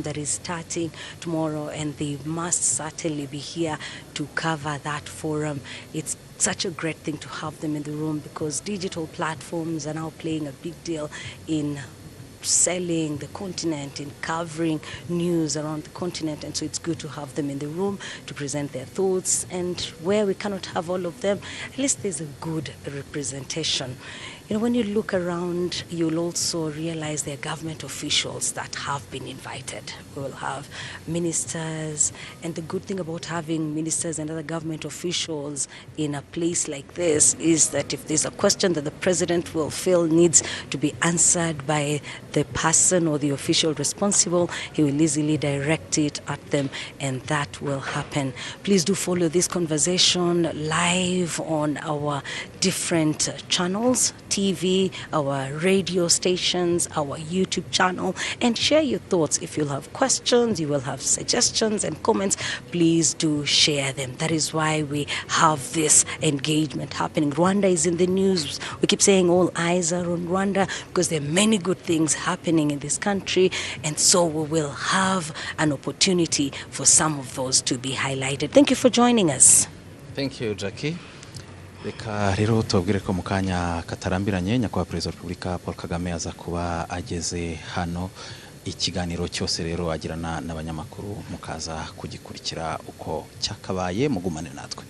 that is starting tomorrow, and they must certainly be here to cover that forum. It's such a great thing to have them in the room because digital platforms are now playing a big deal in selling the continent, in covering news around the continent, and so it's good to have them in the room to present their thoughts, and where we cannot have all of them, at least there's a good representation. You know, when you look around, you'll also realize there are government officials that have been invited. We will have ministers, and the good thing about having ministers and other government officials in a place like this is that if there's a question that the president will feel needs to be answered by the person or the official responsible, he will easily direct it at them, and that will happen. Please do follow this conversation live on our different channels, TV, our radio stations, our YouTube channel, and share your thoughts. If you'll have questions, you will have suggestions and comments, please do share them. That is why we have this engagement happening. Rwanda is in the news. We keep saying all eyes are on Rwanda because there are many good things happening in this country, and so we will have an opportunity for some of those to be highlighted. Thank you for joining us. Thank you, Jackie. Reka rero tubwire ko mu kanya katarambiranye nyakubahwa Perezida wa Repubulika Paul Kagame aza kuba ageze hano. Ikiganiro cyose rero agirana n'abanyamakuru mukaza kugikurikira uko cyakabaye, mugumane natwe.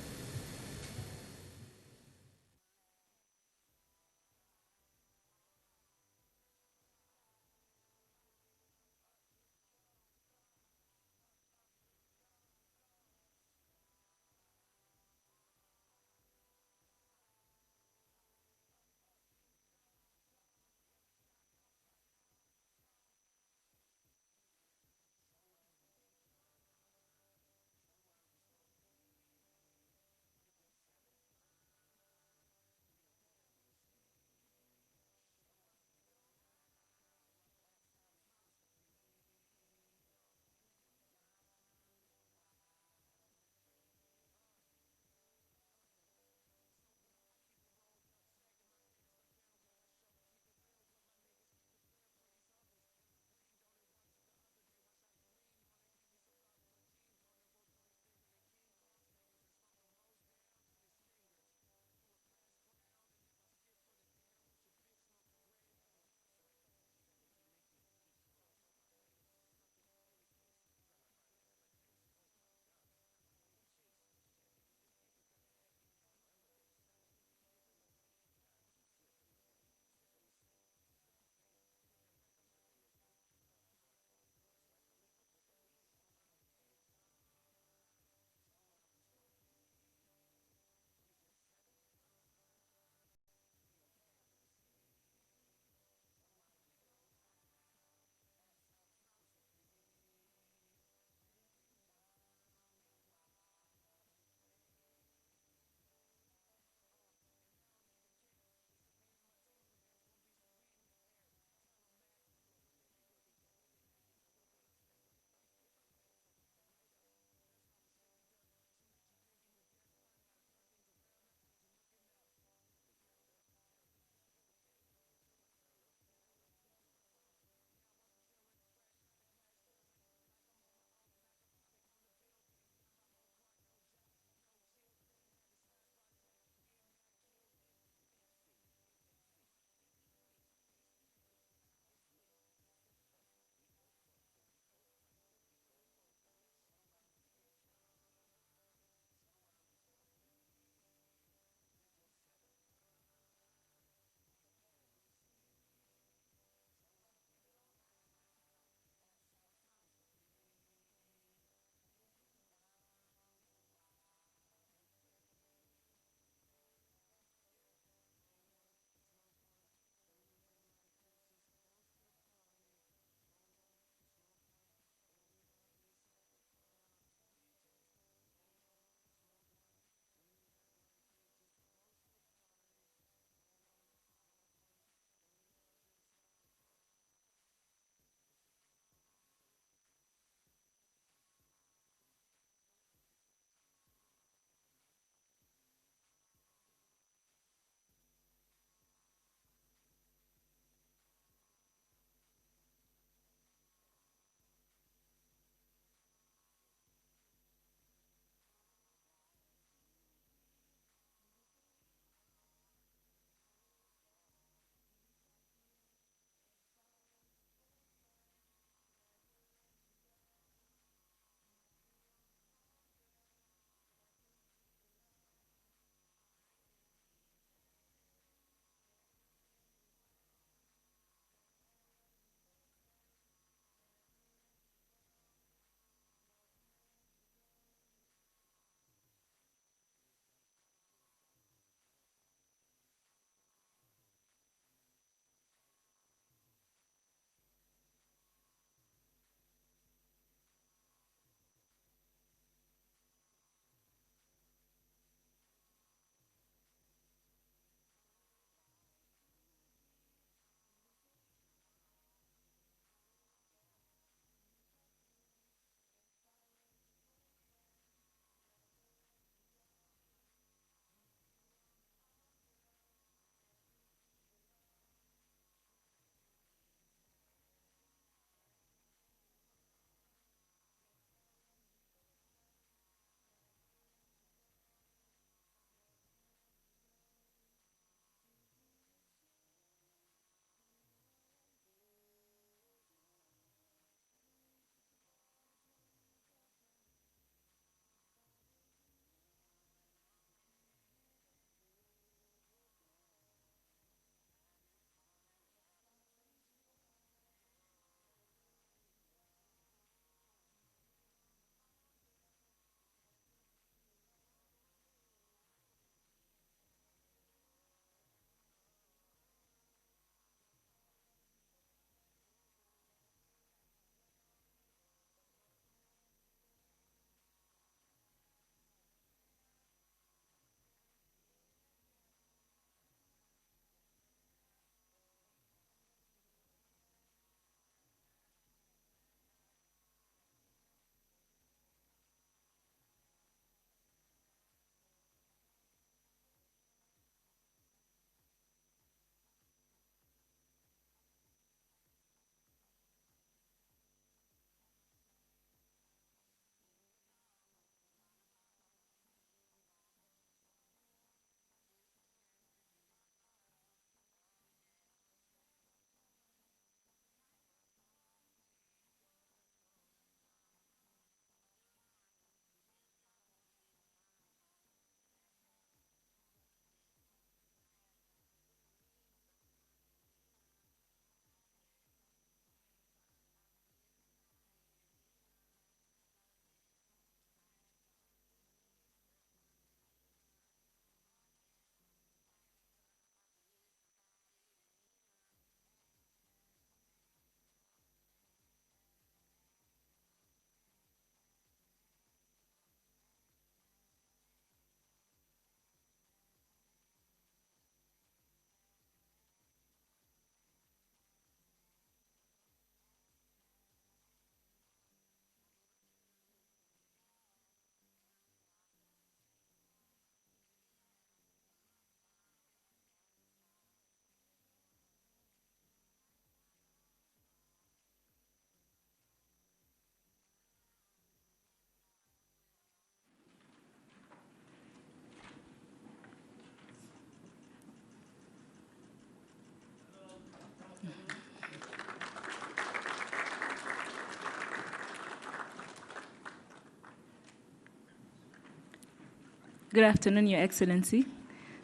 Good afternoon, Your Excellency.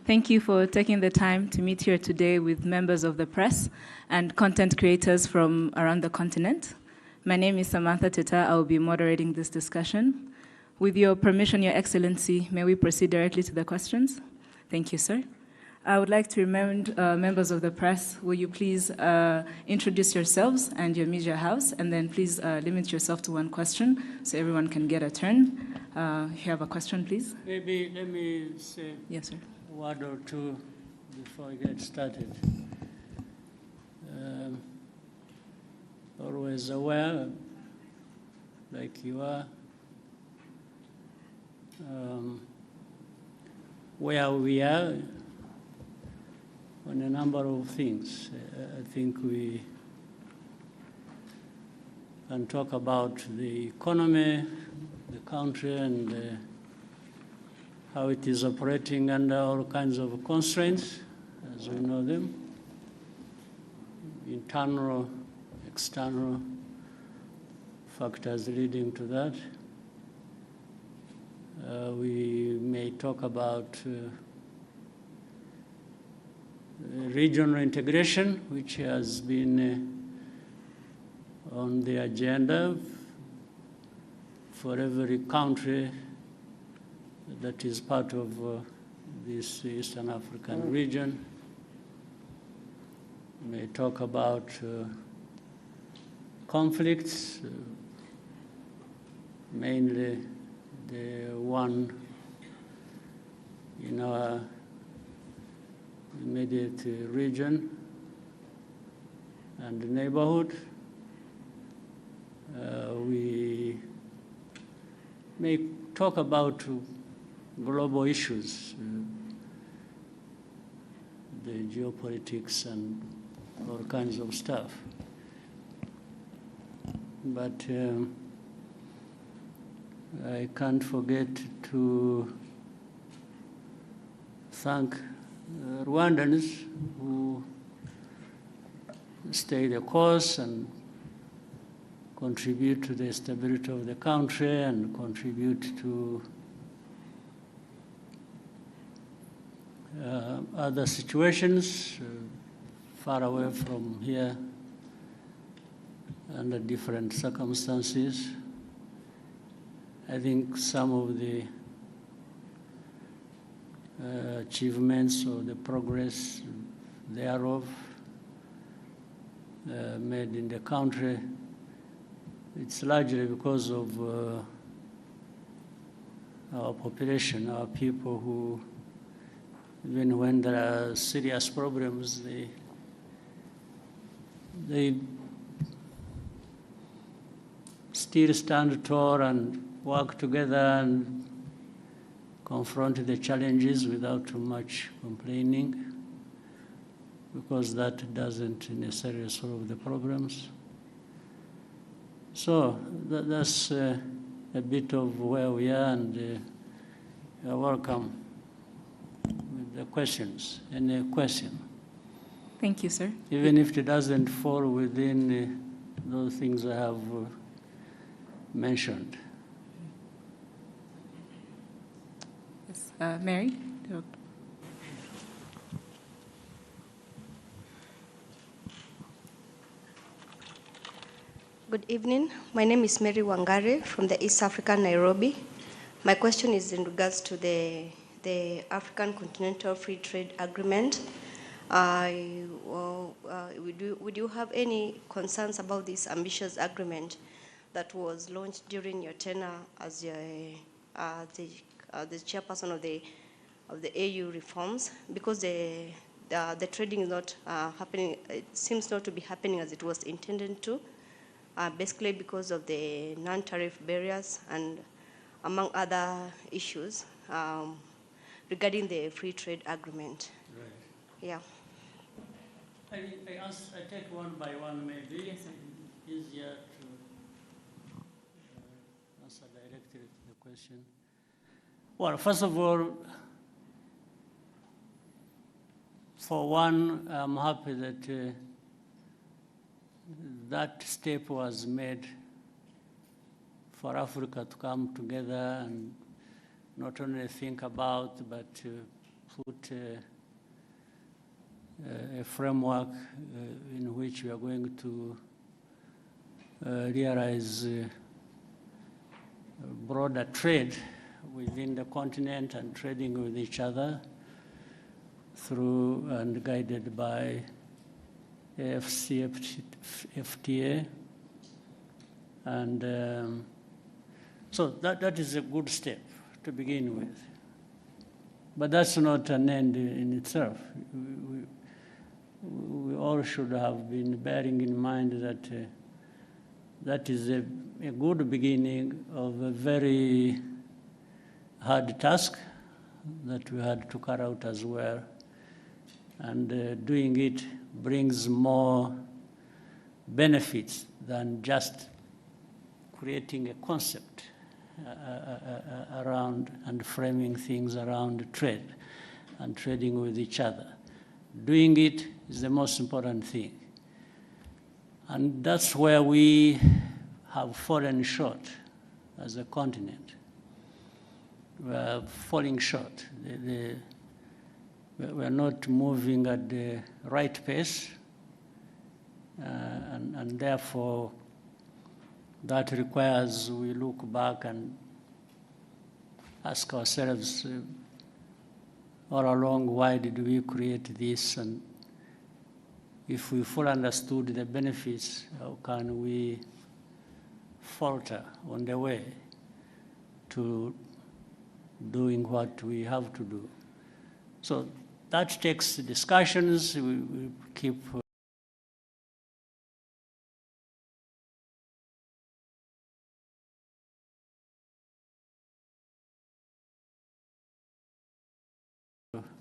Thank you for taking the time to meet here today with members of the press and content creators from around the continent. My name is Samantha Teta. I will be moderating this discussion. With your permission, Your Excellency, may we proceed directly to the questions? Thank you, sir. I would like to remind members of the press, will you please introduce yourselves and your media house, and then please limit yourself to one question so everyone can get a turn. If you have a question, please. Maybe let me say Yes, sir. a word or two before we get started. Always aware, like you are, where we are on a number of things. I think we can talk about the economy, the country, and how it is operating under all kinds of constraints, as we know them, internal, external factors leading to that. We may talk about regional integration, which has been on the agenda for every country that is part of this Eastern African region. We may talk about conflicts, mainly the one in our immediate region and neighborhood. We may talk about global issues, the geopolitics and all kinds of stuff. But I can't forget to thank Rwandans who stay the course and contribute to the stability of the country and contribute to other situations far away from here under different circumstances. I think some of the achievements or the progress thereof made in the country, it's largely because of our population, our people who, even when there are serious problems, they still stand tall and work together and confront the challenges without too much complaining, because that doesn't necessarily solve the problems. So that's a bit of where we are, and you're welcome with the questions. Any question? Thank you, sir. Even if it doesn't fall within those things I have mentioned. Yes, Mary? Good evening. My name is Mary Wangari from the East Africa, Nairobi. My question is in regards to the African Continental Free Trade Agreement. Would you have any concerns about this ambitious agreement that was launched during your tenure as the chairperson of the AU reforms? Because the trading is not happening, it seems not to be happening as it was intended to. Basically because of the non-tariff barriers and among other issues regarding the free trade agreement. Right. Yeah. I take one by one maybe. Yes, sir. Easier to answer directly to the question. Well, first of all, for one, I'm happy that that step was made for Africa to come together and not only think about, but put a framework in which we are going to realize broader trade within the continent and trading with each other through and guided by AFCFTA. And so that is a good step to begin with. But that's not an end in itself. We all should have been bearing in mind that that is a good beginning of a very hard task that we had to carry out as well. And doing it brings more benefits than just creating a concept around and framing things around trade and trading with each other. Doing it is the most important thing. And that's where we have fallen short as a continent. We are falling short. We are not moving at the right pace, and therefore that requires we look back and ask ourselves all along, why did we create this? And if we fully understood the benefits, how can we falter on the way to doing what we have to do? So that takes discussions. We keep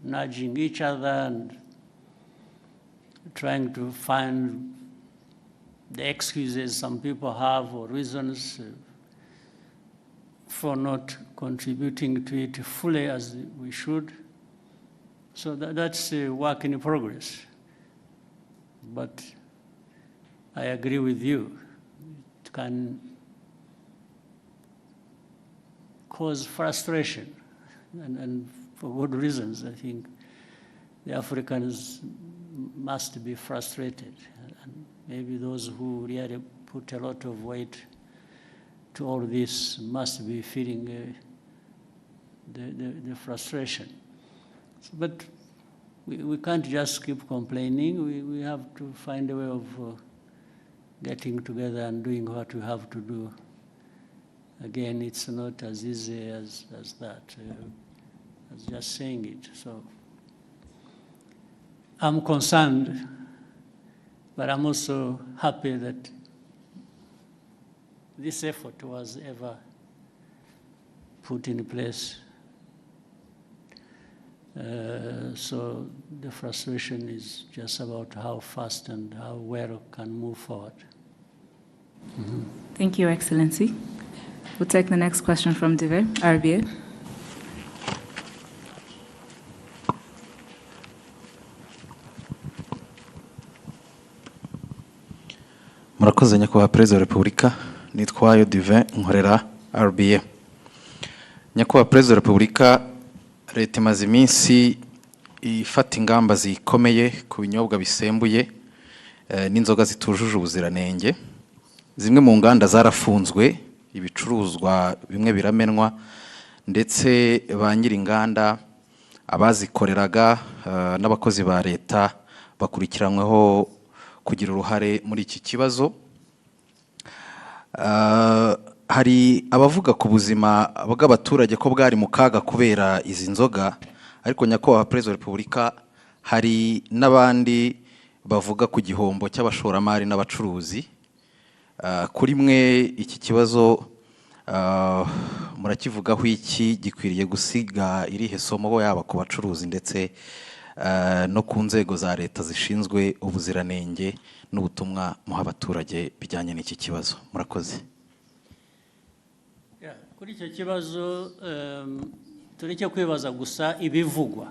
nudging each other and trying to find the excuses some people have or reasons for not contributing to it fully as we should. So that's a work in progress. But I agree with you. It can cause frustration, and for good reasons. I think the Africans must be frustrated. And maybe those who really put a lot of weight to all this must be feeling the frustration. But we can't just keep complaining. We have to find a way of getting together and doing what we have to do. Again, it's not as easy as that, as just saying it. So I'm concerned, but I'm also happy that this effort was ever put in place. So the frustration is just about how fast and how well can move forward. Mm-hmm. Thank you, Excellency. We'll take the next question from Dive, RBA. Murakoze nyakubahwa Perezida wa Repubulika, nitwayo Dive nkorera RBA. Nyakubahwa Perezida wa Repubulika, leta imaze iminsi ifata ingamba zikomeye ku binyobwa bisembuye n'inzoga zitujuje ubuziranenge. Zimwe mu nganda zarafunzwe, ibicuruzwa bimwe biramenwa, ndetse ba nyiri inganda abazikoreraga n'abakozi ba leta bakurikiranyweho kugira uruhare muri iki kibazo. Hari abavuga ku buzima bw'abaturage ko bwari mu kaga kubera izi nzoga, ariko nyakubahwa Perezida wa Repubulika, hari n'abandi bavuga ku gihombo cy'abashoramari n'abacuruzi. Kuri mwe iki kibazo murakivugaho iki? Gikwiriye gusiga irihe somo yaba ku bacuruzi ndetse no ku nzego za leta zishinzwe ubuziranenge n'ubutumwa muha abaturage bijyanye n'iki kibazo? Murakoze. Kuri icyo kibazo tureke kwibaza gusa ibivugwa.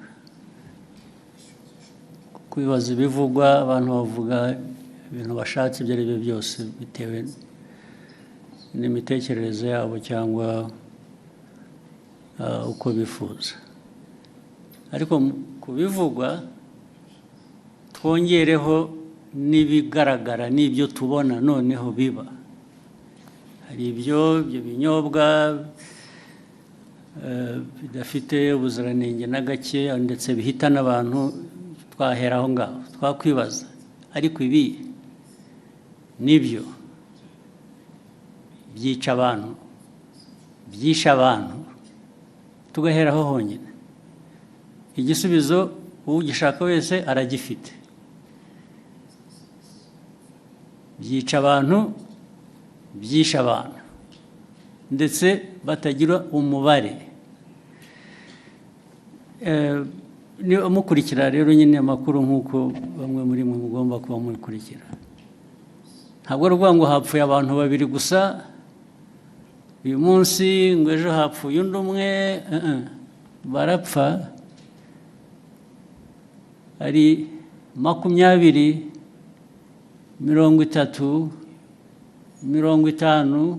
Kwibaza ibivugwa, abantu bavuga ibintu bashatse ibyo ari byo byose bitewe n'imitekerereze yabo cyangwa uko bifuza. Ariko kubivugwa twongereho n'ibigaragara n'ibyo tubona noneho biba. Hari ibyo binyobwa bidafite ubuziranenge na gake ndetse bihitana abantu, twahera aho ngaho twakwibaza, ariko ibi nibyo byica abantu, byisha abantu, tugaheraho honyine. Igisubizo ugishaka wese aragifite. Byica abantu, byisha abantu, ndetse batagira umubare. Mukurikira rero nyine amakuru nk'uko bamwe muri mwe mugomba kuba mukurikira. Ntabwo ari ukuvuga ngo hapfuye abantu babiri gusa uyu munsi, ngo ejo hapfuye undi umwe. Barapfa ari 20, 30, 50.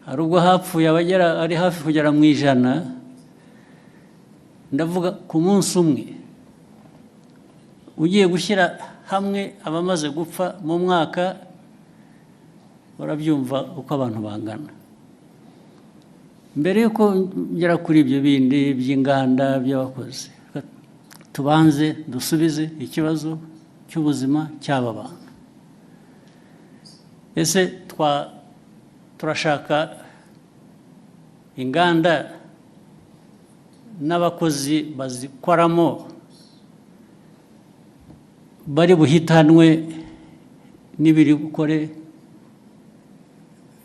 Hari ubwo hapfuye ari hafi kugera mu 100. Ndavuga ku munsi umwe. Ugiye gushyira hamwe abamaze gupfa mu mwaka, urabyumva uko abantu bangana. Mbere yuko ngera kuri ibyo bindi by'inganda by'abakozi, tubanze dusubize ikibazo cy'ubuzima cy'aba bantu. Ese turashaka inganda n'abakozi bazikoramo bari buhitanwe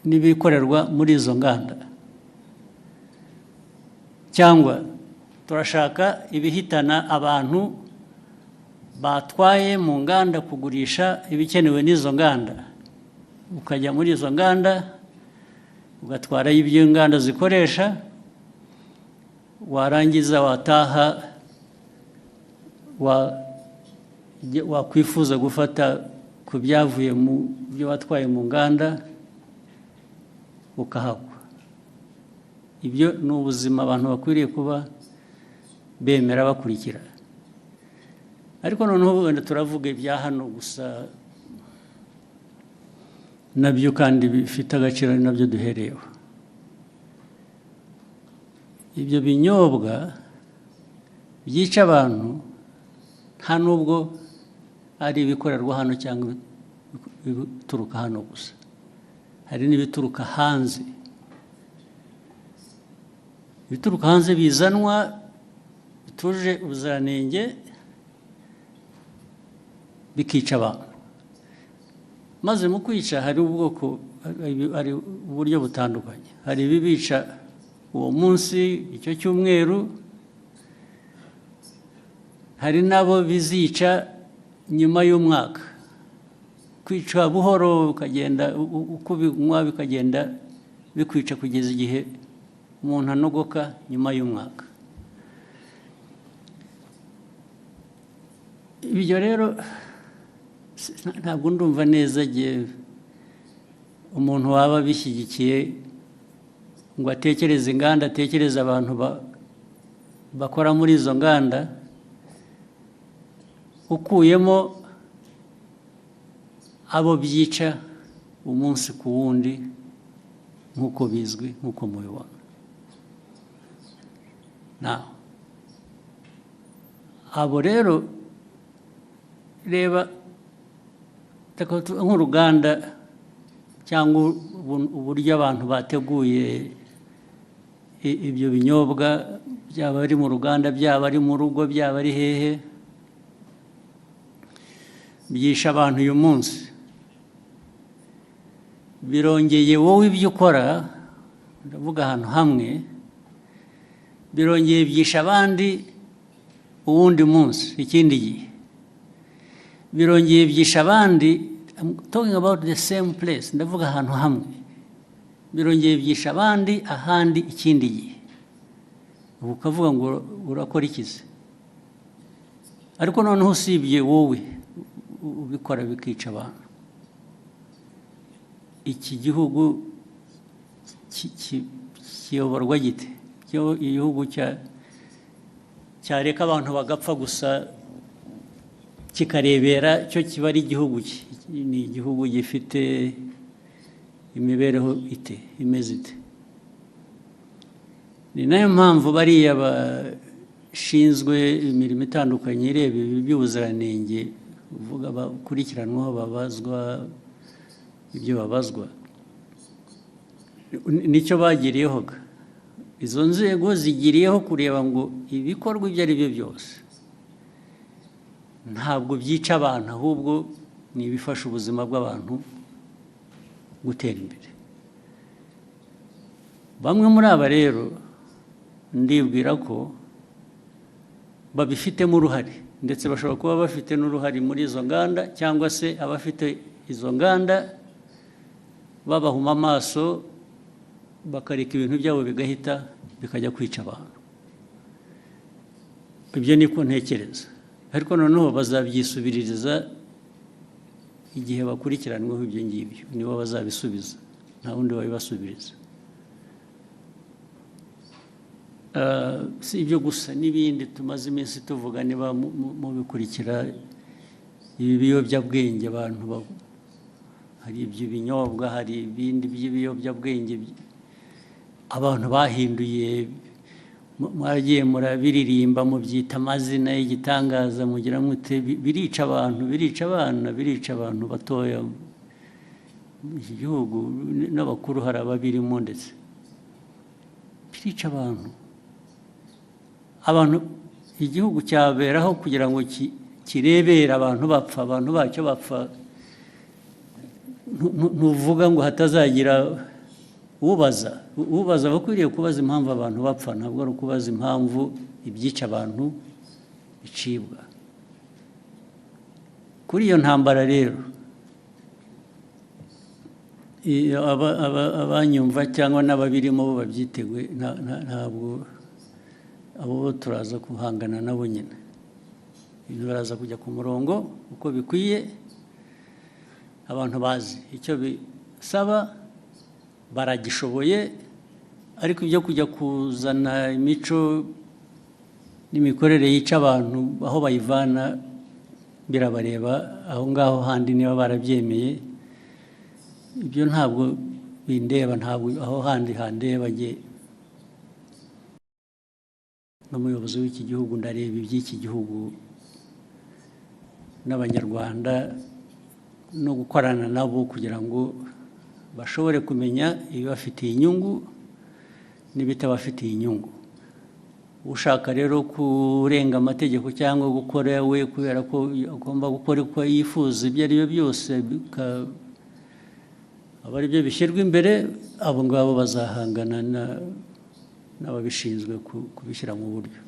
n'ibikorerwa muri izo nganda, cyangwa turashaka ibihitana abantu batwaye mu nganda kugurisha ibikenewe n'izo nganda, ukajya muri izo nganda ugatwarayo ibyo inganda zikoresha, warangiza wataha wakwifuza gufata ku byavuye mu byo watwaye mu nganda ukahagwa. Ibyo ni ubuzima abantu bakwiriye kuba bemera bakurikira. Ariko noneho wenda turavuga ibya hano gusa, nabyo kandi bifite agaciro, nabyo duhereyeho. Ibyo binyobwa byica abantu nta nubwo ari ibikorerwa hano cyangwa ibituruka hano gusa, hari n'ibituruka hanze. Ibituruka hanze bizanwa bituje ubuziranenge, bikica abantu. Maze mu kwica hari uburyo butandukanye. Hari ibibica uwo munsi, icyo cyumweru. Hari nabo bizica nyuma y'umwaka. Kwica buhoro ukagenda uko binywa bikagenda bikwica kugeza igihe umuntu anogoka nyuma y'umwaka. Ibyo rero ntabwo ndumva neza igihe umuntu waba bishyigikiye ngo atekereze inganda, atekereze abantu bakora muri izo nganda, ukuyemo abo byica umunsi ku wundi nk'uko bizwi, nk'uko mubibona. Abo rero reba nk'uruganda cyangwa uburyo abantu bateguye ibyo binyobwa, byaba ari mu ruganda, byaba ari mu rugo, byaba ari hehe, byisha abantu uyu munsi. Birongeye wowe ibyo ukora, ndavuga ahantu hamwe, birongeye byisha abandi uwundi munsi, ikindi gihe. Birongeye byisha abandi, I'm talking about the same place, ndavuga ahantu hamwe. Birongeye byisha abandi ahandi ikindi gihe. Ubu ukavuga ngo urakora ikize. Ariko noneho usibye wowe ubikora bikica abantu, iki gihugu kiyoborwa gite? igihugu cyareka abantu bagapfa gusa kikarebera cyo kiba ari igihugu ni igihugu gifite imibereho imeze ite. Ni nayo mpamvu bariya bashinzwe imirimo itandukanye ireba iby'ubuziranenge uvuga bakurikiranwaho babazwa ibyo babazwa nicyo bagiriyeho. Izo nzego zigiriyeho kureba ngo ibikorwa ibyo ari byo byose ntabwo byica abantu, ahubwo ni ibifasha ubuzima bw'abantu gutera imbere. Bamwe muri aba rero ndibwira ko babifitemo uruhare, ndetse bashobora kuba bafite n'uruhare muri izo nganda, cyangwa se abafite izo nganda babahuma amaso bakareka ibintu byabo bigahita bikajya kwica abantu. Ibyo niko ntekereza, ariko noneho bazabyisubiririza igihe bakurikiranweho ibyo ngibyo, nibo bazabisubiza, nta wundi wabibasubiriza. Si ibyo gusa, n'ibindi tumaze iminsi tuvuga niba mubikurikira, ibi biyobyabwenge abantu hari iby'ibinyobwa, hari ibindi by'ibiyobyabwenge abantu bahinduye, mwagiye murabiririmba mubyita amazina y'igitangaza, mugira mute birica abantu, birica abana, birica abantu batoya. Iki gihugu n'abakuru hari ababirimo, ndetse birica abantu igihugu cyaberaho kugira ngo kirebere abantu bapfa, abantu bacyo bapfa. Ntuvuga ngo hatazagira ubaza bakwiriye kubaza impamvu abantu bapfa, ntabwo ari ukubaza impamvu ibyica abantu bicibwa. Kuri iyo ntambara rero abanyumva cyangwa n'ababirimo bo babyiteguye, ntabwo abo turaza guhangana nabo nyine. Ibintu baraza kujya ku murongo uko bikwiye, abantu bazi icyo bisaba, baragishoboye. Ariko ibyo kujya kuzana imico n'imikorere yica abantu aho bayivana birabareba aho ngaho handi, niba barabyemeye. Ibyo ntabwo bindeba, ntabwo aho handi handeba. N'umuyobozi w'iki gihugu ndareba iby'iki gihugu n'Abanyarwanda, no gukorana nabo kugira ngo bashobore kumenya ibibafitiye inyungu n'ibitabafitiye inyungu. Ushaka rero kurenga amategeko cyangwa gukora we kubera ko agomba gukora uko yifuza ibyo ari byo byose, aba ari byo bishyirwa imbere, abo ngabo bazahangana n'ababishinzwe kubishyira mu buryo.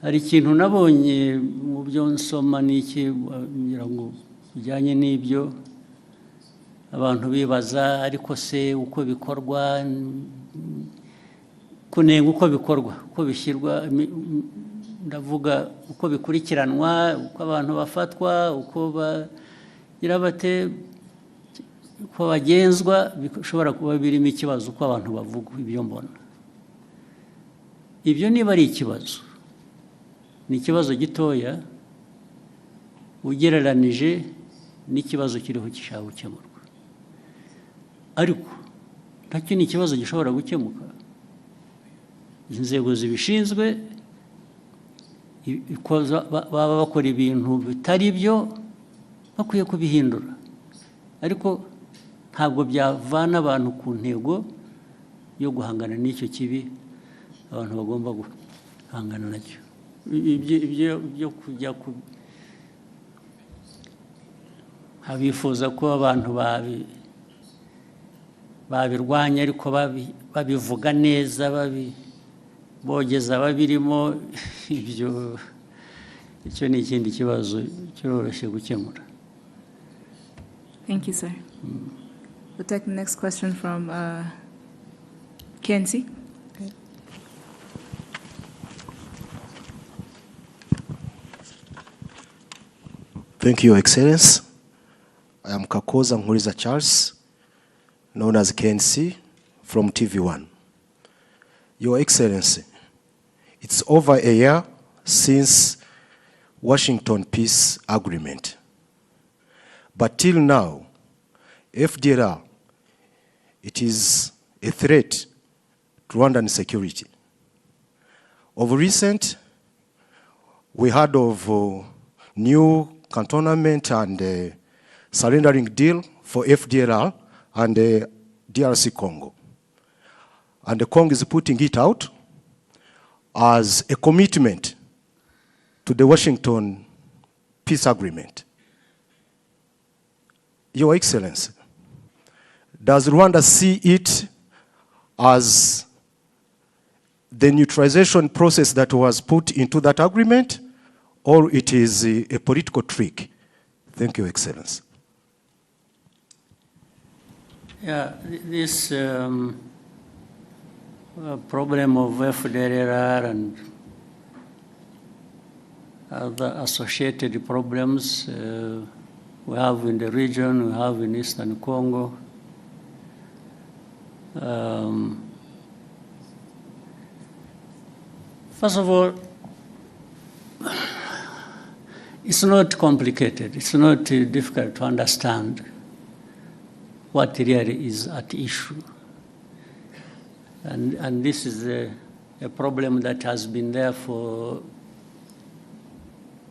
Hari ikintu nabonye mu byo nsoma n'iki kugira ngo bijyanye n'ibyo abantu bibaza, ariko se uko bikorwa, kunenga uko bikorwa, uko bishyirwa, ndavuga uko bikurikiranwa, uko abantu bafatwa, uko bagira bate, uko bagenzwa, bishobora kuba birimo ikibazo uko abantu bavuga. Ibyo mbona ibyo niba ari ikibazo, ni ikibazo gitoya ugereranije n'ikibazo kiriho gishaka gukemurwa, ariko nacyo ni ikibazo gishobora gukemuka. Inzego zibishinzwe baba bakora ibintu bitari byo, bakwiye kubihindura, ariko ntabwo byavana abantu ku ntego yo guhangana n'icyo kibi abantu bagomba guhangana nacyo. Ibyo kujya abifuza ko abantu babirwanya, ariko babivuga neza, bogeza babirimo, icyo ni ikindi kibazo cyoroshye gukemura. Thank you, sir. We'll take the next question from Kenzie. Thank you, Your Excellency. I am Kakoza Nkuriza Charles, known as KNC, from TV1. Your Excellency, it's over a year since Washington Peace Agreement. But till now, FDLR, it is a threat to Rwandan security. Of recent, we heard of new cantonment and surrendering deal for FDLR and DRC Congo. And the Congo is putting it out as a commitment to the Washington Peace Agreement. Your Excellency, does Rwanda see it as the neutralization process that was put into that agreement, or it is a political trick? Thank you, Excellency. Yeah, this problem of FDLR and other associated problems we have in the region, we have in Eastern Congo. First of all, it's not complicated. It's not difficult to understand what really is at issue. And this is a problem that has been there for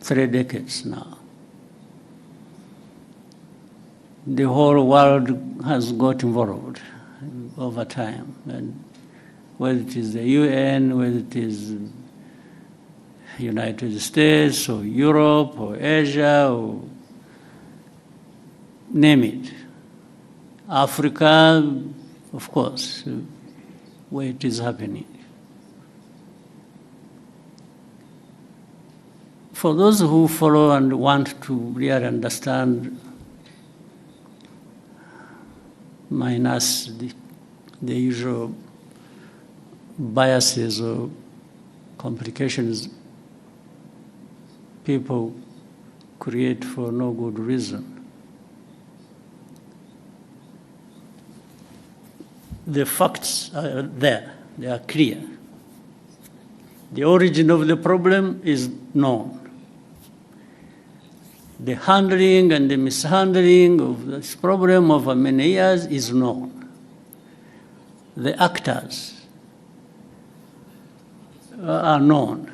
3 decades now. The whole world has got involved over time, and whether it is the UN, whether it is United States or Europe or Asia or name it. Africa, of course, where it is happening. For those who follow and want to really understand, minus the usual biases or complications people create for no good reason. The facts are there, they are clear. The origin of the problem is known. The handling and the mishandling of this problem over many years is known. The actors are known.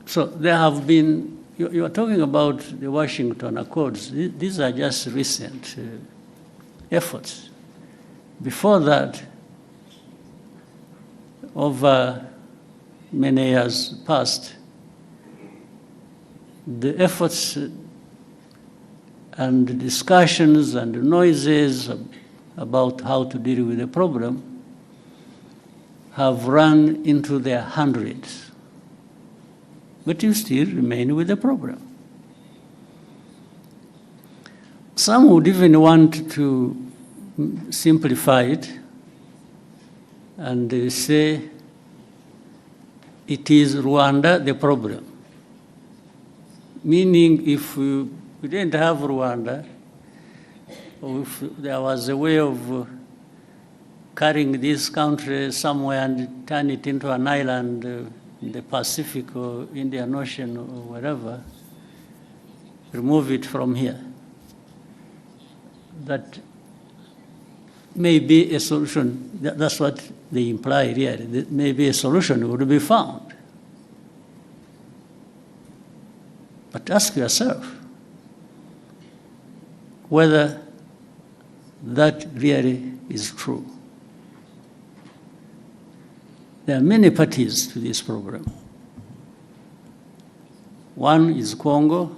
So there have been, you are talking about the Washington Accords. These are just recent efforts. Before that, over many years past, the efforts and discussions and noises about how to deal with the problem have run into their hundreds. But you still remain with the problem. Some would even want to simplify it and they say it is Rwanda the problem. Meaning if we didn't have Rwanda, or if there was a way of carrying this country somewhere and turn it into an island in the Pacific or Indian Ocean or wherever, remove it from here. That may be a solution. That's what they imply here. That maybe a solution would be found. But ask yourself whether that really is true. There are many parties to this program. One is Congo,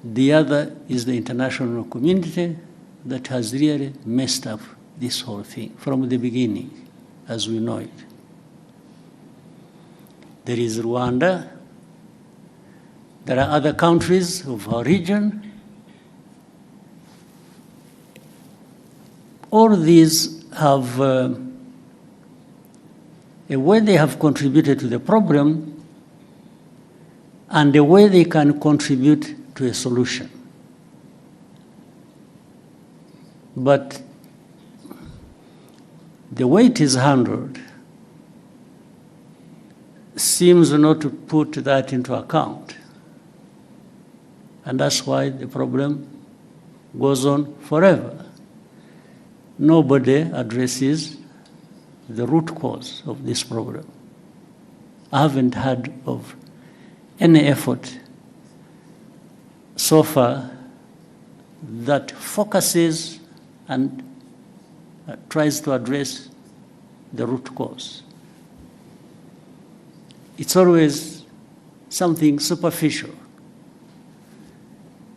the other is the international community that has really messed up this whole thing from the beginning, as we know it. There is Rwanda, there are other countries of our region. All these have a way they have contributed to the problem and a way they can contribute to a solution. But the way it is handled seems not to put that into account. And that's why the problem goes on forever. Nobody addresses the root cause of this problem. I haven't heard of any effort so far that focuses and tries to address the root cause. It's always something superficial.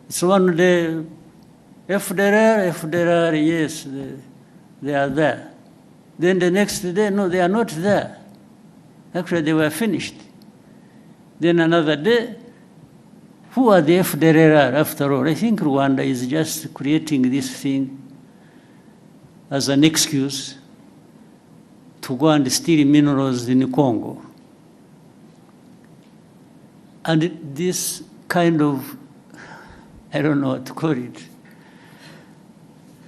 It's one day, FDR, yes, they are there. Then the next day, no, they are not there. Actually, they were finished. Then another day, who are the FDR after all? I think Rwanda is just creating this thing as an excuse to go and steal minerals in Congo. And this kind of, I don't know what to call it,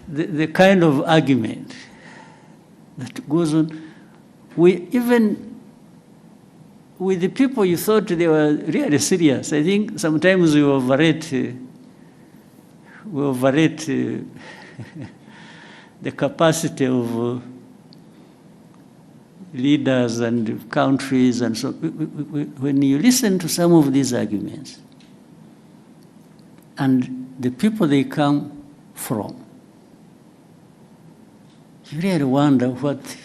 the kind of argument that goes on, even with the people you thought they were really serious. I think sometimes we overrate the capacity of leaders and countries and so. When you listen to some of these arguments and the people they come from, you really wonder what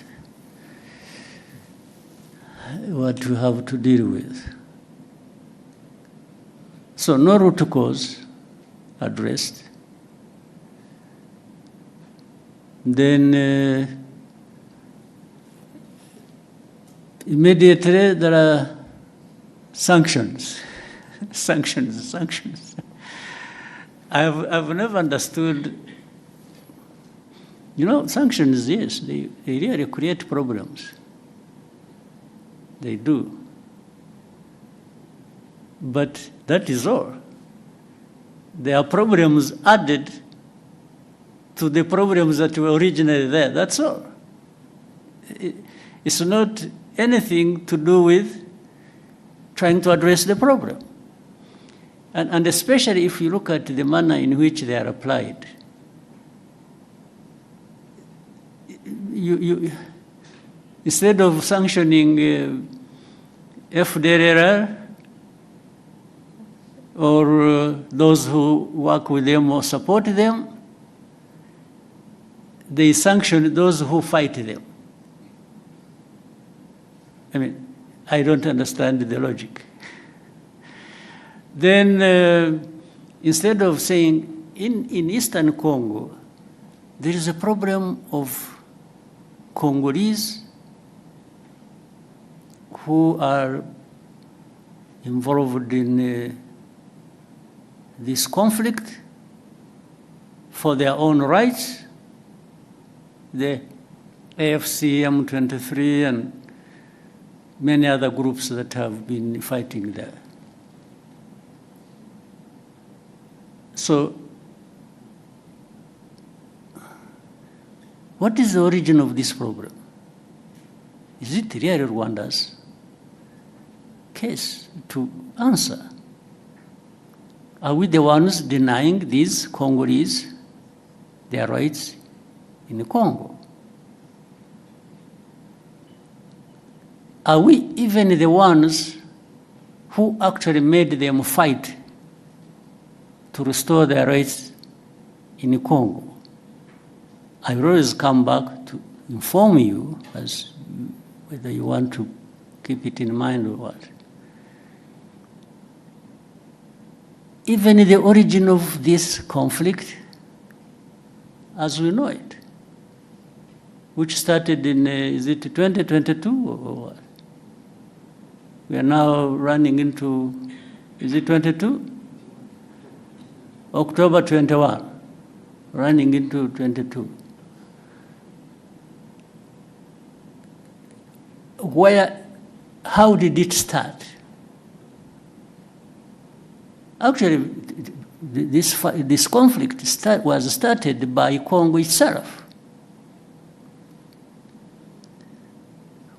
you have to deal with. So no root cause addressed. Then immediately there are sanctions. sanctions. I've never understood. Sanctions, yes, they really create problems. They do. But that is all. There are problems added to the problems that were originally there. That's all. It's not anything to do with trying to address the problem. And especially if you look at the manner in which they are applied. You instead of sanctioning FDR or those who work with them or support them, they sanction those who fight them. I mean, I don't understand the logic. Then instead of saying, in Eastern Congo, there is a problem of Congolese who are involved in this conflict for their own rights, the AFC, M23, and many other groups that have been fighting there. So, what is the origin of this problem? Is it really Rwanda's case to answer? Are we the ones denying these Congolese their rights in Congo? Are we even the ones who actually made them fight to restore their rights in Congo? I will always come back to inform you as whether you want to keep it in mind or what. Even the origin of this conflict, as we know it, which started in, is it 2022 or what? We are now running into, is it 22? October 21, running into 22. How did it start? Actually, this conflict was started by Congo itself.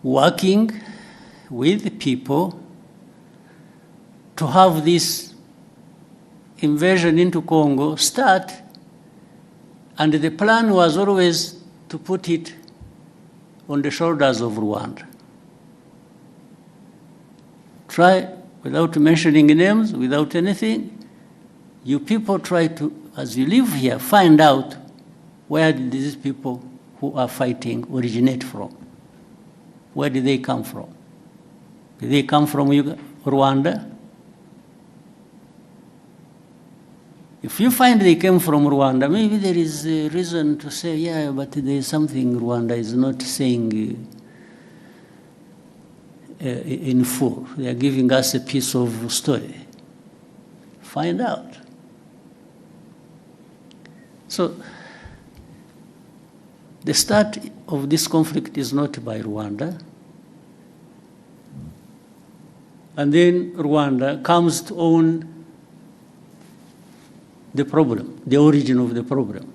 working with people to have this invasion into Congo start, and the plan was always to put it on the shoulders of Rwanda. Try, without mentioning names, without anything, you people try to, as you live here, find out where did these people who are fighting originate from. Where did they come from? Did they come from Rwanda? If you find they came from Rwanda, maybe there is a reason to say, yeah, but there is something Rwanda is not saying in full. They are giving us a piece of story. Find out. So, the start of this conflict is not by Rwanda. And then Rwanda comes to own the problem, the origin of the problem.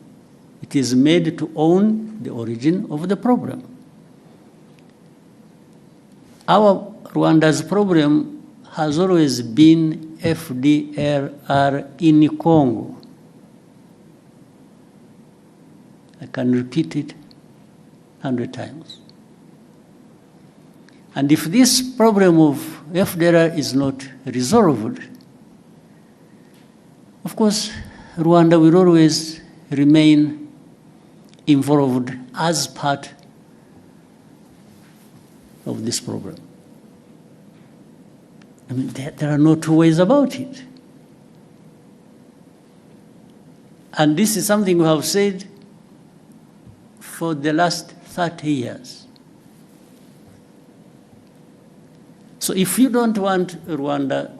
It is made to own the origin of the problem. Our Rwanda's problem has always been FDLR in Congo. I can repeat it 100 times. And if this problem of FDLR is not resolved, of course, Rwanda will always remain involved as part of this problem. I mean, there are no two ways about it. And this is something we have said for the last 30 years. So if you don't want Rwanda,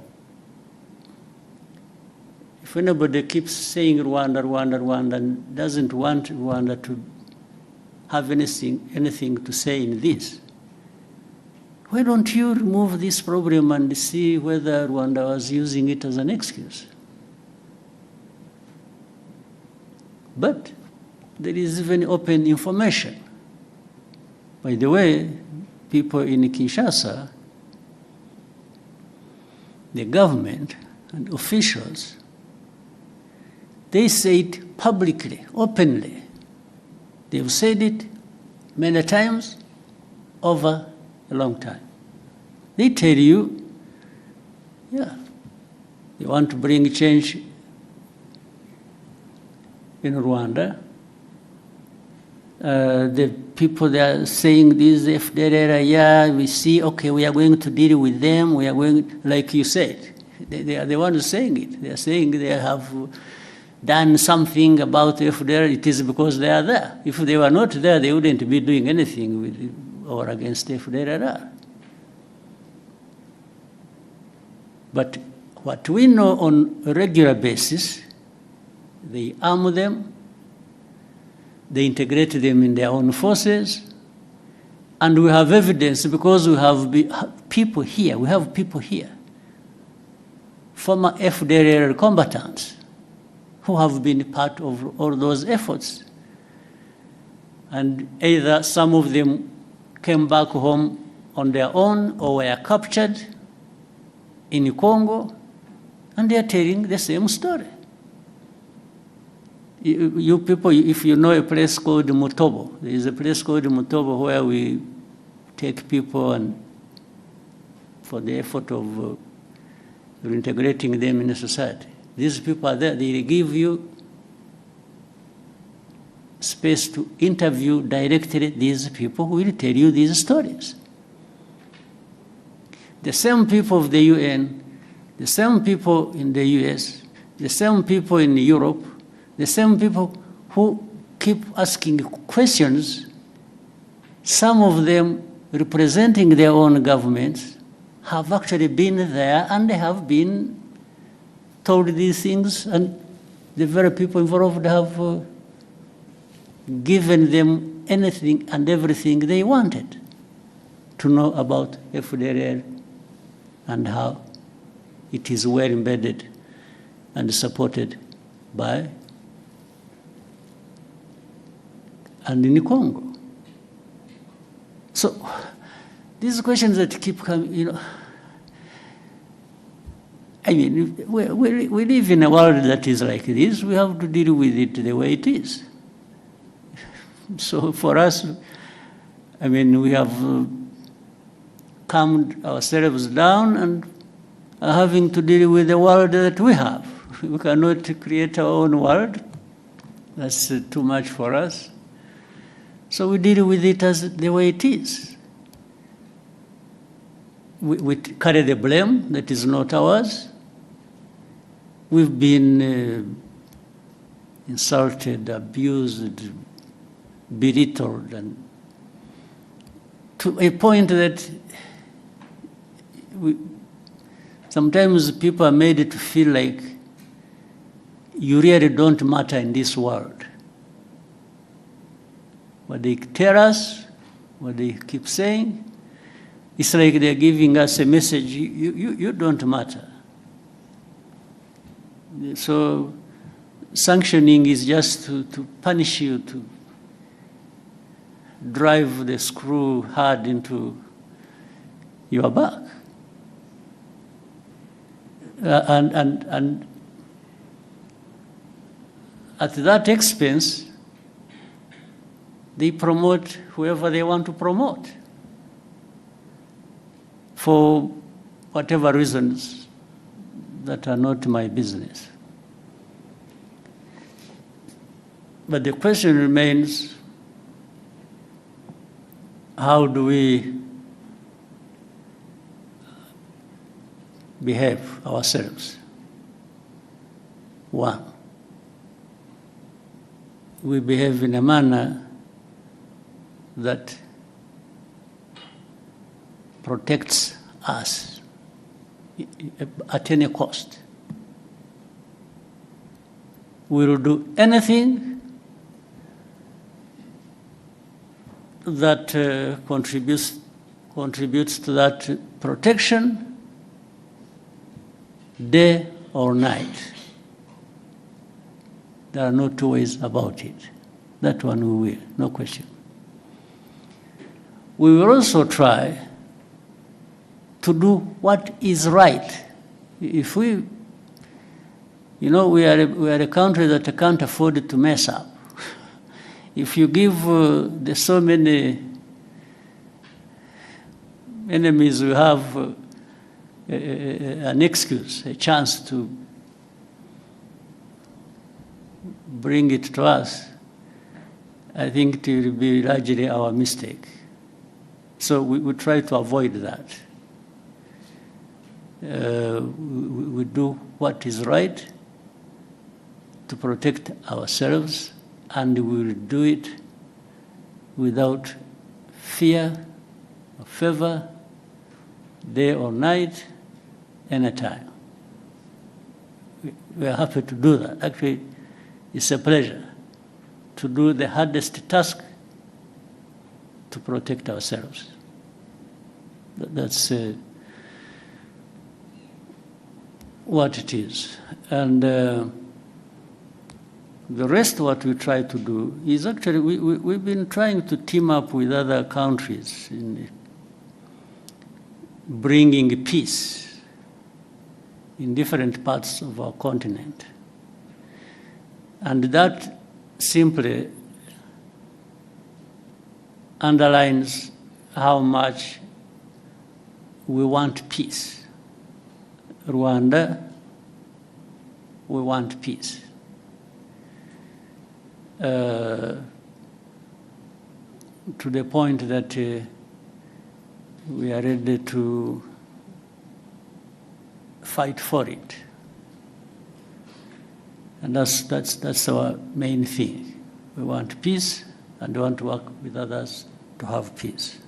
if anybody keeps saying Rwanda, Rwanda, Rwanda, and doesn't want Rwanda to have anything to say in this, why don't you remove this problem and see whether Rwanda was using it as an excuse? But there is even open information. By the way, people in Kinshasa, the government and officials, they say it publicly, openly. They've said it many times over a long time. They tell you, yeah, they want to bring change in Rwanda. The people that are saying this, FDLR, yeah, we see, okay, we are going to deal with them, we are going, like you said, they are the ones saying it. They are saying they have done something about FDLR, it is because they are there. If they were not there, they wouldn't be doing anything with or against FDLR. But what we know on a regular basis, they arm them, they integrate them in their own forces, and we have evidence because we have people here, former FDLR combatants who have been part of all those efforts. And either some of them came back home on their own or were captured in Congo, and they are telling the same story. You people, if you know a place called Mutobo, there is a place called Mutobo where we take people and for the effort of reintegrating them in society. These people are there, they give you space to interview directly these people who will tell you these stories. The same people of the UN, the same people in the US, the same people in Europe, the same people who keep asking questions, some of them representing their own governments, have actually been there and they have been told these things, and the very people involved have given them anything and everything they wanted to know about FDLR and how it is well embedded and supported by and in Congo. So these questions that keep coming, you know, I mean, we live in a world that is like this. We have to deal with it the way it is. So for us, I mean, we have calmed ourselves down and are having to deal with the world that we have. We cannot create our own world. That's too much for us. So we deal with it as the way it is. We carry the blame that is not ours. We've been insulted, abused, belittled, and to a point that sometimes people are made to feel like you really don't matter in this world. What they tell us, what they keep saying, it's like they're giving us a message, you don't matter. So sanctioning is just to punish you, to drive the screw hard into your back. And at that expense, they promote whoever they want to promote for whatever reasons that are not my business. But the question remains, how do we behave ourselves? One, we behave in a manner that protects us at any cost. We will do anything that contributes to that protection, day or night. There are no two ways about it. That one we will, no question. We will also try to do what is right. If we, you know, we are a country that can't afford to mess up. If you give the so many enemies we have an excuse, a chance to bring it to us, I think it will be largely our mistake. So we try to avoid that. We do what is right to protect ourselves, and we will do it without fear or favor, day or night, anytime. We are happy to do that. Actually, it's a pleasure to do the hardest task to protect ourselves. That's what it is. And the rest, what we try to do is actually, we've been trying to team up with other countries in bringing peace in different parts of our continent. And that simply underlines how much we want peace. Rwanda, we want peace. To the point that we are ready to fight for it. And that's our main thing. We want peace, and we want to work with others to have peace.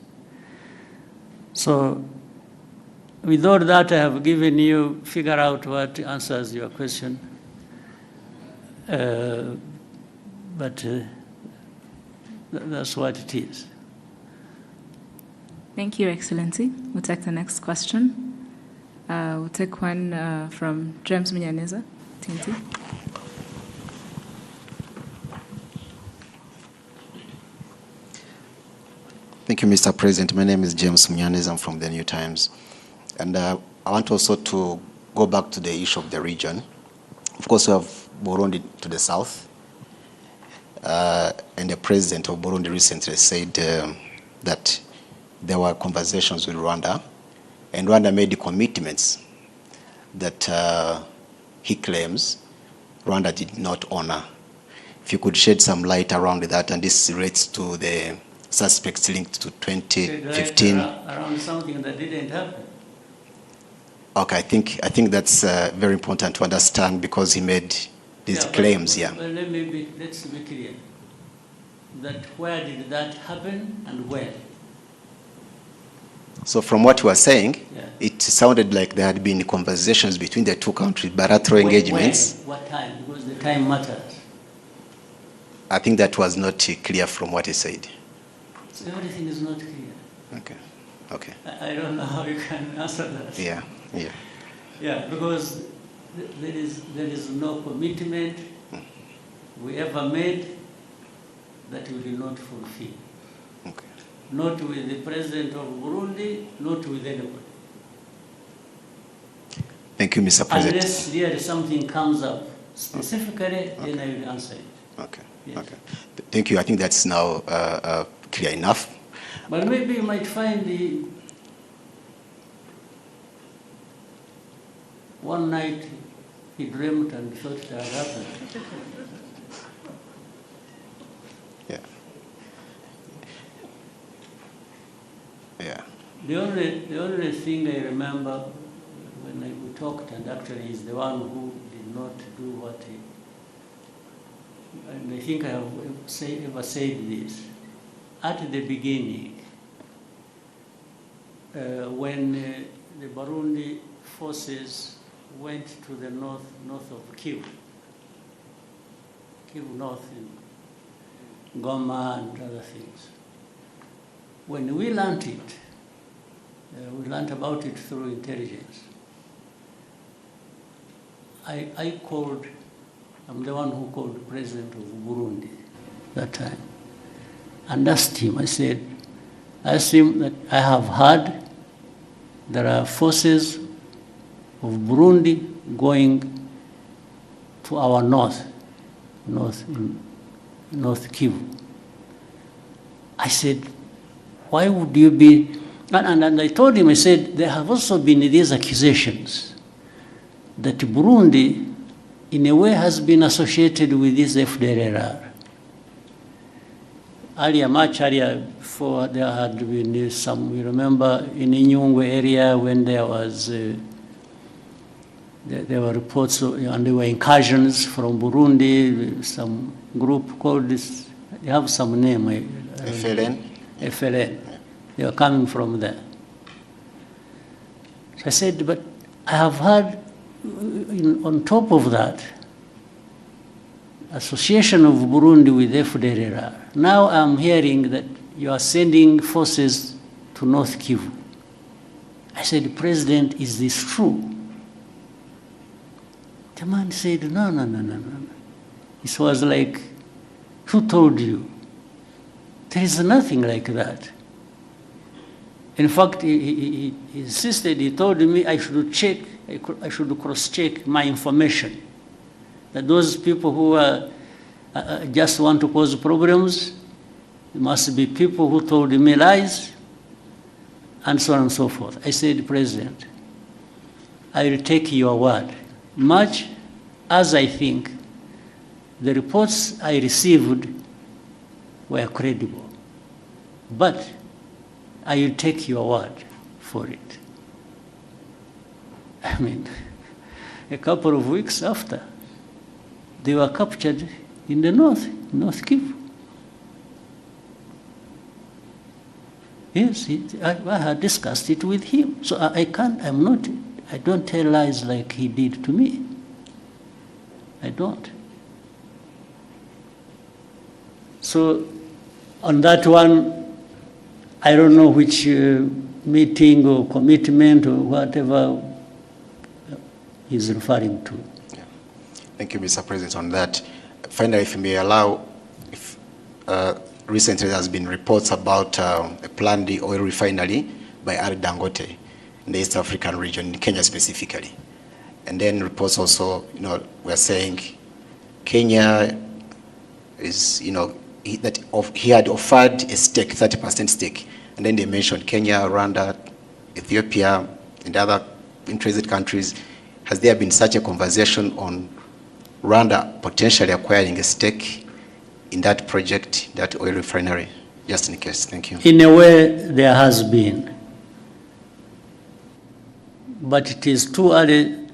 So with all that I have given you, figure out what answers your question. But that's what it is. Thank you, Excellency. We'll take the next question. We'll take one from James Munyaneza, TNT. Thank you, Mr. President. My name is James Munyanez. I'm from the New Times. And I want also to go back to the issue of the region. Of course, we have Burundi to the south. And the president of Burundi recently said that there were conversations with Rwanda, and Rwanda made the commitments that he claims Rwanda did not honor. If you could shed some light around that, and this relates to the suspects linked to 2015. Around something that didn't happen. Okay, I think that's very important to understand, because he made these claims. Well, let's be clear. That where did that happen and when? So from what you were saying, Yeah. it sounded like there had been conversations between the two countries, bilateral engagements. When? What time? Because the time matters. I think that was not clear from what he said. So everything is not clear. Okay, okay. I don't know how you can answer that. Yeah, yeah. Yeah, because there is no commitment we ever made that we will not fulfill. Okay. Not with the president of Burundi, not with anybody. Thank you, Mr. President. Unless really something comes up specifically, then I will answer it. Okay, Yes. okay. Thank you. I think that's now clear enough. But maybe you might find one night he dreamt and thought that happened. Yeah. Yeah. The only thing I remember when we talked, and actually is the one who did not do what he, and I think I have ever said this, at the beginning, when the Burundi forces went to the north of Kivu North in Goma and other things. When we learned it, we learned about it through intelligence. I called, I'm the one who called the president of Burundi that time, and asked him, I asked him that I have heard there are forces of Burundi going to our north Kivu. I said, why would you be, and I told him, I said, there have also been these accusations that Burundi, in a way, has been associated with this FDLR. Much earlier, before there had been some, we remember in the Nyungwe area when there was, there were reports and there were incursions from Burundi, some group called this, they have some name. FLN? FLN. They were coming from there. So I said, but I have heard, on top of that, association of Burundi with FDLR. Now I'm hearing that you are sending forces to North Kivu. I said, President, is this true? The man said, no. It was like, who told you? There is nothing like that. In fact, he insisted, he told me I should check, I should cross-check my information. That those people who just want to cause problems, must be people who told me lies, and so on and so forth. I said, President, I will take your word, much as I think the reports I received were credible. But I will take your word for it. I mean, a couple of weeks after, they were captured in the North Kivu. Yes, I had discussed it with him. So I don't tell lies like he did to me. I don't. So on that one, I don't know which meeting or commitment or whatever he's referring to. Yeah. Thank you, Mr. President, on that. Finally, if you may allow, recently there has been reports about a planned oil refinery by R. Dangote in the East African region, in Kenya specifically. And then reports also, were saying Kenya is, he had offered a stake, 30% stake. And then they mentioned Kenya, Rwanda, Ethiopia, and other interested countries. Has there been such a conversation on Rwanda potentially acquiring a stake in that project, that oil refinery? Just in case, thank you. In a way, there has been. But it is too early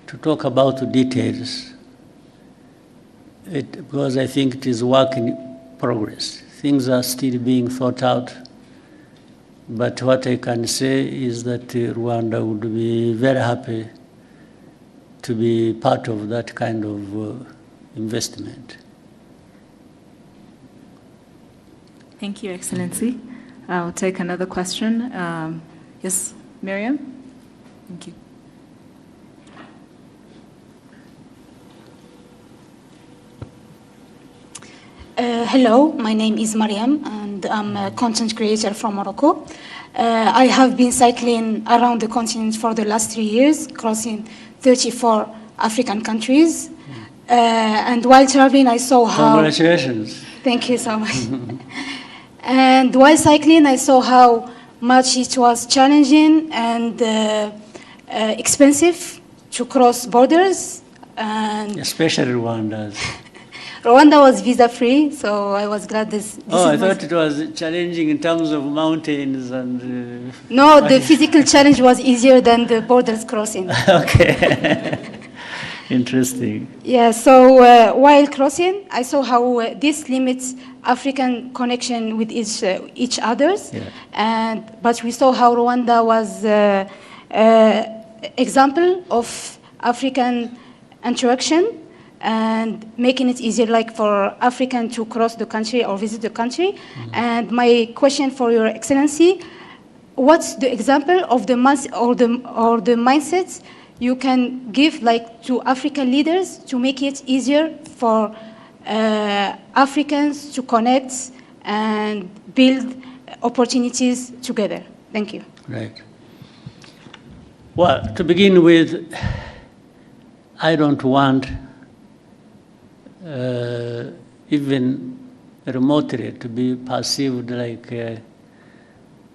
to talk about the details, because I think it is work in progress. Things are still being thought out. But what I can say is that Rwanda would be very happy to be part of that kind of investment. Thank you, Excellency. I'll take another question. Yes, Miriam? Thank you. Hello, my name is Mariam, and I'm a content creator from Morocco. I have been cycling around the continent for the last 3 years, crossing 34 African countries. And while traveling, I saw how... Congratulations. Thank you so much. And while cycling, I saw how much it was challenging and expensive to cross borders. And especially Rwanda. Rwanda was visa-free, so I was glad this I thought it was challenging in terms of mountains and... No, the physical challenge was easier than the borders crossing. Okay. Interesting. Yeah, so while crossing, I saw how this limits African connection with each others. Yeah. But we saw how Rwanda was example of African interaction and making it easier, like for African to cross the country or visit the country. Mm-hmm. And my question for Your Excellency, what's the example of the mindsets you can give, like, to African leaders to make it easier for Africans to connect and build opportunities together? Thank you. Right. Well, to begin with, I don't want even remotely to be perceived like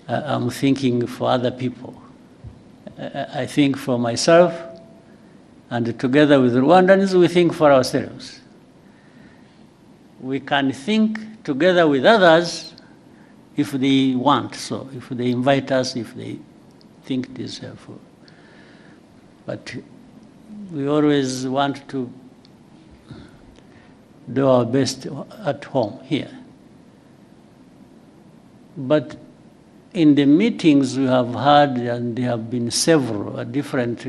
I'm thinking for other people. I think for myself, and together with Rwandans, we think for ourselves. We can think together with others if they want so, if they invite us, if they think it is helpful. But we always want to do our best at home here. But in the meetings we have had, and there have been several at different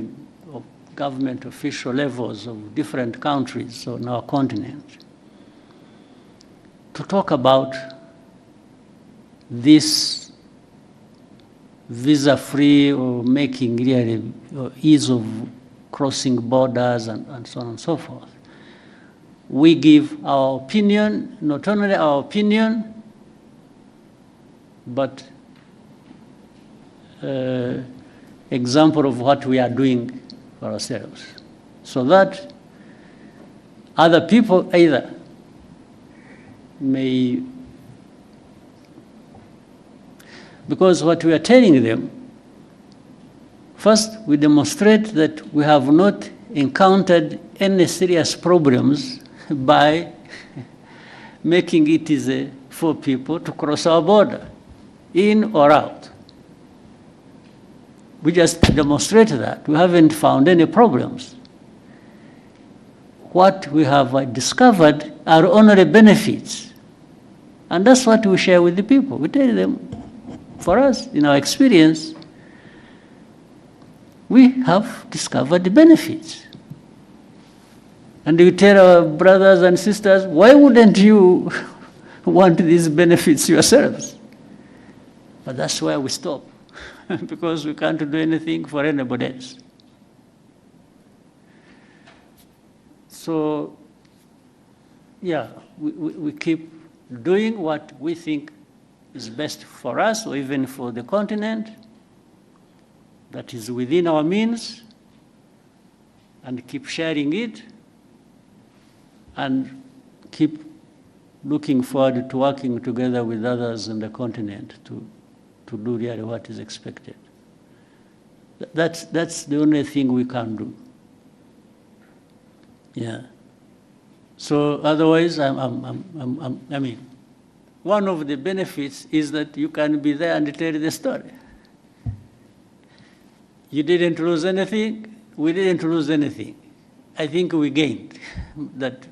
government official levels of different countries on our continent, to talk about this visa-free or making really ease of crossing borders and so on and so forth. We give our opinion, not only our opinion, but example of what we are doing for ourselves, so that other people either may, because what we are telling them, first we demonstrate that we have not encountered any serious problems by making it easy for people to cross our border, in or out. We just demonstrate that. We haven't found any problems. What we have discovered are only benefits. And that's what we share with the people. We tell them, for us, in our experience, we have discovered the benefits. And we tell our brothers and sisters, why wouldn't you want these benefits yourselves? But that's where we stop, because we can't do anything for anybody else. So, yeah, we keep doing what we think is best for us or even for the continent, that is within our means, and keep sharing it, and keep looking forward to working together with others in the continent to do really what is expected. That's the only thing we can do. Yeah. So otherwise, I mean, one of the benefits is that you can be there and tell the story. You didn't lose anything, we didn't lose anything. I think we gained that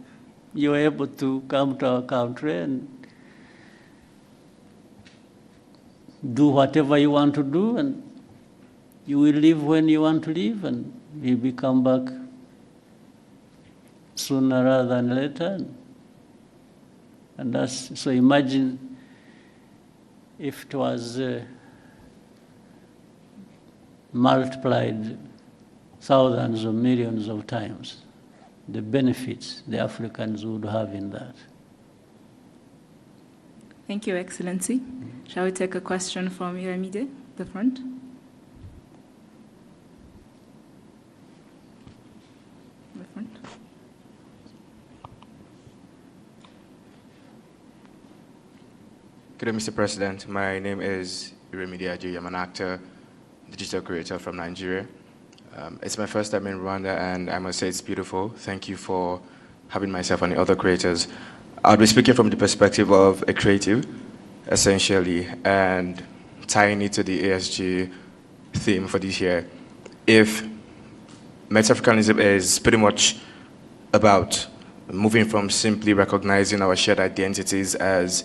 you were able to come to our country and do whatever you want to do, and you will leave when you want to leave, and you will come back sooner rather than later. And that's, so imagine if it was multiplied thousands or millions of times, the benefits the Africans would have in that. Thank you, Excellency. Shall we take a question from Iramide, the front? The front. Good day, Mr. President. My name is Iramide Ajoyi. I'm an actor, digital creator from Nigeria. It's my first time in Rwanda, and I must say it's beautiful. Thank you for having myself and the other creators. I'll be speaking from the perspective of a creative, essentially, and tying it to the ASG theme for this year. If Met-Africanism is pretty much about moving from simply recognizing our shared identities as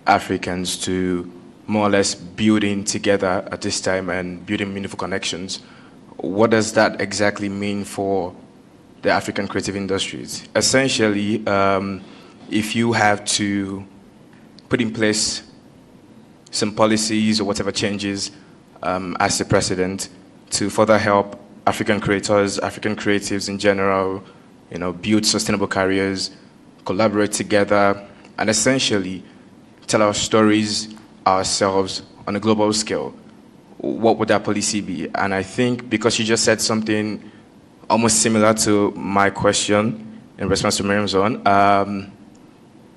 Africans to more or less building together at this time and building meaningful connections, what does that exactly mean for the African creative industries? Essentially, if you have to put in place some policies or whatever changes as the president to further help African creators, African creatives in general, build sustainable careers, collaborate together, and essentially tell our stories ourselves on a global scale, what would that policy be? And I think because you just said something almost similar to my question in response to Miriam's own,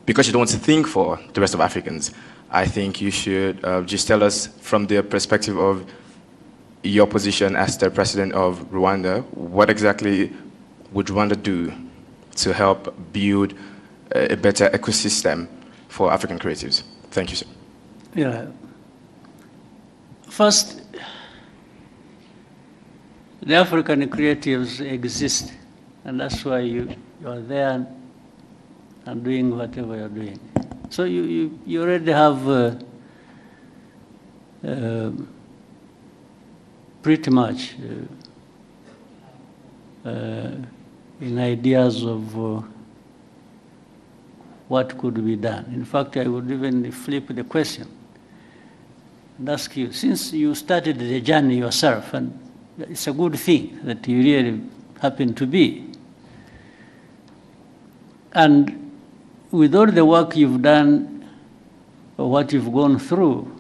because you don't want to think for the rest of Africans, I think you should just tell us from the perspective of your position as the president of Rwanda, what exactly would Rwanda do to help build a better ecosystem for African creatives? Thank you, sir. Yeah. First, the African creatives exist, and that's why you are there and doing whatever you're doing. So you already have pretty much in ideas of what could be done. In fact, I would even flip the question and ask you, since you started the journey yourself, and it's a good thing that you really happen to be, and with all the work you've done or what you've gone through,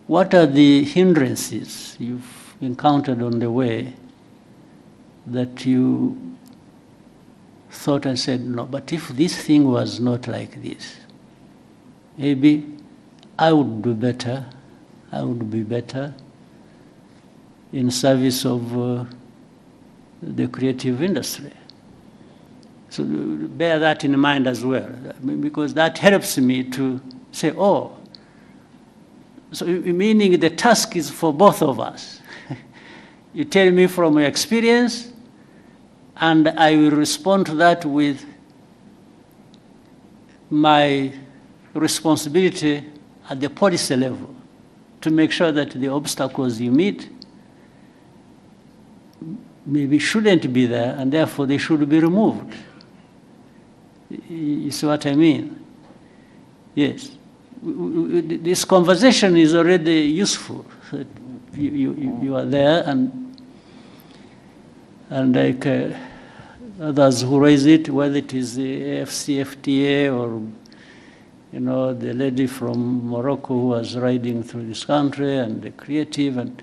what are the hindrances you've encountered on the way that you thought and said, no, but if this thing was not like this, maybe I would do better, I would be better in service of the creative industry. So bear that in mind as well, because that helps me to say, oh, so meaning the task is for both of us. You tell me from your experience, and I will respond to that with my responsibility at the policy level to make sure that the obstacles you meet maybe shouldn't be there, and therefore they should be removed. You see what I mean? Yes. This conversation is already useful. You are there, and like others who raise it, whether it is the AFCFTA or you know, the lady from Morocco who was riding through this country, and the creative, and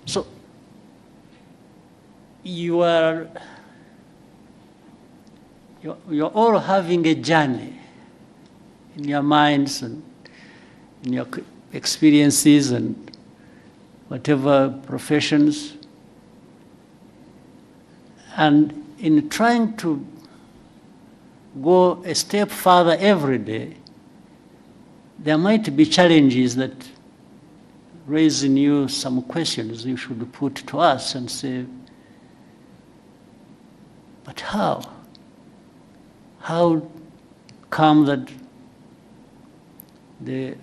so you're all having a journey in your minds and in your experiences and whatever professions. And in trying to go a step further every day, there might be challenges that raise in you some questions you should put to us and say, but how? How come that the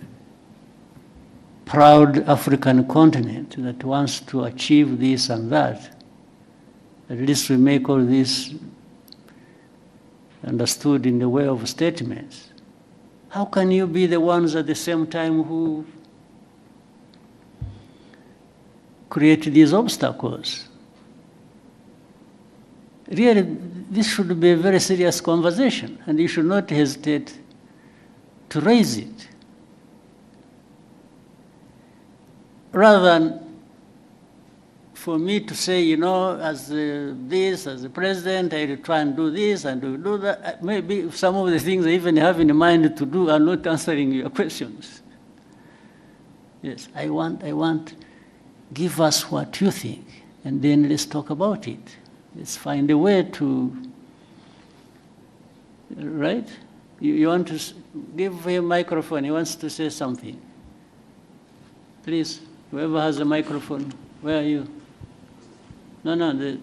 proud African continent that wants to achieve this and that, at least we make all this understood in the way of statements? How can you be the ones at the same time who create these obstacles? Really, this should be a very serious conversation, and you should not hesitate to raise it. Rather than for me to say, you know, as the president, I will try and do this and do that. Maybe some of the things I even have in mind to do are not answering your questions. Yes, I want, give us what you think, and then let's talk about it. Let's find a way to, right? You want to give him a microphone, he wants to say something. Please, whoever has a microphone, where are you? No.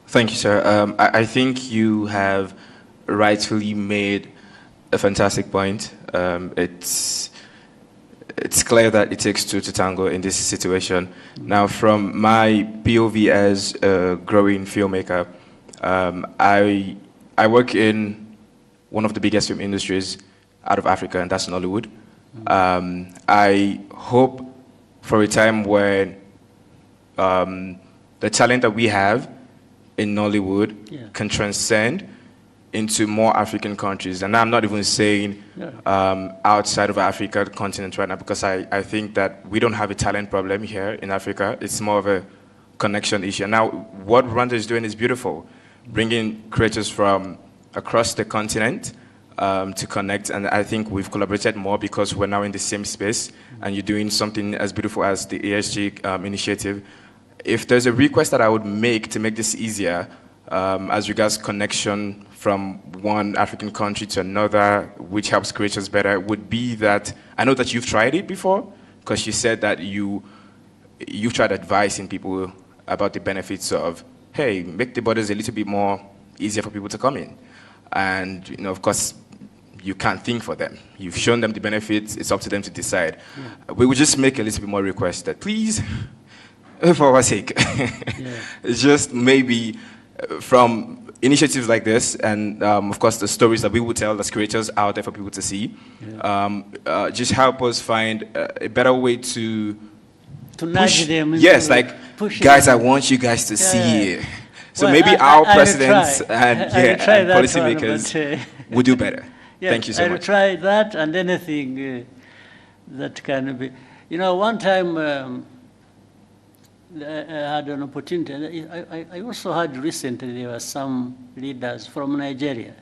Thank you, sir. I think you have rightfully made a fantastic point. It's clear that it takes two to tango in this situation. Now, from my POV as a growing filmmaker, I work in one of the biggest film industries out of Africa, and that's Nollywood. I hope for a time when the talent that we have in Nollywood can transcend into more African countries. And I'm not even saying outside of Africa, the continent right now, because I think that we don't have a talent problem here in Africa. It's more of a connection issue. Now, what Rwanda is doing is beautiful, bringing creators from across the continent to connect, and I think we've collaborated more because we're now in the same space, and you're doing something as beautiful as the ASG initiative. If there's a request that I would make to make this easier, as regards connection from one African country to another, which helps creators better, would be that, I know that you've tried it before, because you said that you've tried advising people about the benefits of, hey, make the borders a little bit more easier for people to come in. And, you know, of course, you can't think for them. You've shown them the benefits, it's up to them to decide. We would just make a little bit more request that, please, for our sake, just maybe from initiatives like this, and of course the stories that we will tell as creators out there for people to see, just help us find a better way to nudge them. Yes, like, guys, I want you guys to see it. So well, maybe our presidents and policymakers would do better. Yes, thank you so much. I'll try that and anything that can be. You know, one time I had an opportunity. I also had recently, there were some leaders from Nigeria.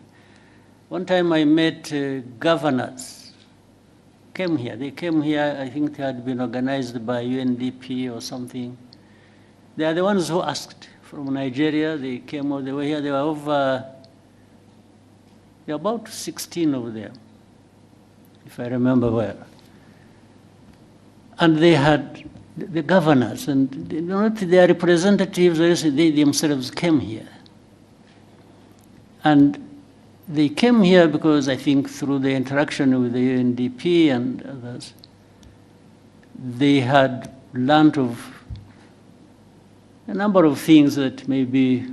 One time I met governors, came here. They came here, I think they had been organized by UNDP or something. They are the ones who asked from Nigeria. They came all the way here. There were about 16 of them, if I remember well. And they had the governors, and not their representatives, they themselves came here. And they came here because I think through the interaction with the UNDP and others, they had learned of a number of things that maybe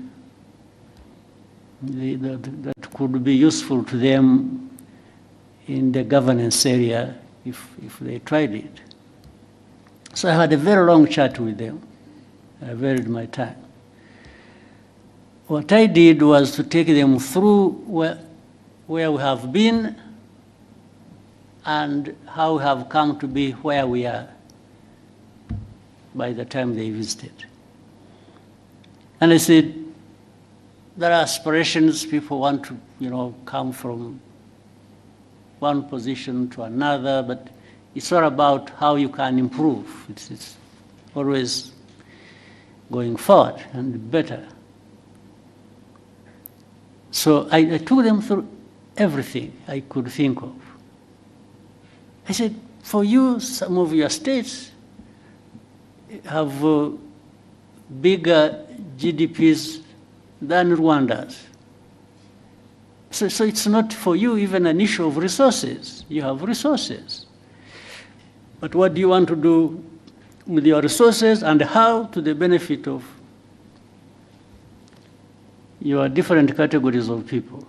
that could be useful to them in the governance area if they tried it. So I had a very long chat with them. I varied my time. What I did was to take them through where we have been and how we have come to be where we are by the time they visited. And I said, there are aspirations, people want to, come from one position to another, but it's all about how you can improve. It's always going forward and better. So I took them through everything I could think of. I said, for you, some of your states have bigger GDPs than Rwanda's. So it's not for you even an issue of resources. You have resources. But what do you want to do with your resources and how to the benefit of your different categories of people?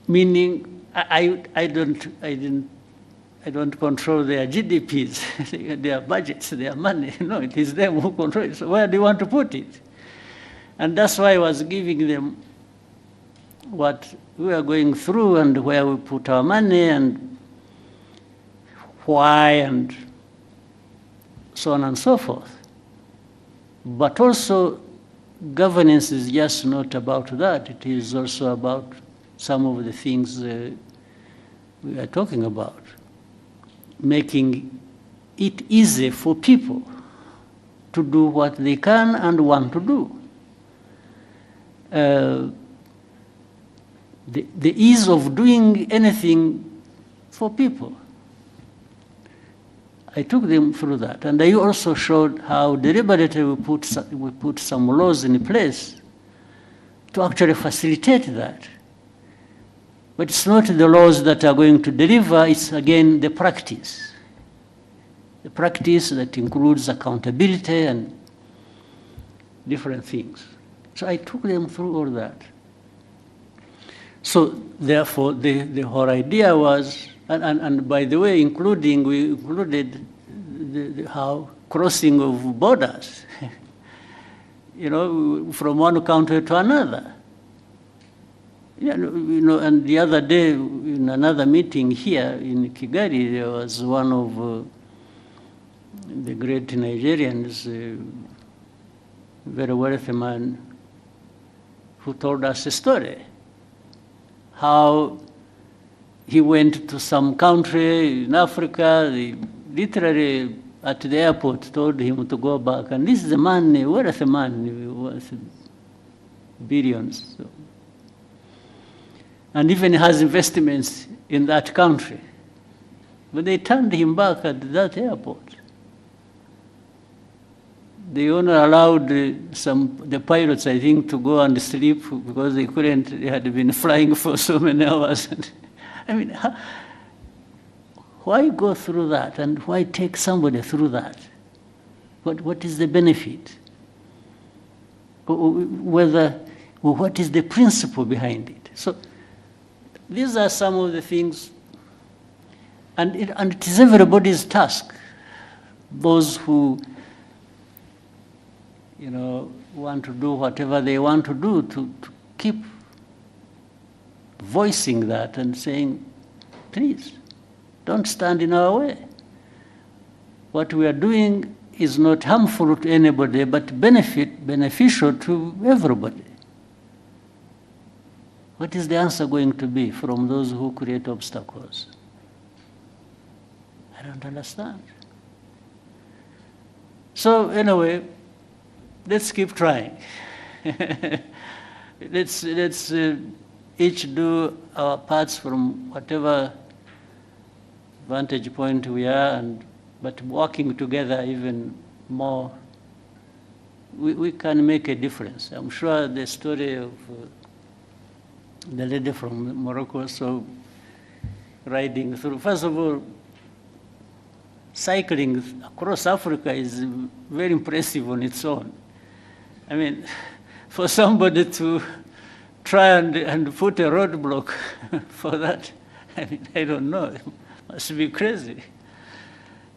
Meaning, I don't control their GDPs, their budgets, their money. No, it is them who control it. So where do you want to put it? And that's why I was giving them what we are going through and where we put our money and why and so on and so forth. But also, governance is just not about that. It is also about some of the things we are talking about. Making it easy for people to do what they can and want to do. The ease of doing anything for people. I took them through that. And I also showed how deliberately we put some laws in place to actually facilitate that. But it's not the laws that are going to deliver, it's again the practice. The practice that includes accountability and different things. So I took them through all that. So therefore, the whole idea was, and by the way, we included how crossing of borders, from one country to another. And the other day, in another meeting here in Kigali, there was one of the great Nigerians, a very wealthy man, who told us a story, how he went to some country in Africa, they literally at the airport told him to go back, and this is a man, a wealthy man, worth billions. So. And even has investments in that country. But they turned him back at that airport. They only allowed the pilots, I think, to go and sleep because they had been flying for so many hours. I mean, why go through that and why take somebody through that? What is the benefit? What is the principle behind it? So these are some of the things, and it is everybody's task. Those who, want to do whatever they want to do, to keep voicing that and saying, please, don't stand in our way. What we are doing is not harmful to anybody, but beneficial to everybody. What is the answer going to be from those who create obstacles? I don't understand. So anyway, let's keep trying. let's each do our parts from whatever vantage point we are, but working together even more, we can make a difference. I'm sure the story of the lady from Morocco, so riding through, first of all, cycling across Africa is very impressive on its own. I mean, for somebody to try and put a roadblock for that, I mean, I don't know, it must be crazy.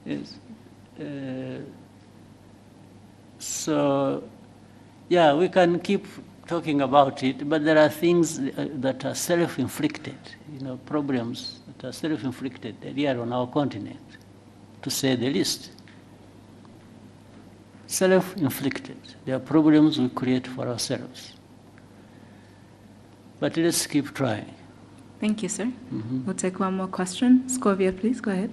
Yes. So, yeah, we can keep talking about it, but there are things that are self-inflicted, problems that are self-inflicted here on our continent, to say the least. Self-inflicted. There are problems we create for ourselves. But let's keep trying. Thank you, sir. We'll take one more question. Scovia, please, go ahead.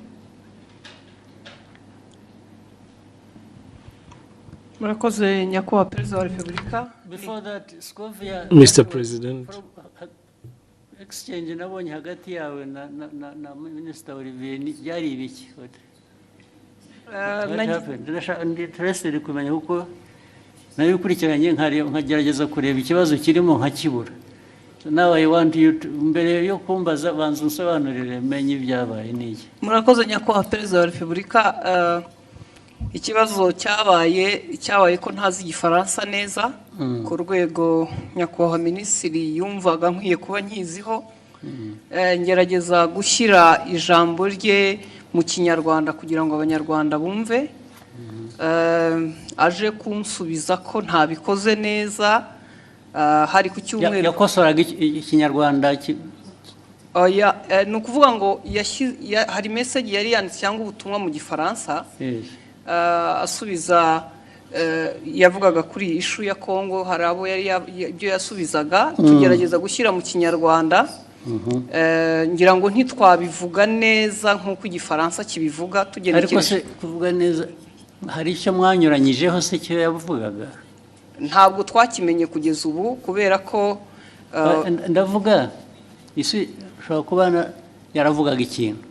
Murakoze nyakubahwa Perezida wa Repubulika. Before that, Scovia, Mr. President. Exchange nabonye hagati yawe na Minister Olivier byari ibiki? What happened? Interested kumenya uko nabikurikiranye nkagerageza kureba ikibazo kirimo nkakibura. So now I want you to mbere yo kumbaza banza unsobanurire menye ibyabaye niki. Murakoze nyakubahwa Perezida wa Repubulika. Ikibazo cyabaye ko ntazi igifaransa neza ku rwego nyakubahwa minisitiri yumvaga nkwiye kuba nkiziho. Ngerageza gushyira ijambo rye mu kinyarwanda kugira ngo abanyarwanda bumve. Aje kunsubiza ko ntabikoze neza. Hari ku cyumweru yakosoraga ikinyarwanda ni ukuvuga ngo hari message yari yanditse cyangwa ubutumwa mu gifaransa. Asubiza yavugaga kuri ishu ya Kongo, hari abo yari ibyo yasubizaga tugerageza gushyira mu kinyarwanda. Ngira ngo ntitwabivuga neza nk'uko igifaransa kibivuga tugerekeje. Ariko se kuvuga neza hari icyo mwanyuranyijeho se cyo yavugaga? Ntabwo twakimenye kugeza ubu kubera ko ndavuga isi ushobora kuba yaravugaga ikintu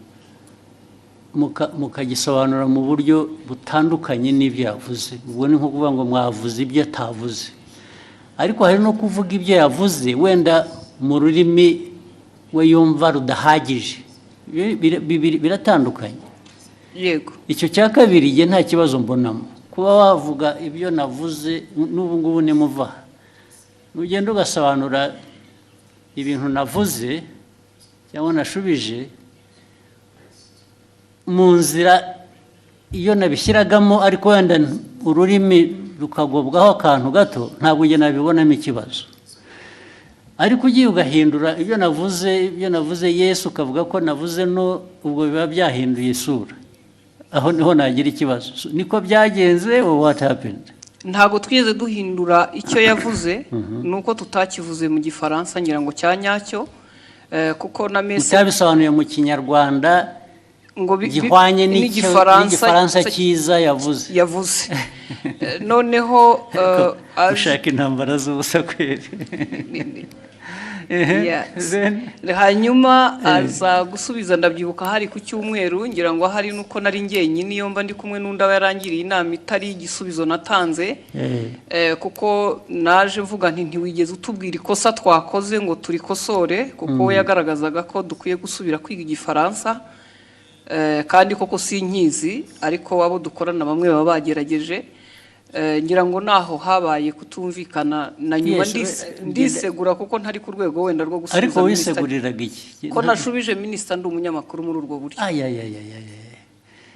mukagisobanura mu buryo butandukanye n'ibyo yavuze. Ubwo ni nko kuvuga ngo mwavuze ibyo atavuze, ariko hari no kuvuga ibyo yavuze wenda mu rurimi we yumva rudahagije. Biratandukanye. Yego. Icyo cya kabiri nge nta kibazo mbonamo kuba wavuga ibyo navuze. N'ubu ngubu nimuva ugenda ugasobanura ibintu navuze cyangwa nashubije mu nzira iyo nabishyiragamo, ariko wenda ururimi rukagobwaho akantu gato, ntabwo nge nabibonamo ikibazo. Ariko ugiye ugahindura ibyo navuze Yesu ukavuga ko navuze no, ubwo biba byahinduye isura. Aho niho nagira ikibazo. Niko byagenze or what happened? Ntago twigeze duhindura icyo yavuze, nuko tutakivuze mu gifaransa ngira ngo cyanyacyo, kuko na message utabisobanuye mu kinyarwanda ngo gihwanye n'igifaransa cyiza yavuze. Noneho ushaka intambara z'ubusa kweri. Hanyuma aza gusubiza, ndabyibuka hari ku cyumweru, ngira ngo hari nuko nari njyenyine iyo mba ndi kumwe n'undi yarangiriye inama itari igisubizo natanze. Kuko naje mvuga nti ntiwigeze utubwira ikosa twakoze ngo turikosore, kuko we yagaragazaga ko dukwiye gusubira kwiga igifaransa. Kandi koko sinkizi, ariko abo dukorana bamwe baba bagerageje. Ngira ngo naho habaye kutumvikana na nyuma ndisegura kuko ntari ku rwego wenda rwo gusubiza. Ariko wiseguriraga iki? Ko nashubije minisita ndi umunyamakuru muri urwo buryo.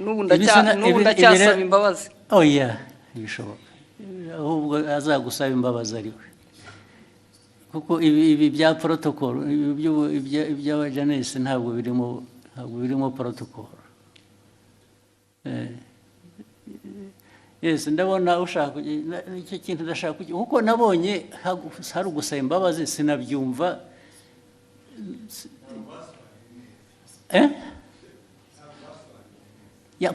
N'ubu ndacyasaba imbabazi. Bishoboka. Ahubwo azagusaba imbabazi ariwe. Kuko ibi bya protocol, iby'abajanesi ntabwo birimo protocol. Yes, ndabona ushaka icyo kintu ndashaka kuko nabonye hari ugusaba imbabazi sinabyumva.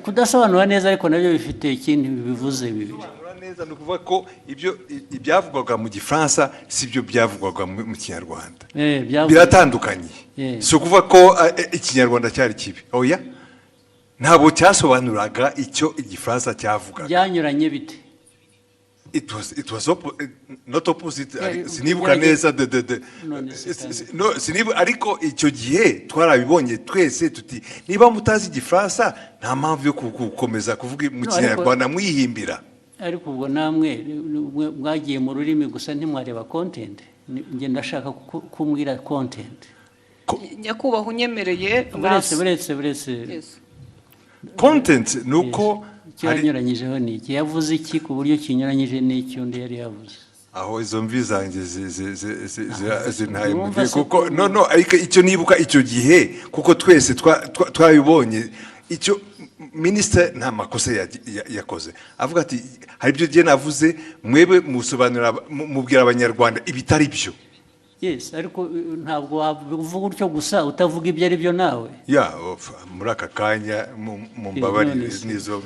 Kudasobanura neza ariko nabyo bifite ikindi bivuze bibiri. Neza ni ukuvuga ko ibyavugwaga mu gifaransa si byo byavugwaga mu kinyarwanda. Biratandukanye. Si ukuvuga ko ikinyarwanda cyari kibi. Oya. Ntabwo cyasobanuraga icyo igifaransa cyavugaga. Byanyuranye bite? It was not opposite. Sinibuka neza ariko icyo gihe twarabibonye twese tuti niba mutazi igifaransa nta mpamvu yo gukomeza kuvuga mu kinyarwanda mwihimbira. Ariko ubwo namwe mwagiye mu rurimi gusa ntimwareba content. Nge ndashaka kumbwira content. Nyakubahwa unyemereye. Buretse. Content nuko cyanyuranyijeho ni iki? Yavuze iki ku buryo kinyuranyije n'icyo undi yari yavuze? aho izo mvi zanjye zintaye kuko no ariko icyo nibuka icyo gihe kuko twese twabibonye icyo minisitiri nta makosa yakoze avuga ati hari ibyo gihe navuze mwebe musobanura mubwira abanyarwanda ibitari byo. Yes, ariko ntabwo wavuga utyo gusa utavuga ibyo ari byo nawe. Muri aka kanya mumbabarire nizo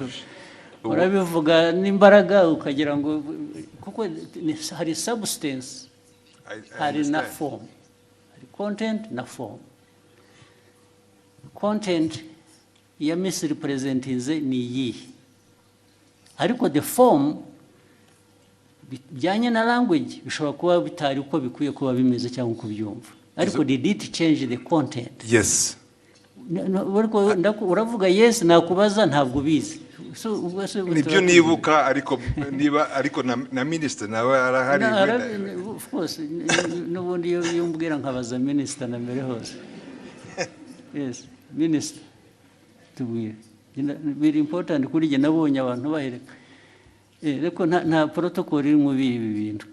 urabivuga n'imbaraga ukagira ngo kuko hari substance hari na form, hari content na form. Content ya misrepresentinze ni iyihe, ariko the form bijyanye na language bishobora kuba bitari uko bikwiye kuba bimeze cyangwa uko byumva, ariko did it change the content? Yes. Uravuga yes, nakubaza ntabwo bizi. Nibyo nibuka ariko na minister nawe arahari. Of course, n'ubundi iyo umbwira nkabaza minister na mbere hose. Yes, minister tubwire. Very important kuri jye nabonye abantu bahereka. Ariko nta protocol iri mu bibi bintu.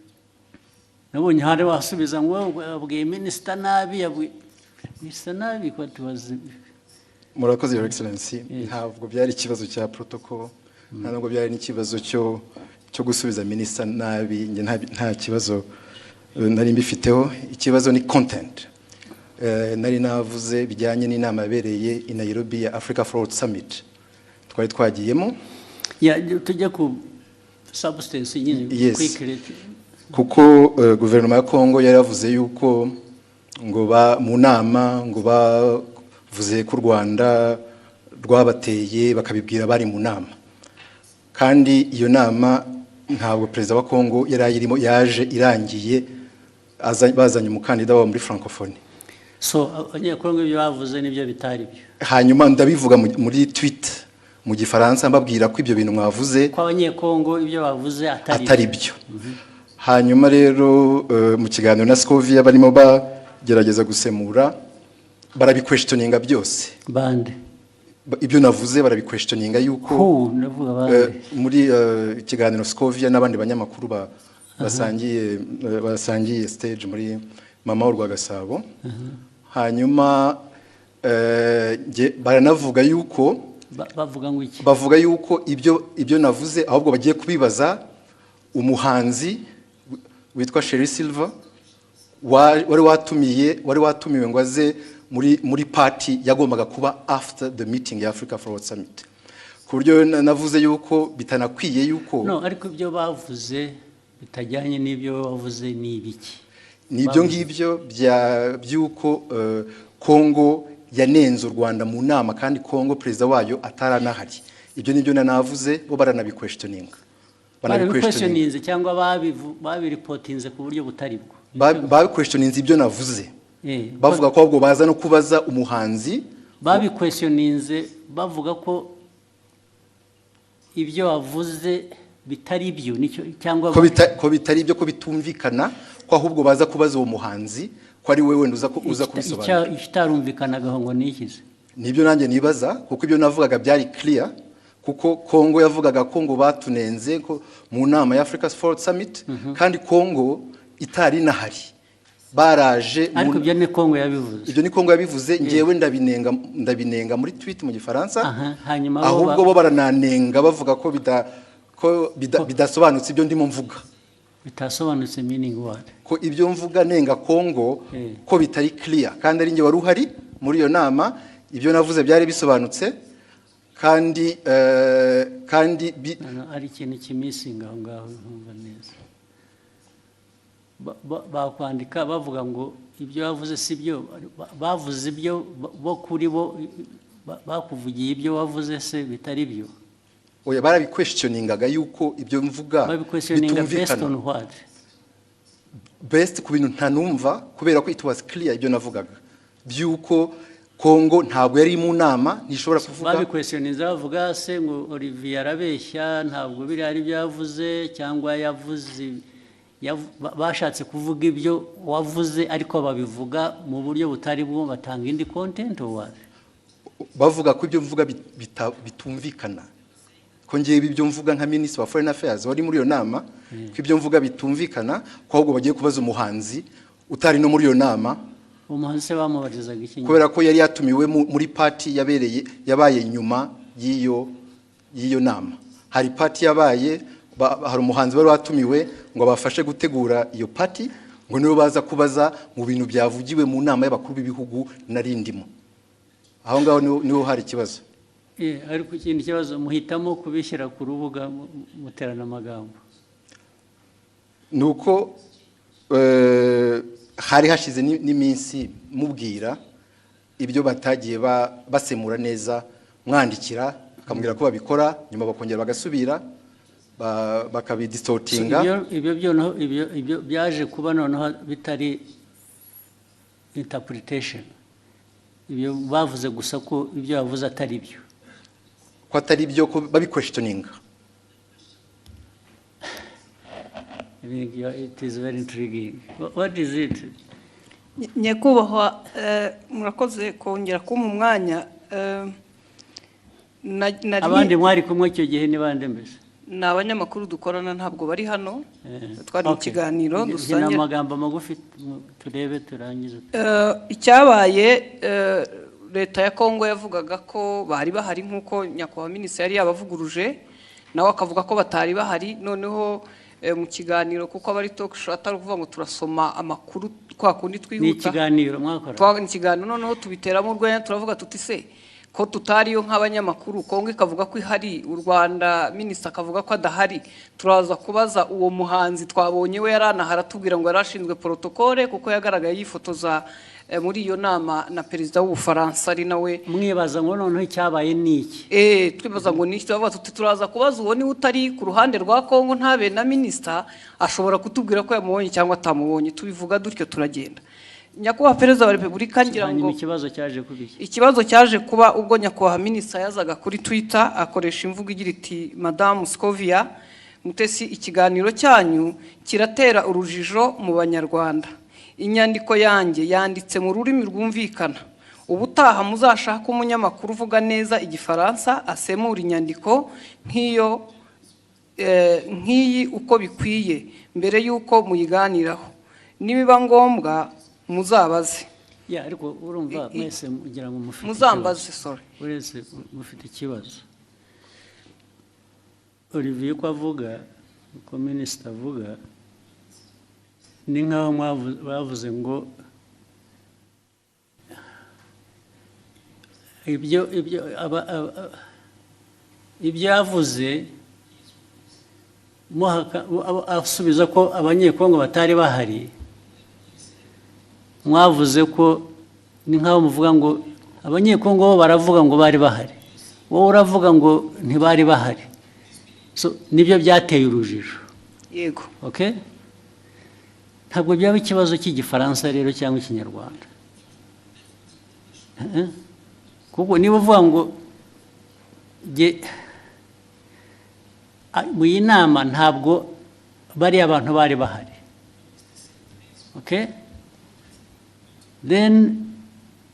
Nabonye hari wasubiza ngo abwiye minister nabi minister nabi ko tubaze. Murakoze Your Excellency, ntabwo byari ikibazo cya protocol, ntabwo byari n'ikibazo cyo gusubiza minister nabi, nta kibazo nari mbifiteho. Ikibazo ni content. Nari navuze bijyanye n'inama yabereye i Nairobi ya Africa Fraud Summit twari twagiyemo. Tujya ku substance nyine quickly, kuko guverinoma ya Kongo yaravuze yuko ngo mu nama ngo bavuze ko u Rwanda rwabateye bakabibwira bari mu nama, kandi iyo nama ntabwo perezida wa Kongo yari ayirimo, yaje irangiye bazanye umukandida wa muri francophonie. So abanyekongo ibyo bavuze nibyo bitari byo, hanyuma ndabivuga muri tweet mu gifaransa mbabwira ko ibyo bintu mwavuze ko abanyekongo ibyo bavuze atari byo. Hanyuma rero mu kiganiro na Scovia barimo bagerageza gusemura, barabiquestioninga byose. Bande ibyo navuze barabiquestioninga yuko muri ikiganiro Scovia n'abandi banyamakuru basangiye stage muri mama w'u Rwagasabo. Hanyuma baranavuga yuko bavuga yuko ibyo navuze ahubwo bagiye kubibaza umuhanzi witwa Sherry Silver wari watumiwe ngo aze muri party yagombaga kuba after the meeting ya Africa Fraud Summit. Ku buryo navuze yuko bitanakwiye yuko ariko ibyo bavuze bitajyanye n'ibyo bavuze ni ibiki? Nibyo ngibyo byuko Kongo yanenze u Rwanda mu nama, kandi Kongo perezida wayo ataranahari. Ibyo nibyo navuze, bo baranabiquestioninga. Banabiquestioninze cyangwa babiripotinze ku buryo butari bwo? Babiquestioninze ibyo navuze. Bavuga ko ahubwo baza no kubaza umuhanzi. Babiquestioninze bavuga ko ibyo wavuze bitari byo cyangwa ko bitari byo, ko bitumvikana, ko ahubwo baza kubaza uwo muhanzi ko ari wewe uza kubisobanura. Ikitarumvikanaga ngo nikize? Nibyo nanjye nibaza, kuko ibyo navugaga byari clear, kuko Kongo yavugaga ko ngo batunenze ko mu nama ya Africa Fraud Summit, kandi Kongo itari nahari. Baraje ariko ibyo ni Kongo yabivuze. Ibyo ni Kongo yabivuze, ngewe ndabinenga muri tweet mu gifaransa. Ahubwo bo barananenga bavuga ko bidasobanutse ibyo ndimo mvuga. Bitasobanutse meaning what? Ko ibyo mvuga nenga Kongo ko bitari clear, kandi ari nge wari uhari muri iyo nama. Ibyo navuze byari bisobanutse, kandi ari ikintu kimisinga aho ngaho nkumva neza. Bakwandika bavuga ngo ibyo bavuze si byo, bavuze ibyo bo kuri bo bakuvugiye ibyo wavuze se bitari byo. Oya, barabiquestioningaga yuko ibyo mvuga bitumvikana. Best ku bintu ntanumva, kubera ko it was clear ibyo navugaga byuko Kongo ntabwo yari mu nama, ntishobora kuvuga. Babiquestioninze bavuga se ngo Olivier arabeshya, ntabwo biri ari byavuze, cyangwa yavuze bashatse kuvuga ibyo wavuze ariko babivuga mu buryo butari bwo, batanga indi content or what? Bavuga ko ibyo mvuga bitumvikana. ko ngiye ibyo mvuga nka Minister wa Foreign Affairs wari muri iyo nama ko ibyo mvuga bitumvikana ko ahubwo bagiye kubaza umuhanzi utari no muri iyo nama. Umuhanzi bamubarizaga iki? Kubera ko yari yatumiwe muri party yabaye nyuma y'iyo nama. Hari party yabaye, hari umuhanzi wari watumiwe ngo abafashe gutegura iyo party, ngo nibo baza kubaza mu bintu byavugiwe mu nama y'abakuru b'ibihugu narindimo. Aho ngaho niho hari ikibazo. Ariko ikindi kibazo muhitamo kubishyira ku rubuga muterana amagambo. Nuko hari hashize n'iminsi mubwira ibyo batagiye basemura neza, mwandikira akamubwira ko babikora, nyuma bakongera bagasubira bakabidistortinga. Ibyo byaje kuba noneho bitari interpretation. Ibyo bavuze gusa ko ibyo bavuze atari byo. Ko atari byo ko babiquestioninga. It is very intriguing. What is it? Nyakubahwa, murakoze kongera kumpa umwanya. Abandi mwari kumwe icyo gihe ni bande mbese? Ni abanyamakuru dukorana ntabwo bari hano. Twari mu kiganiro dusangira amagambo magufi turebe turangize. Icyabaye leta ya Kongo yavugaga ko bari bahari nkuko nyakubahwa minisitiri yari yabavuguruje, nawe akavuga ko batari bahari. Noneho mu kiganiro kuko abari talk show atari kuvuga ngo turasoma amakuru kwa kundi twihuta. Ni ikiganiro mwakora. Ni ikiganiro, noneho tubiteramo urwenya turavuga tuti se ko tutariyo nk'abanyamakuru, Kongo ikavuga ko ihari, u Rwanda minisitiri akavuga ko adahari, turaza kubaza uwo muhanzi twabonye we yaranahara tubwira ngo yarashinzwe protocole kuko yagaragaye yifotoza muri iyo nama na perezida w'Ubufaransa ari nawe. Mwibaza ngo noneho icyabaye niki? Twibaza ngo niki, turaza kubaza uwo ni utari ku ruhande rwa Kongo ntabe na minisitiri ashobora kutubwira ko yamubonye cyangwa atamubonye. Tubivuga dutyo turagenda. Nyakubahwa Perezida wa Repubulika ngira ngo ikibazo cyaje kuba ubwo nyakubahwa minisitiri yazaga kuri Twitter akoresha imvugo igira iti Madame Scovia Mutesi, ikiganiro cyanyu kiratera urujijo mu Banyarwanda. Inyandiko yanjye yanditse mu rurimi rwumvikana. Ubutaha muzashaka umunyamakuru uvuga neza Igifaransa asemura inyandiko nk'iyi uko bikwiye mbere y'uko muyiganiraho. Nibiba ngombwa muzabaze. Ariko urumva mwese mugira ngo mufite muzambaze, uretse mufite ikibazo. Olivier ko avuga, ko minisitiri avuga, ni nkaho bavuze ngo ibyo yavuze asubiza ko abanyekongo batari bahari. Mwavuze ko ni nkaho muvuga ngo abanyekongo bo baravuga ngo bari bahari, wowe uravuga ngo ntibari bahari. Nibyo byateye urujijo. Yego. Okay? Ntabwo byaba ikibazo cy'Igifaransa rero cyangwa Ikinyarwanda. Kuko niba uvuga ngo mu iyi nama ntabwo bari abantu bari bahari. Okay? Then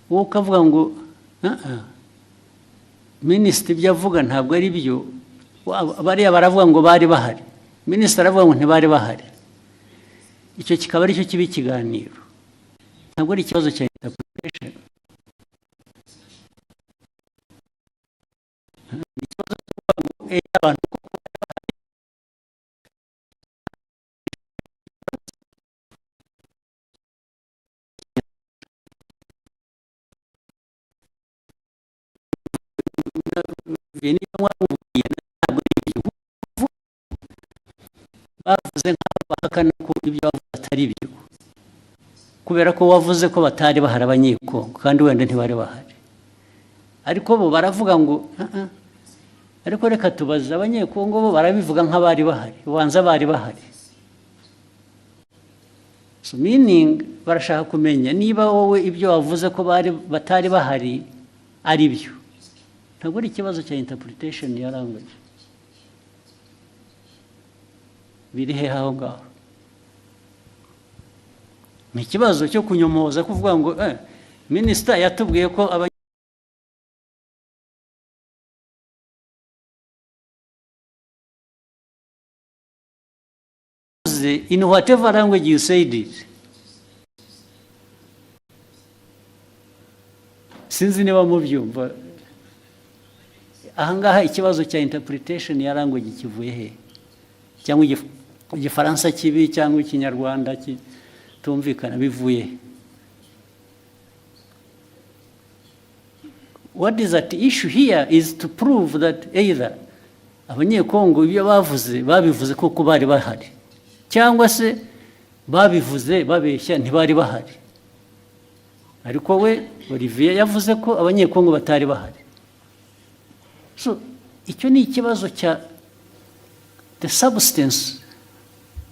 wowe ukavuga ngo minisitiri ibyo avuga ntabwo ari byo, bariya baravuga ngo bari bahari, minisitiri aravuga ngo ntibari bahari. Icyo kikaba ari cyo kiba ikiganiro, ntabwo ari ikibazo cya interpretation. Ikibazo cy'ukuvuga ngo abantu bavuze nk'aho bahakana ko ibyo bavuze atari byo, kubera ko wavuze ko batari bahari abanyekongo kandi wenda ntibari bahari. Ariko bo baravuga ngo ariko reka tubaze abanyekongo bo barabivuga nk'abari bahari, ubanza bari bahari. Meaning barashaka kumenya niba wowe ibyo wavuze ko batari bahari ari byo. Ntabwo ari ikibazo cya interpretation ya language. Biri hehe aho ngaho? Ni ikibazo cyo kunyomoza kuvuga ngo minisitiri yatubwiye ko wavuze in whatever language you said it. Sinzi niba mubyumva. Ahangaha ikibazo cya interpretation ya language kivuye he? Cyangwa igifaransa kibi cyangwa ikinyarwanda kitumvikana bivuye. What is at issue here is to prove that either abanyekongo ibyo babivuze koko bari bahari cyangwa se babivuze babeshya ntibari bahari. Ariko we Olivier yavuze ko abanyekongo batari bahari. So icyo ni ikibazo cya the substance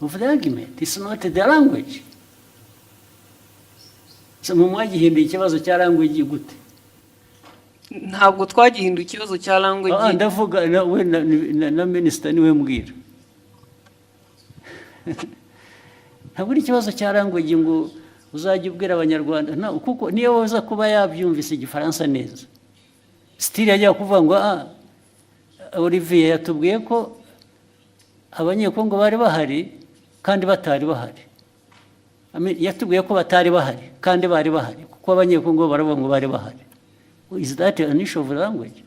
of the argument. It's not the language. So mwagihinduye ikibazo cya language gute? Ntabwo twagihinduye ikibazo cya language. Ndavuga we na minister niwe mbwira. Ntabwo ari ikibazo cya language ngo uzajya ubwira abanyarwanda kuko niyo waza kuba yabyumvise igifaransa neza. Still yajya kuvuga ngo Olivier yatubwiye ko abanyekongo bari bahari kandi batari bahari. Yatubwiye ko batari bahari kandi bari bahari kuko abanyekongo baravuga ngo bari bahari. Is that an issue of language?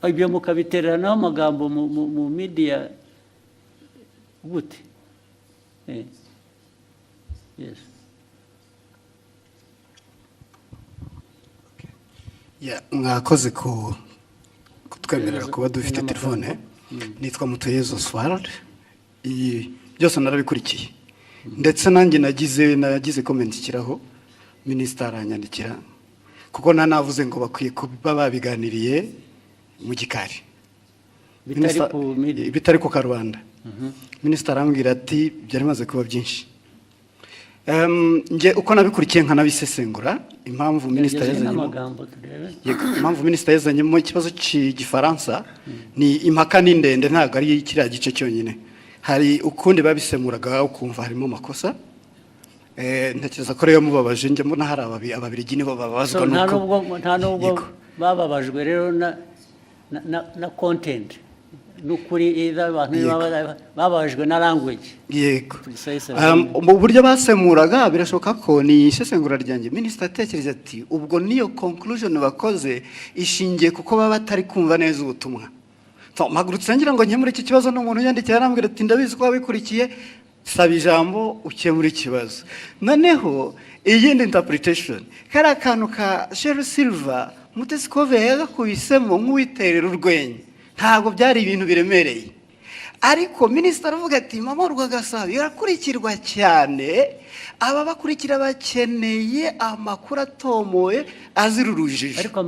Ibyo mukabiteranaho amagambo mu media gute? Yes. Mwakoze kutwemerera kuba dufite telefone. Nitwa Mutuyezo Oswald. Byose narabikurikiye. Ndetse nanjye nagize comment kiraho. Minister aranyandikira kuko navuze ngo bakwiye kuba babiganiriye mu gikari. Bitari ku Karubanda. Minister arambwira ati byari maze kuba byinshi. Nge uko nabikurikiye nkanabisesengura impamvu minister yazanye mu kibazo cy'igifaransa ni impaka n'indende ntago ari kiriya gice cyonyine. Hari ukundi babisemuraga ukumva harimo makosa. Ntekereza ko rero mubabaje njye mbona hari ababirigi nibo babazwa nuko nta nubwo bababajwe rero na content nukuri abantu bababajwe na language. Yego mu buryo basemuraga birashoboka ko ni isesengura ryanjye. Minister atekereza ati ubwo niyo conclusion bakoze ishingiye kuko baba batari kumva neza ubutumwa. Mpagurutse ngira ngo nkemure iki kibazo n'umuntu yandikiye arambwira ati ndabizi ko wabikurikiye saba ijambo ukemura ikibazo. Noneho iyindi interpretation kari akantu ka Sheryl Silver Mutesikove yagakubisemo nk'uwiterera urwenya ntabwo byari ibintu biremereye. Ariko minister aravuga ati mama Rwagasabo yarakurikirwa cyane aba bakurikira bakeneye amakuru atomoye azirurujije. Ariko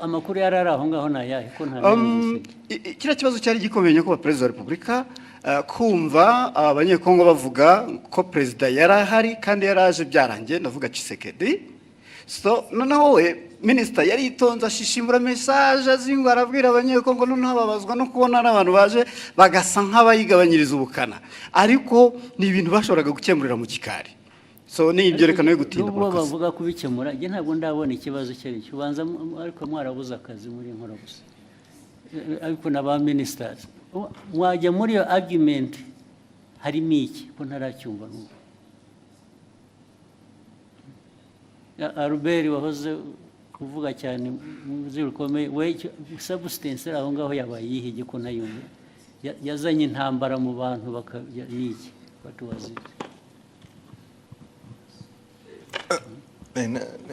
amakuru yarari aho ngaho nayahe ko nta kira kibazo cyari gikomeye ko Perezida wa Repubulika kumva abanyekongo bavuga ko Perezida yarahari kandi yaraje byarangiye ndavuga Tshisekedi. So noneho we minister yari itonze ashishimura message azingo arabwira abanyekongo noneho babazwa no kubona n'abantu baje bagasa nk'abayigabanyiriza ubukana. Ariko ni ibintu bashoboraga gukemurira mu kikari. So ni ibyo rekana yo gutinda mu kazi. Bavuga kubikemura nge ntabwo ndabona ikibazo cyari cyubanza ariko mwarabuza akazi muri nkora gusa. Ariko naba ministers mwajya muri yo argument harimo iki ko ntaracyumva n'ubu. Albert wahoze kuvuga cyane mu zirukomeye we substance aho ngaho yabaye yihige ko ntayumva yazanye intambara mu bantu bakaniki batuwazi.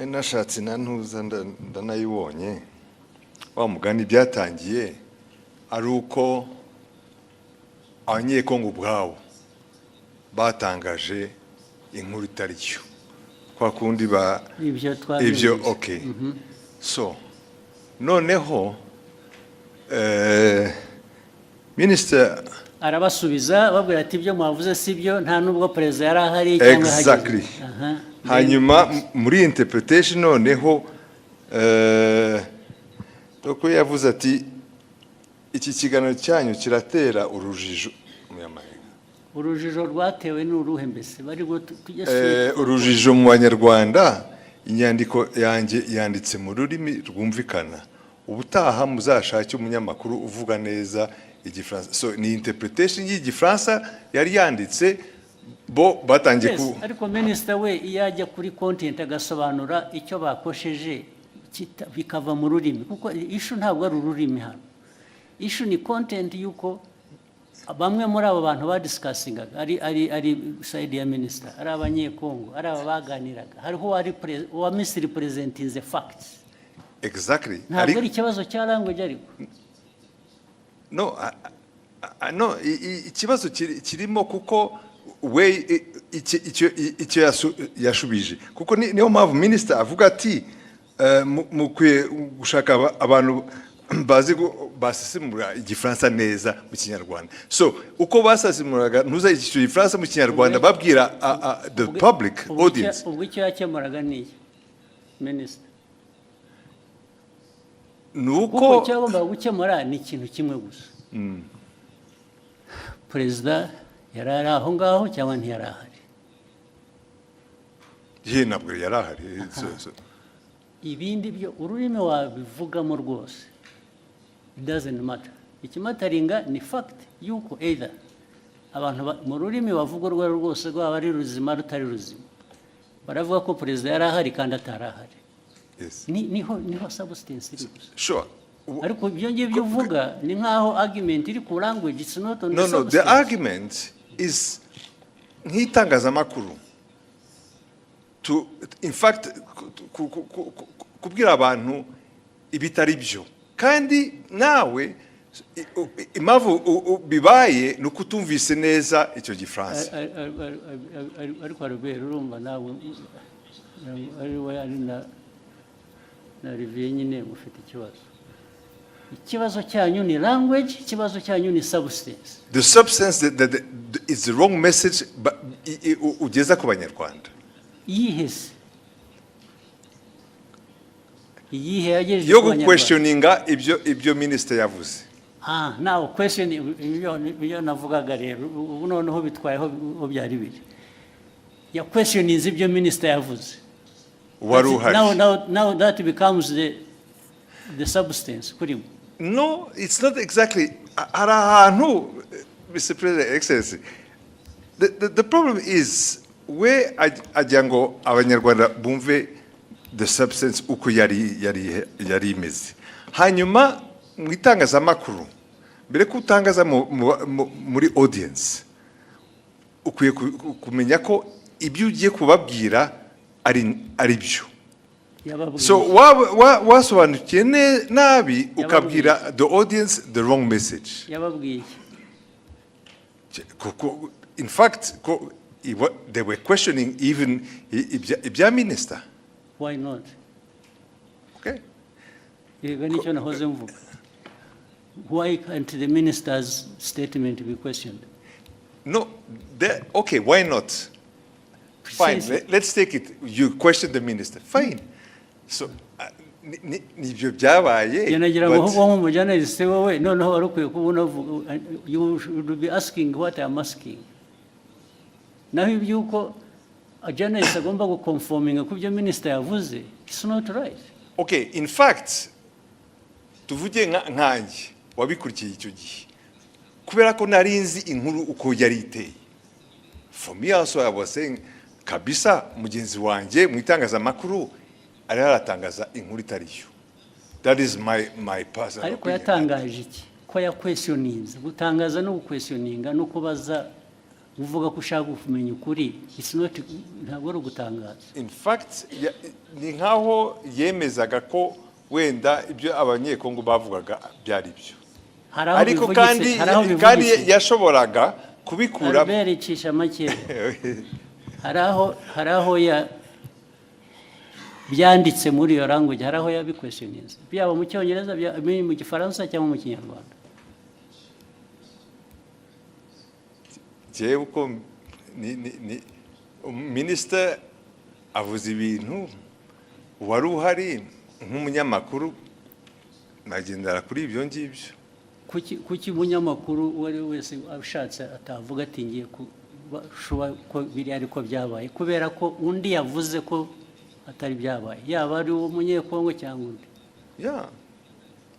Nashatse nantuza ndanayibonye wa mugani byatangiye ari uko abanyekongo ubwabo batangaje inkuru itari cyo kwa kundi ibyo okay. So noneho minister arabasubiza babwira ati ibyo mwavuze sibyo nta nubwo Perezida yarahari cyangwa hageze. Exactly. Hanyuma muri interpretation noneho doko yavuze ati iki kiganiro cyanyu kiratera urujijo urujijo rwatewe n'uruhe mbese bari urujijo mu Banyarwanda. Inyandiko yanjye yanditse mu rurimi rwumvikana. Ubutaha muzashake umunyamakuru uvuga neza igifaransa. So ni interpretation y'igifaransa yari yanditse bo batangiye ku. Ariko minister we iyajya kuri content agasobanura icyo bakosheje bikava mu rurimi, kuko issue ntabwo ari ururimi hano. Issue ni content yuko bamwe muri abo bantu badiscussingaga ari side ya minister, ari abanyekongo, ari abaganiraga, hariho wa misrepresenting the facts. Exactly. Ntabwo ari ikibazo cya language ariko. No, no, ikibazo kirimo kuko we icyo yashubije, kuko niyo mpamvu minister avuga ati mukwiye gushaka abantu bazi basesemura igifaransa neza mu Kinyarwanda. So uko basesemuraga ntuza icyo gifaransa mu Kinyarwanda babwira the public audience. Ubwo icyo yakemuraga ni minister. Nuko cyagomba gukemura ni ikintu kimwe gusa. Perezida yarari aho ngaho cyangwa ntiyarahari? Ye nabwo yarahari. Ibindi byo ururimi wabivugamo rwose, it doesn't matter. Ikimataringa ni fact yuko either abantu mu rurimi bavuga urwo rwose rwaba ari ruzima rutari ruzima, baravuga ko perezida yarahari kandi atarahari. Yes. Niho substance iri gusa. Sure. Ariko ibyo ngibyo uvuga ni nkaho argument iri ku language, it's not on the substance. No, the argument is nk'itangazamakuru to in fact kubwira abantu ibitari byo, kandi nawe impamvu bibaye ni ukutumvise neza icyo gifaransa. Ariko Albert urumva nawe ari na Olivier nyine mufite ikibazo cyanyu ni language, ikibazo cyanyu ni substance. The substance that is the wrong message ugeza ku Banyarwanda. Yihese iyihe yagejeje yo questioninga ibyo minister yavuze. Now question ibyo navugaga rero ubu noneho bitwayeho byari biri ya questioning ibyo minister yavuze. Now that becomes the substance kuri. No, it's not exactly. Arahantu, Mr. President, Excellency. The problem is where ajango abanyarwanda bumve the substance uko yari imeze. Hanyuma mu itangazamakuru mbere ko utangaza muri audience ukwiye kumenya ko ibyo ugiye kubabwira ari byo. So wasobanukiye nabi ukabwira the audience the wrong message. Yababwiye. In fact, they were questioning even ibya minister. Why not? Okay. Why can't the minister's statement be questioned? No, okay, why not? Fine, let's take it. You question the minister. Fine. So, you should be asking what I'm asking. Now, if you a journalist agomba conforming ku byo minister yavuze, it's not right. Okay, in fact, tuvuge nkanjye wabikurikiye icyo gihe kubera ko narinzi inkuru uko yari iteye. For me also I was saying kabisa mugenzi wanjye mu itangazamakuru ari haratangaza inkuru itariyo. That is my personal. Ariko yatangaje iki? Ko ya questionings, gutangaza no questioninga no kubaza uvuga ko ushaka kumenya ukuri, it's not ntabwo ari gutangaza. In fact ni nkaho yemezaga ko wenda ibyo abanyekongo bavugaga byari byo. Ariko kandi yashoboraga kubikura berecisha make. haraho ya byanditse muri iyo language, haraho ya questionings byaba mu cyongereza mu gifaransa cyangwa mu kinyarwanda. Je uko minister avuze ibintu wari uhari nk'umunyamakuru nagendera kuri ibyo ngibyo. Kuki umunyamakuru wari wese ashatse atavuga ati ngiye ko biri ariko byabaye kubera ko undi yavuze ko atari byabaye, yaba ari umunyekongo cyangwa undi. Yeah.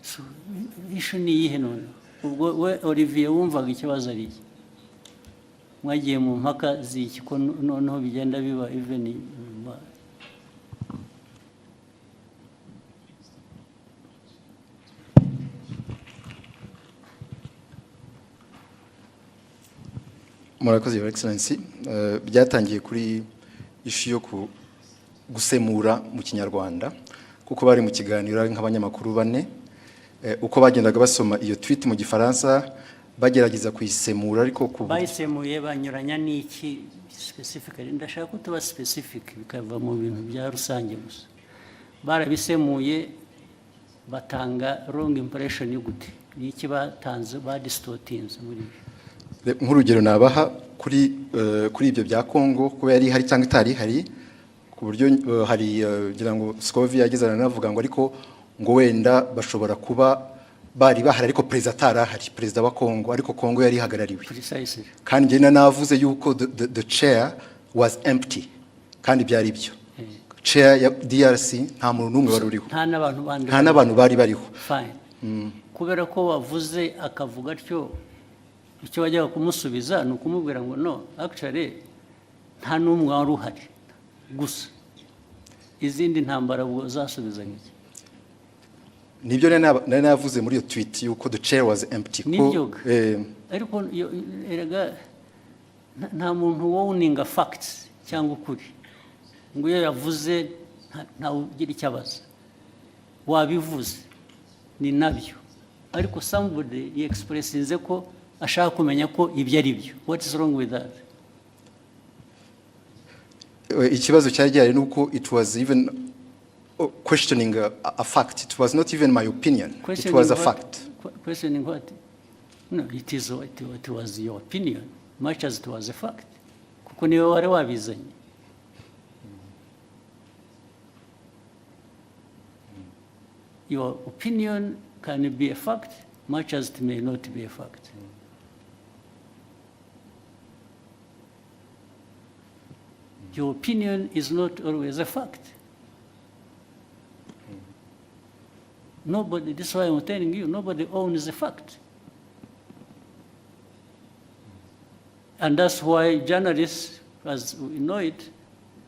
So issue ni yihe none? ubwo we Olivier wumvaga ikibazo ari iki mwagiye mu mpaka z'iki ko noneho bigenda biba even murakoze Your Excellency. Byatangiye kuri ishu yo gusemura mu Kinyarwanda kuko bari mu kiganiro nk'abanyamakuru bane uko bagendaga basoma iyo tweet mu Gifaransa bagerageza kuyisemura ariko bayisemuye banyuranya n'iki specifically ndashaka ko tuba specific bikava mu bintu bya rusange gusa barabisemuye batanga wrong impression y'ugute n'iki batanze ba distortinze muri nk'urugero nabaha kuri ibyo bya Kongo ko yari hari cyangwa itari hari ku buryo hari ngira ngo Scovia yagezana navuga ngo ariko ngo wenda bashobora kuba bari bahari ariko perezida atarahari perezida wa Kongo ariko Kongo yari hagarariwe kandi njye navuze yuko the chair was empty kandi byari byo chair ya DRC nta muntu numwe wari uriho nta n'abantu bari bariho fine kubera ko wavuze akavuga atyo icyo wajyaga kumusubiza ni ukumubwira ngo no actually nta n'umwe wari uhari gusa izindi ntambara zasubizanye iki nibyo nari navuze muri iyo tweet yuko the chair was empty ko ariko erega nta muntu wowninga facts cyangwa ukuri ngo iyo yavuze nta ugira icyo abaza wabivuze ni nabyo ariko somebody expressinze ko ashaka kumenya ko ibyo ari byo what is wrong with that ikibazo cyari gihari nuko it was even questioning a fact. It was not even my opinion. It was a fact. Questioning what? No, it was your opinion, much as it was a fact. Kuko niwe wari wabizanye. Your opinion can be a fact, much as it may not be a fact. Your opinion is not always a fact. Nobody, this is why I'm telling you, nobody owns the fact. And that's why journalists, as we know it,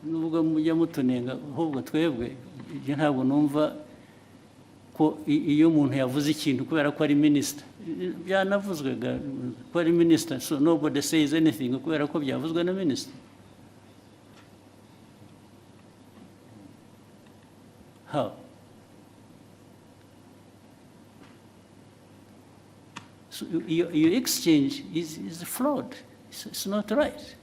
nubwo mujya mutunenga ahubwo twebwe ntabwo numva ko iyo umuntu yavuze ikintu kubera ko ari minister byanavuzwe ko ari minister, so nobody says anything kubera ko byavuzwe na minister. How? So your exchange is flawed. It's not right.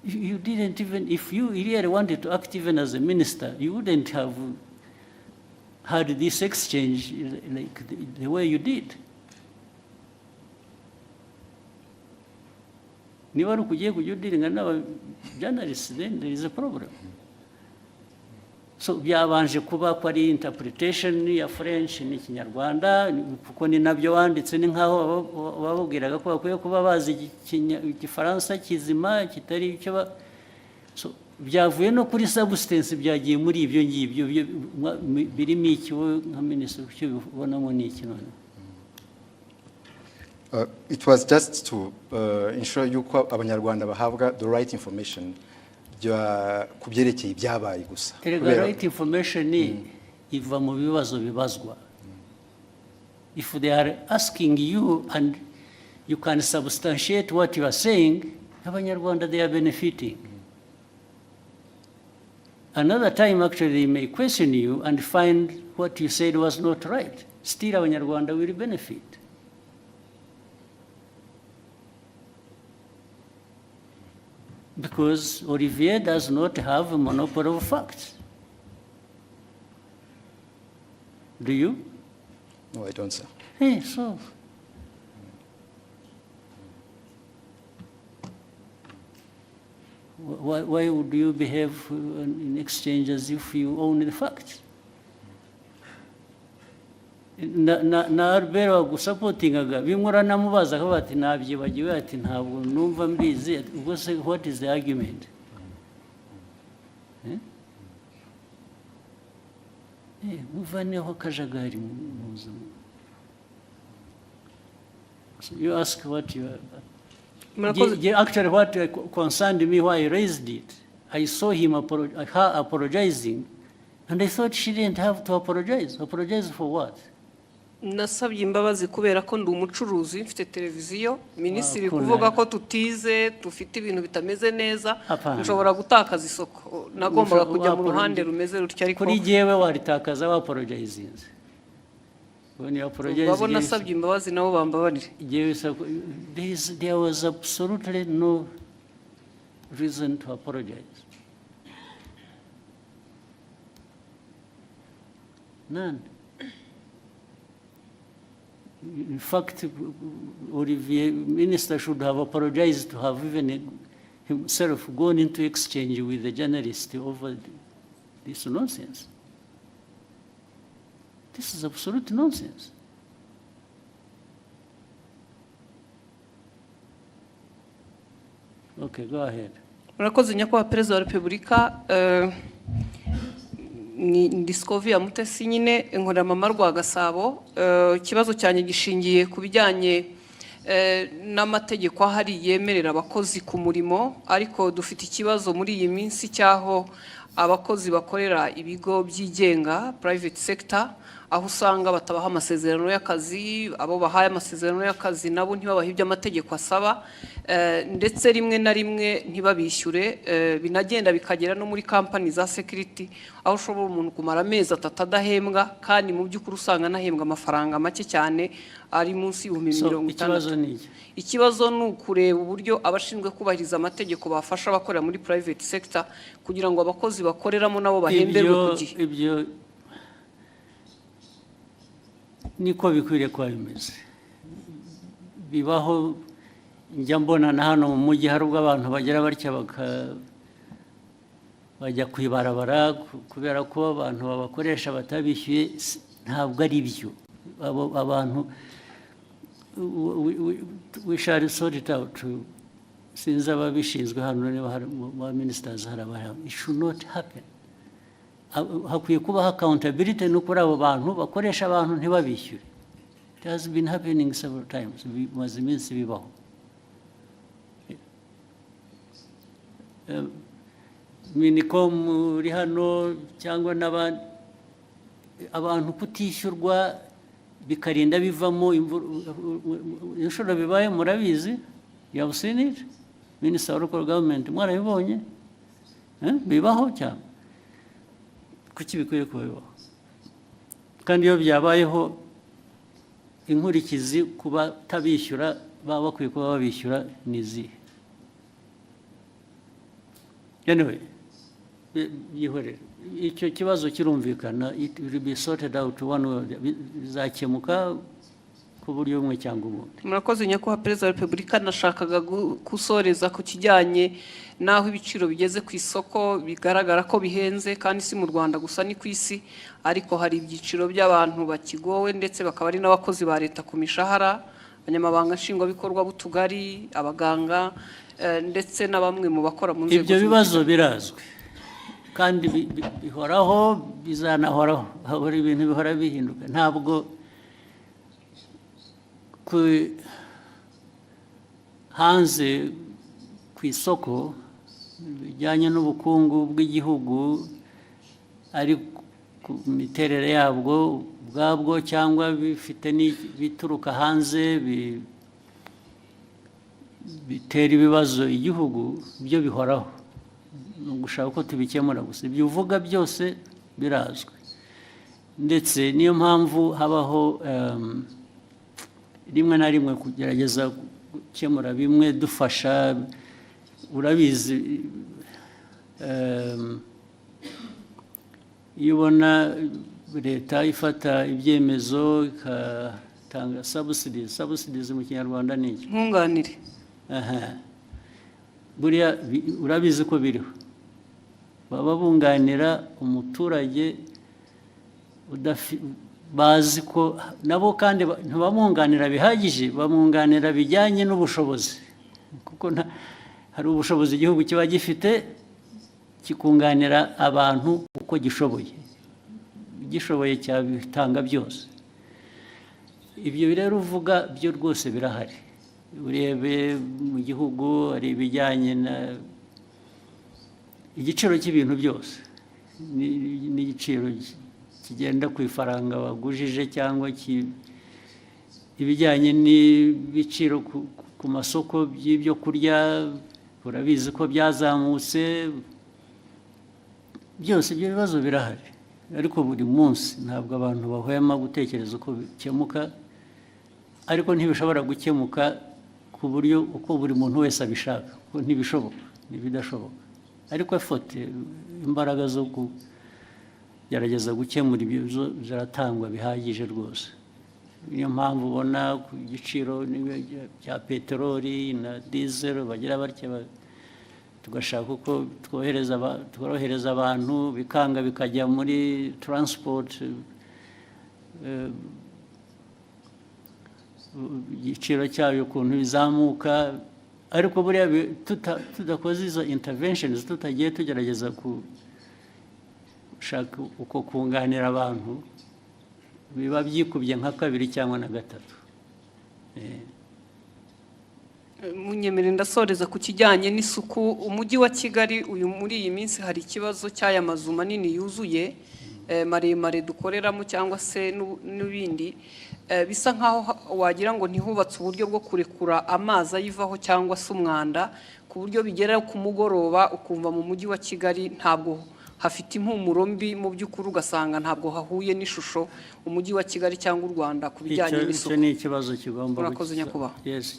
You didn't even, if you really wanted to act even as a minister, you wouldn't have had this exchange like the way you did. Niba ari ukugiye kujya udiringa n'aba journalists, then there is a problem. So byabanje kuba ko ari interpretation ya French n'Ikinyarwanda kuko ni nabyo wanditse ni nkaho bababwiraga ko bakwiye kuba bazi Igifaransa kizima kitari icyo so byavuye no kuri substance byagiye muri ibyo ngibyo birimo iki nka minister cyo bibonamo ni iki none. It was just to ensure yuko abanyarwanda bahabwa the right information kubyerekeye ibyabaye gusa. The right information iva mu bibazo bibazwa. If they are asking you and you can substantiate what you are saying, abanyarwanda they are benefiting. Another time actually they may question you and find what you said was not right. Still abanyarwanda will benefit. Because Olivier does not have a monopoly of facts. Do you? No, I don't, sir. Hey, so. Why would you behave in exchange as if you own the facts? Na Albert wagusapotingaga bimura namubaza akavuga ati nabyibagiwe ati ntabwo numva mbizi ubwo se what is the argument? muvaneho akajagari mu buzima. So you ask what you actually what concerned me why I raised it. I saw him her apologizing, and I thought she didn't have to apologize. Apologize for what? Nasabye imbabazi kubera ko ndi umucuruzi mfite televiziyo minisitiri kuvuga ko tutize tufite ibintu bitameze neza nshobora gutakaza isoko nagombaga kujya mu ruhande rumeze rutya ariko kuri jewe waritakaza wa apologizing when you apologize babona nasabye imbabazi nabo bambabarire there was absolutely no reason to apologize. None. In fact, Olivier, Minister should have apologized to have even himself gone into exchange with the journalist over this nonsense. This is absolute nonsense. Okay, go ahead. Murakoze nyakubahwa Perezida wa Repubulika. Ni Discovery Mutesi nyine inkora mama rwa Gasabo. Ikibazo cyane gishingiye ku bijyanye n'amategeko ahari yemerera abakozi ku murimo, ariko dufite ikibazo muri iyi minsi cyaho abakozi bakorera ibigo byigenga private sector, aho usanga batabaha amasezerano y'akazi, abo bahaye amasezerano y'akazi nabo ntibabaha ibyo amategeko asaba, ndetse rimwe na rimwe ntibabishyure, binagenda bikagera no muri company za security aho ushobora umuntu kumara amezi 3 adahembwa kandi mu by'ukuri usanga nahembwa amafaranga make cyane ari munsi y'50. Ikibazo ni ukureba uburyo abashinzwe kubahiriza amategeko bafasha abakorera muri private sector kugira ngo abakozi bakoreramo nabo bahemberwe ku gihe. Ibyo niko bikwiriye kuba bimeze. Bibaho njya mbona na hano mu mujyi hari ubwo abantu bagera batya bajya kwibarabara kubera ko abantu babakoresha batabishyuye. Ntabwo ari byo. Abantu we shall sort it out. Sinzi ababishinzwe hano niba hari ba ministers hari abahari. It should not happen. Hakwiye kubaho accountability no kuri abo bantu bakoresha abantu ntibabishyure. It has been happening several times. Bimaze iminsi bibaho. Minicom uri hano cyangwa n'abandi abantu kutishyurwa bikarinda bivamo inshuro bibaye murabizi. You have seen it? Minister of Local Government mwarabibonye? Bibaho cyane. Kuki bikwiye kubaho? Kandi iyo byabayeho inkurikizi kuba tabishyura baba bakwiye kuba babishyura nizi. Anyway, icyo kibazo kirumvikana, it will be sorted out one way, bizakemuka ku buryo bumwe cyangwa ubundi. Murakoze nyakubahwa Perezida wa Repubulika, nashakaga gusoreza ku kijyanye naho ibiciro bigeze ku isoko bigaragara ko bihenze, kandi si mu Rwanda gusa ni ku isi, ariko hari ibyiciro by'abantu bakigowe ndetse bakaba ari n'abakozi ba leta ku mishahara, abanyamabanga nshingwabikorwa b'utugari, abaganga ndetse na bamwe mu bakora mu nzego. Ibyo bibazo birazwi kandi bihoraho, bizanahoraho, hahora ibintu bihora bihinduka. Ntabwo hanze ku isoko bijyanye n'ubukungu bw'igihugu ari ku miterere yabwo ubwabwo cyangwa bifite bituruka hanze bitera ibibazo igihugu, byo bihoraho. Gushaka ko tubikemura gusa ibyo uvuga byose birazwi, ndetse niyo mpamvu habaho rimwe na rimwe kugerageza gukemura bimwe dufasha. Urabizi iyo ubona leta ifata ibyemezo igatanga subsidies mu Kinyarwanda ni iki? Nkunganire. Buriya urabizi ko biriho, baba bunganira umuturage bazi ko nabo kandi ntibamwunganira bihagije, bamwunganira bijyanye n'ubushobozi, kuko hari ubushobozi igihugu kiba gifite kikunganira abantu uko gishoboye. igishoboye cyabitanga byose. Ibyo rero uvuga byo rwose birahari. Urebe mu gihugu hari ibijyanye na igiciro cy'ibintu byose n'igiciro kigenda ku ifaranga wagujije cyangwa ibijyanye n'ibiciro ku masoko by'ibyo kurya urabizi ko byazamutse byose ibyo bibazo birahari ariko buri munsi ntabwo abantu bahwema gutekereza uko bikemuka ariko ntibishobora gukemuka ku buryo uko buri muntu wese abishaka ko ntibishoboka ntibidashoboka ariko afote imbaraga zo kugerageza gukemura ibyo ziratangwa bihagije rwose. Niyo mpamvu ubona ku giciro cya peteroli na diesel bagira batya tugashaka uko tworohereza abantu bikanga bikajya muri transport igiciro cyayo ukuntu bizamuka ariko buriya tudakoze izo interventions tutagiye tugerageza gushaka uko kunganira abantu biba byikubye nka kabiri cyangwa na gatatu. Munyemere ndasoreza ku kijyanye n'isuku. Umujyi wa Kigali uyu muri iyi minsi hari ikibazo cy'aya mazu manini yuzuye maremare dukoreramo cyangwa se n'ibindi bisa nkaho wagira ngo ntihubatse uburyo bwo kurekura amazi ayivaho cyangwa se umwanda ku buryo bigera ku mugoroba ukumva mu mujyi wa Kigali ntabwo hafite impumuro mbi mu by'ukuri ugasanga ntabwo hahuye n'ishusho umujyi wa Kigali cyangwa u Rwanda ku bijyanye n'isuku. Icyo ni ikibazo kigomba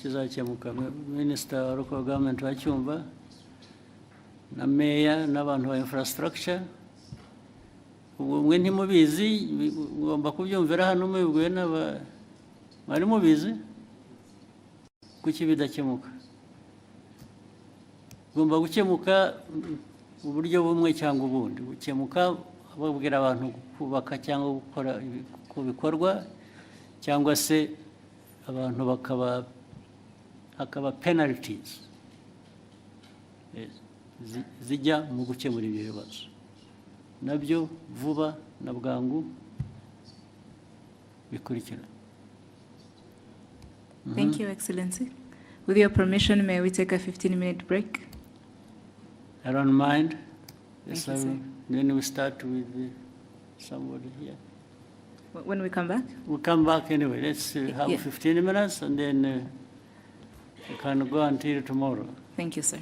kizakemuka. Minisita wa Local Government wacyumva na meya n'abantu ba infrastructure mwe ntimubizi ugomba kubyumvira hano mubibwiwe mwari mubizi kuki bidakemuka ugomba gukemuka uburyo bumwe cyangwa ubundi gukemuka babwira abantu kubaka cyangwa gukora ku bikorwa cyangwa se abantu hakaba penalties zijya mu gukemura ibyo bibazo nabyo vuba na bwangu bikurikira. Thank you, Excellency. With your permission, may we take a 15-minute break? I don't mind. Thank you, sir. Then we start with somebody here. When we come back? We'll come back anyway. Let's have 15 minutes and then we can go until tomorrow. Thank you, sir.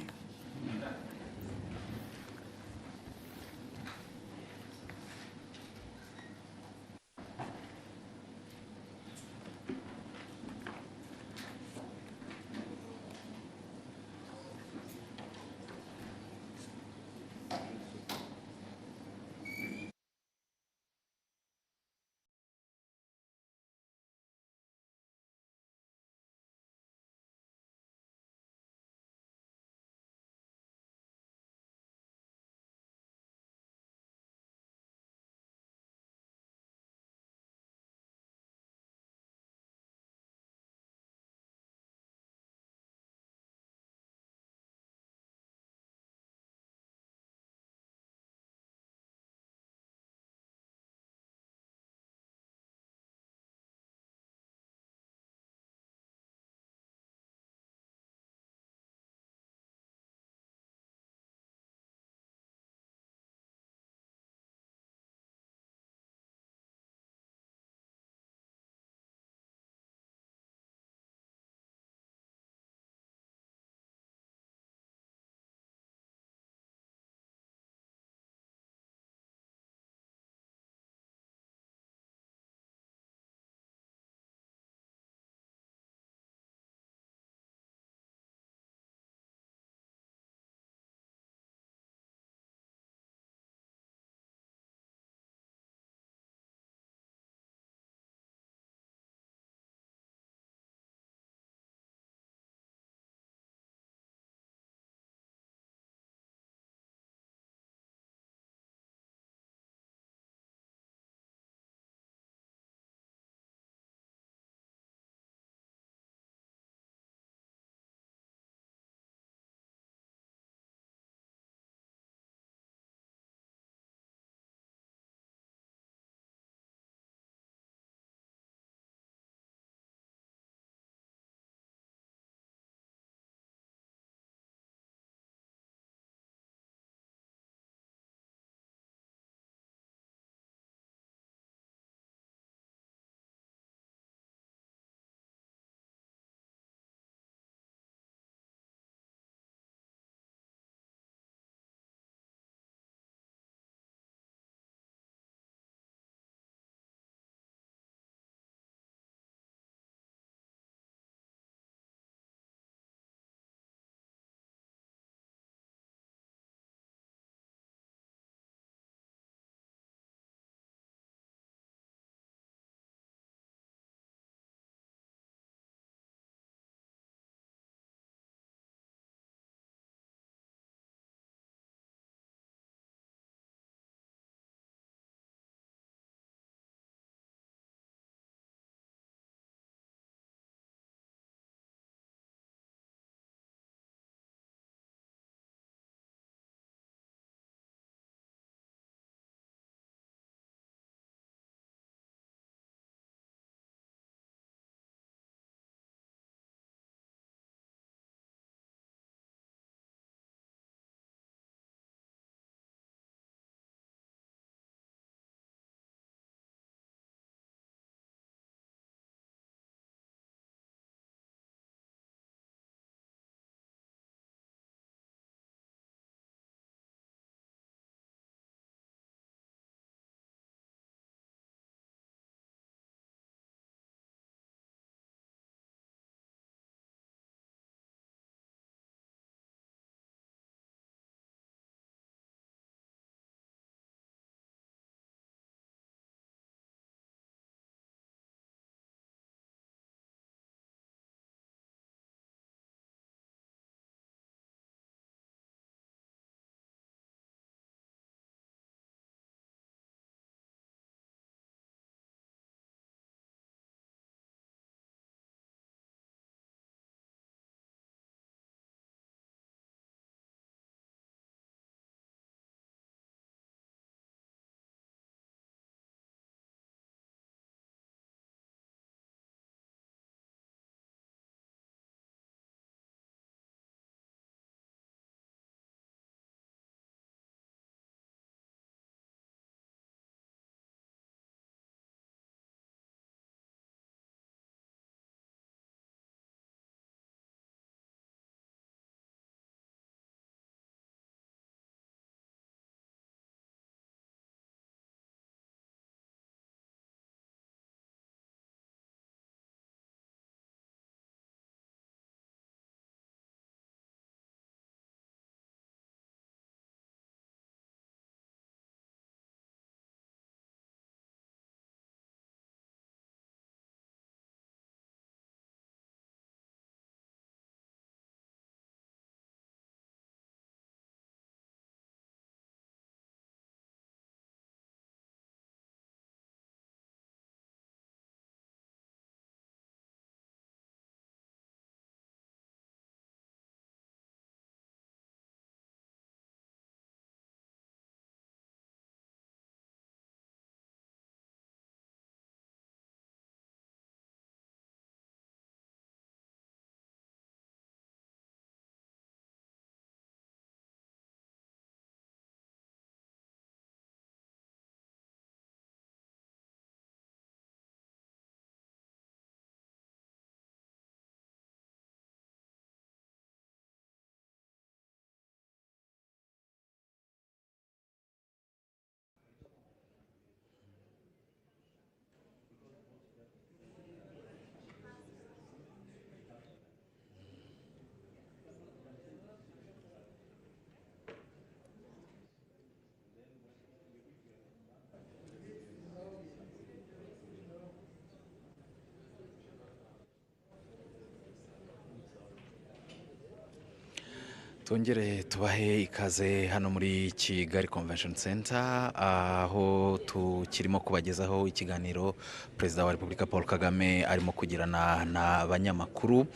Tongere tubahe ikaze hano muri Kigali Convention Center aho tukirimo kubagezaho ikiganiro Perezida wa Repubulika Paul Kagame arimo kugirana n'abanyamakuru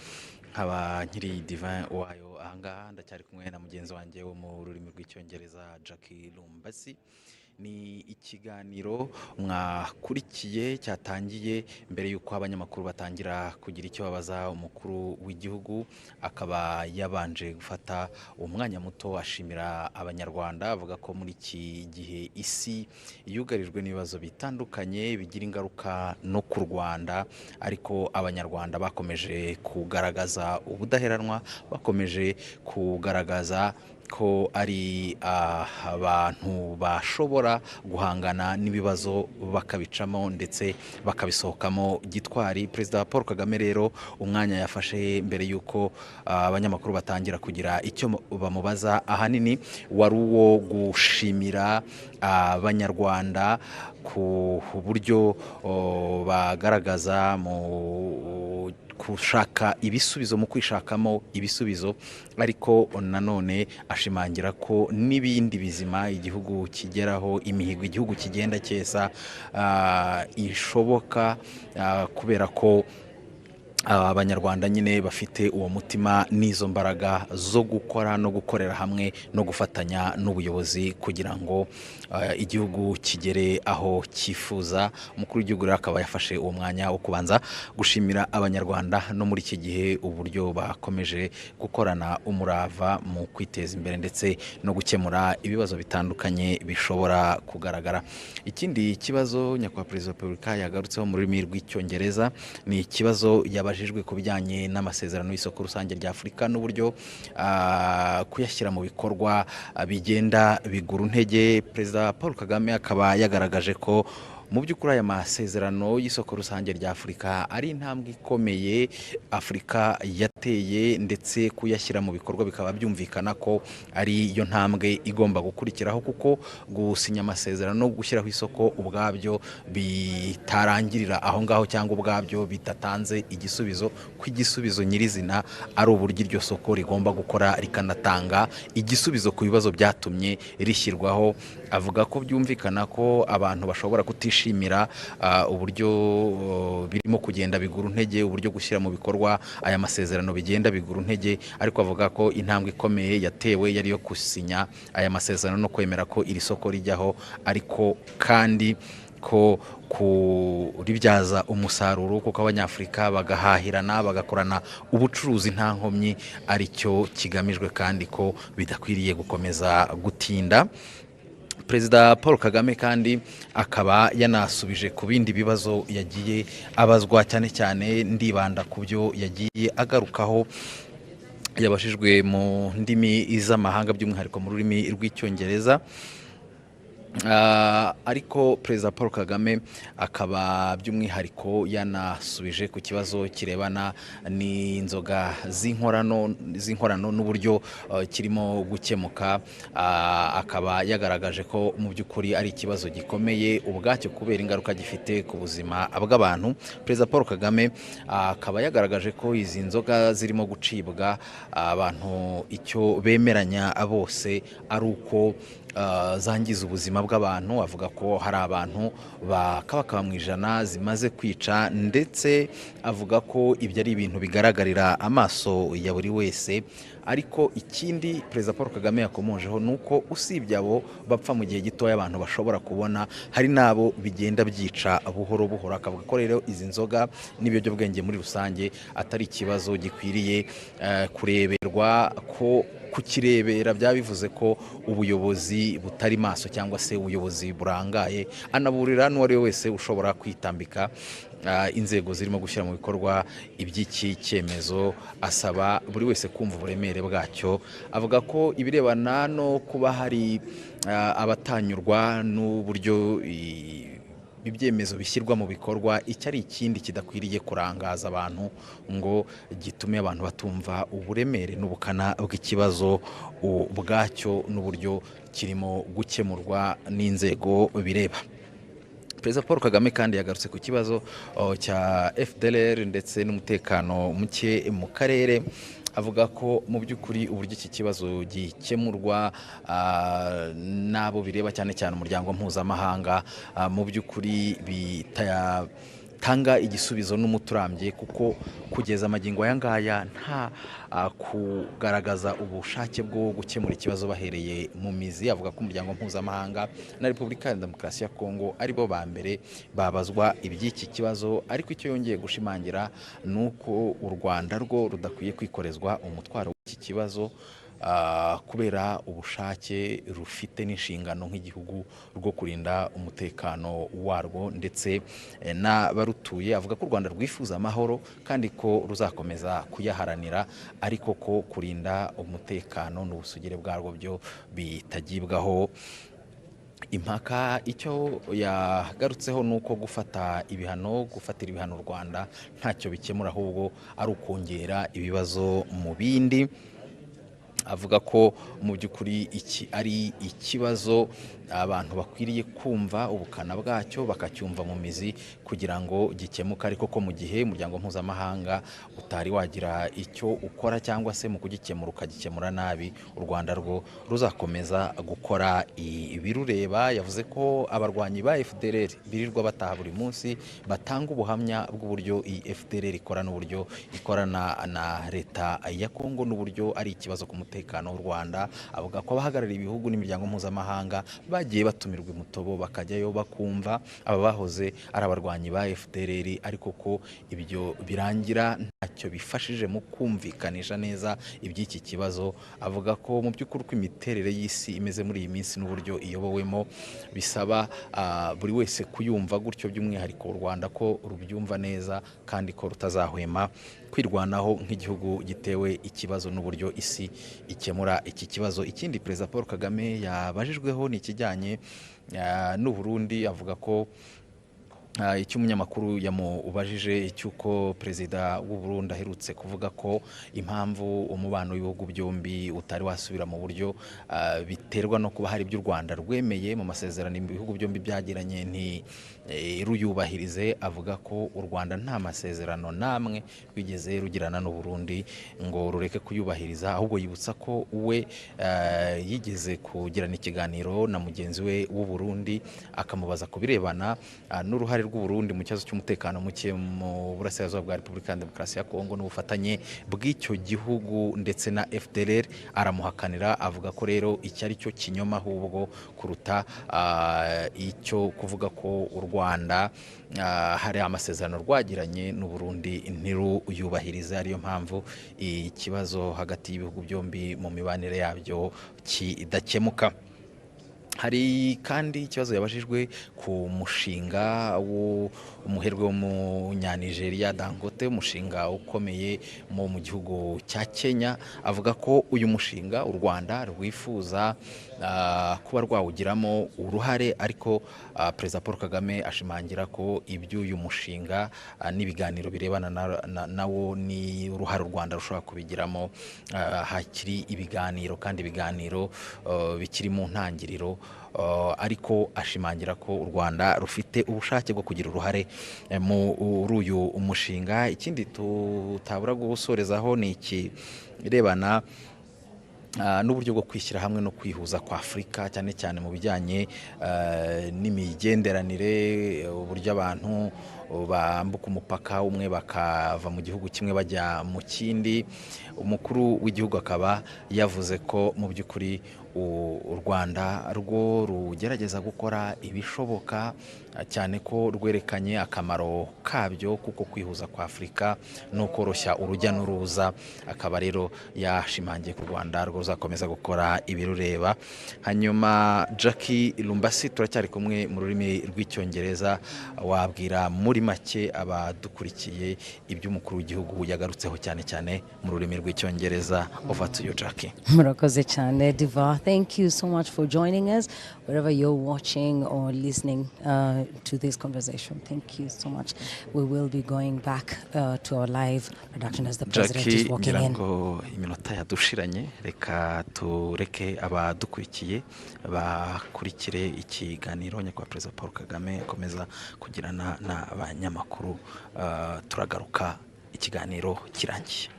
nkaba nkiri Divin wayo ahangaha ndacyari kumwe na mugenzi wanjye wo mu rurimi rw'icyongereza Jackie Lumbasi. Ni ikiganiro mwakurikiye cyatangiye mbere yuko abanyamakuru batangira kugira icyo babaza umukuru w'igihugu, akaba yabanje gufata umwanya muto ashimira abanyarwanda, avuga ko muri iki gihe isi yugarijwe n'ibibazo bitandukanye bigira ingaruka no ku Rwanda, ariko abanyarwanda bakomeje kugaragaza ubudaheranwa, bakomeje kugaragaza ko ari abantu bashobora guhangana n'ibibazo bakabicamo ndetse bakabisohokamo gitwari. Perezida Paul Kagame rero umwanya yafashe mbere yuko abanyamakuru batangira kugira icyo bamubaza ahanini wari uwo gushimira abanyarwanda ku buryo bagaragaza mu kushaka ibisubizo, mu kwishakamo ibisubizo, ariko nanone ashimangira ko n'ibindi bizima igihugu kigeraho, imihigo igihugu kigenda cyesa ishoboka kubera ko abanyarwanda nyine bafite uwo mutima n'izo mbaraga zo gukora no gukorera hamwe no gufatanya n'ubuyobozi kugira ngo igihugu kigere aho cyifuza. Umukuru w'igihugu rero akaba yafashe uwo mwanya wo kubanza gushimira abanyarwanda no muri iki gihe uburyo bakomeje gukorana umurava mu kwiteza imbere ndetse no gukemura ibibazo bitandukanye bishobora kugaragara. Ikindi kibazo nyakubahwa Perezida wa Repubulika yagarutseho mu rurimi rw'icyongereza ni ikibazo yabajijwe ku bijyanye n'amasezerano y'isoko rusange rya Afurika n'uburyo kuyashyira mu bikorwa bigenda bigura intege. Perezida Paul Kagame akaba yagaragaje ko mu by'ukuri aya masezerano y'isoko rusange rya Afurika ari intambwe ikomeye Afurika yateye, ndetse kuyashyira mu bikorwa bikaba byumvikana ko ari yo ntambwe igomba gukurikiraho, kuko gusinya amasezerano no gushyiraho isoko ubwabyo bitarangirira aho ngaho cyangwa ubwabyo bitatanze igisubizo, ko igisubizo nyirizina ari uburyo iryo soko rigomba gukora rikanatanga igisubizo ku bibazo byatumye rishyirwaho. Avuga ko byumvikana ko abantu bashobora kutishimira uburyo birimo kugenda bigura intege, uburyo gushyira mu bikorwa aya masezerano bigenda bigura intege, ariko avuga ko intambwe ikomeye yatewe yari yo gusinya aya masezerano no kwemera ko iri soko rijyaho, ariko kandi ko kuribyaza umusaruro kuko abanyafurika bagahahirana bagakorana ubucuruzi nta nkomyi aricyo kigamijwe, kandi ko bidakwiriye gukomeza gutinda. Perezida Paul Kagame kandi akaba yanasubije ku bindi bibazo yagiye abazwa, cyane cyane ndibanda ku byo yagiye agarukaho yabashijwe mu ndimi z'amahanga by'umwihariko mu rurimi rw'icyongereza. Ariko Perezida Paul Kagame akaba by'umwihariko yanasubije ku kibazo kirebana n'inzoga z'inkorano n'uburyo kirimo gukemuka. Akaba yagaragaje ko mu by'ukuri ari ikibazo gikomeye ubwacyo kubera ingaruka gifite ku buzima bw'abantu. Perezida Paul Kagame akaba yagaragaje ko izi nzoga zirimo gucibwa abantu icyo bemeranya bose ari uko zangiza ubuzima bw'abantu. Avuga ko hari abantu bakaba mu ijana zimaze kwica, ndetse avuga ko ibyo ari ibintu bigaragarira amaso ya buri wese. Ariko ikindi Perezida Paul Kagame yakomojeho ni uko usibye abo bapfa mu gihe gitoya abantu bashobora kubona, hari n'abo bigenda byica buhoro buhoro. Akavuga ko rero izi nzoga n'ibiyobyabwenge muri rusange atari ikibazo gikwiriye kureberwa, ko kukirebera byaba bivuze ko ubuyobozi butari maso cyangwa se ubuyobozi burangaye. Anaburira n'uwari we wese ushobora kwitambika inzego zirimo gushyira mu bikorwa iby'iki cyemezo, asaba buri wese kumva uburemere bwacyo. Avuga ko ibirebana no kuba hari abatanyurwa n'uburyo ibyemezo bishyirwa mu bikorwa, icyo ari ikindi kidakwiriye kurangaza abantu ngo gitume abantu batumva uburemere n'ubukana bw'ikibazo ubwacyo n'uburyo kirimo gukemurwa n'inzego bireba. Perezida Paul Kagame kandi yagarutse ku kibazo cya FDLR ndetse n'umutekano muke mu karere, avuga ko mu by'ukuri uburyo iki kibazo gikemurwa n'abo bireba cyane cyane umuryango mpuzamahanga mu by'ukuri bitanga igisubizo n'umuturambye kuko kugeza amagingo aya ngaya nta kugaragaza ubushake bwo gukemura ikibazo bahereye mu mizi. Avuga ko umuryango mpuzamahanga na Repubulika ya Demokarasi ya Kongo aribo ba mbere babazwa iby'iki kibazo, ariko icyo yongeye gushimangira nuko u Rwanda rwo rudakwiye kwikorezwa umutwaro w'iki kibazo kubera ubushake rufite n'inshingano nk'igihugu rwo kurinda umutekano warwo ndetse n'abarutuye. Avuga ko u Rwanda rwifuza amahoro kandi ko ruzakomeza kuyaharanira, ariko ko kurinda umutekano n'ubusugire bwarwo byo bitagibwaho impaka. Icyo yagarutseho nuko gufatira ibihano u Rwanda ntacyo bikemura, ahubwo ari ukongera ibibazo mu bindi. Avuga ko mu by'ukuri iki ari ikibazo abantu bakwiriye kumva ubukana bwacyo bakacyumva mu mizi kugira ngo gikemuke, ariko ko mu gihe umuryango mpuzamahanga utari wagira icyo ukora cyangwa se mu kugikemura ukagikemura nabi, u Rwanda rwo ruzakomeza gukora ibirureba. Yavuze ko abarwanyi ba FDLR birirwa bataha buri munsi batanga ubuhamya bw'uburyo iyi FDLR ikora n'uburyo ikorana na leta ya Kongo n'uburyo ari ikibazo ku umutekano w'u Rwanda. Avuga ko abahagarariye ibihugu n'imiryango mpuzamahanga bagiye batumirwa imutobo bakajyayo bakumva aba bahoze ari abarwanyi ba FDLR, ariko ko ibyo birangira ntacyo bifashije mu kumvikanisha neza iby'iki kibazo. Avuga ko mu by'ukuri uko imiterere y'isi imeze muri iyi minsi n'uburyo iyobowemo bisaba buri wese kuyumva gutyo, by'umwihariko u Rwanda ko rubyumva neza kandi ko rutazahwema kwirwanaho nk'igihugu gitewe ikibazo n'uburyo isi ikemura iki kibazo. Ikindi Perezida Paul Kagame yabajijweho ni ikijyanye n'u Burundi. Avuga ko icyo umunyamakuru yamubajije cy'uko Perezida w'u Burundi aherutse kuvuga ko impamvu umubano w'ibihugu byombi utari wasubira mu buryo biterwa no kuba hari ibyo u Rwanda rwemeye mu masezerano ibihugu byombi byagiranye ruyubahirize. Avuga ko u Rwanda nta masezerano namwe rwigeze rugirana n'u Burundi ngo rureke kuyubahiriza, ahubwo yibutsa ko we yigeze kugirana ikiganiro na mugenzi we w'u Burundi akamubaza ku birebana n'uruhare rw'u Burundi mu kibazo cy'umutekano muke mu burasirazuba bwa Repubulika ya Demokarasi ya Kongo n'ubufatanye bw'icyo gihugu ndetse na FDLR. Aramuhakanira, avuga ko rero iki ari cyo kinyoma ahubwo kuruta icyo kuvuga ko u Rwanda hari amasezerano rwagiranye n'u Burundi ntiruyubahirize, ariyo mpamvu ikibazo hagati y'ibihugu byombi mu mibanire yabyo kidakemuka. Hari kandi ikibazo yabajijwe ku mushinga w'umuherwe w'umunyanigeria Dangote, umushinga ukomeye mu gihugu cya Kenya. Avuga ko uyu mushinga u Rwanda rwifuza kuba rwawugiramo uruhare, ariko Perezida Paul Kagame ashimangira ko iby'uyu mushinga n'ibiganiro birebana nawo ni uruhare u Rwanda rushobora kubigiramo. Hakiri ibiganiro kandi ibiganiro bikiri mu ntangiriro, ariko ashimangira ko u Rwanda rufite ubushake bwo kugira uruhare muri uyu umushinga. Ikindi tutabura gusorezaho ni ikirebana n'uburyo bwo kwishyira hamwe no kwihuza kwa Afurika, cyane cyane mu bijyanye n'imigenderanire, uburyo abantu bambuka umupaka umwe bakava mu gihugu kimwe bajya mu kindi. Umukuru w'igihugu akaba yavuze ko mu by'ukuri u Rwanda rwo rugerageza gukora ibishoboka, cyane ko rwerekanye akamaro kabyo kuko kwihuza kwa Afurika no koroshya urujya n'uruza. Akaba rero yashimangiye ku Rwanda rwo ruzakomeza gukora ibirureba. Hanyuma Jackie Lumbasi, turacyari kumwe mu rurimi rw'icyongereza, wabwira muri make abadukurikiye iby'umukuru w'igihugu yagarutseho cyane cyane mu rurimi rw'icyongereza. Over to you, Jackie. Murakoze cyane Diva. Thank you so much for joining us wherever you're watching or listening to this conversation. Thank you so much. We will be going back to our live production as the president is walking in. Jackie, iminota yadushiranye, reka tureke abadukurikiye bakurikire ikiganiro nyakubahwa Perezida Paul Kagame akomeza kugirana n'abanyamakuru. Turagaruka ikiganiro kirangiye.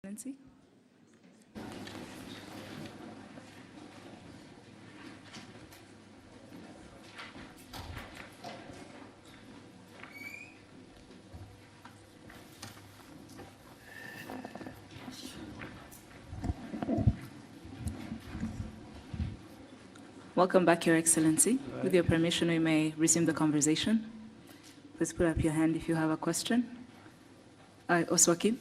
Excellency. Welcome back, Your Excellency. With your permission, we may resume the conversation. Please put up your hand if you have a question. Oswaki.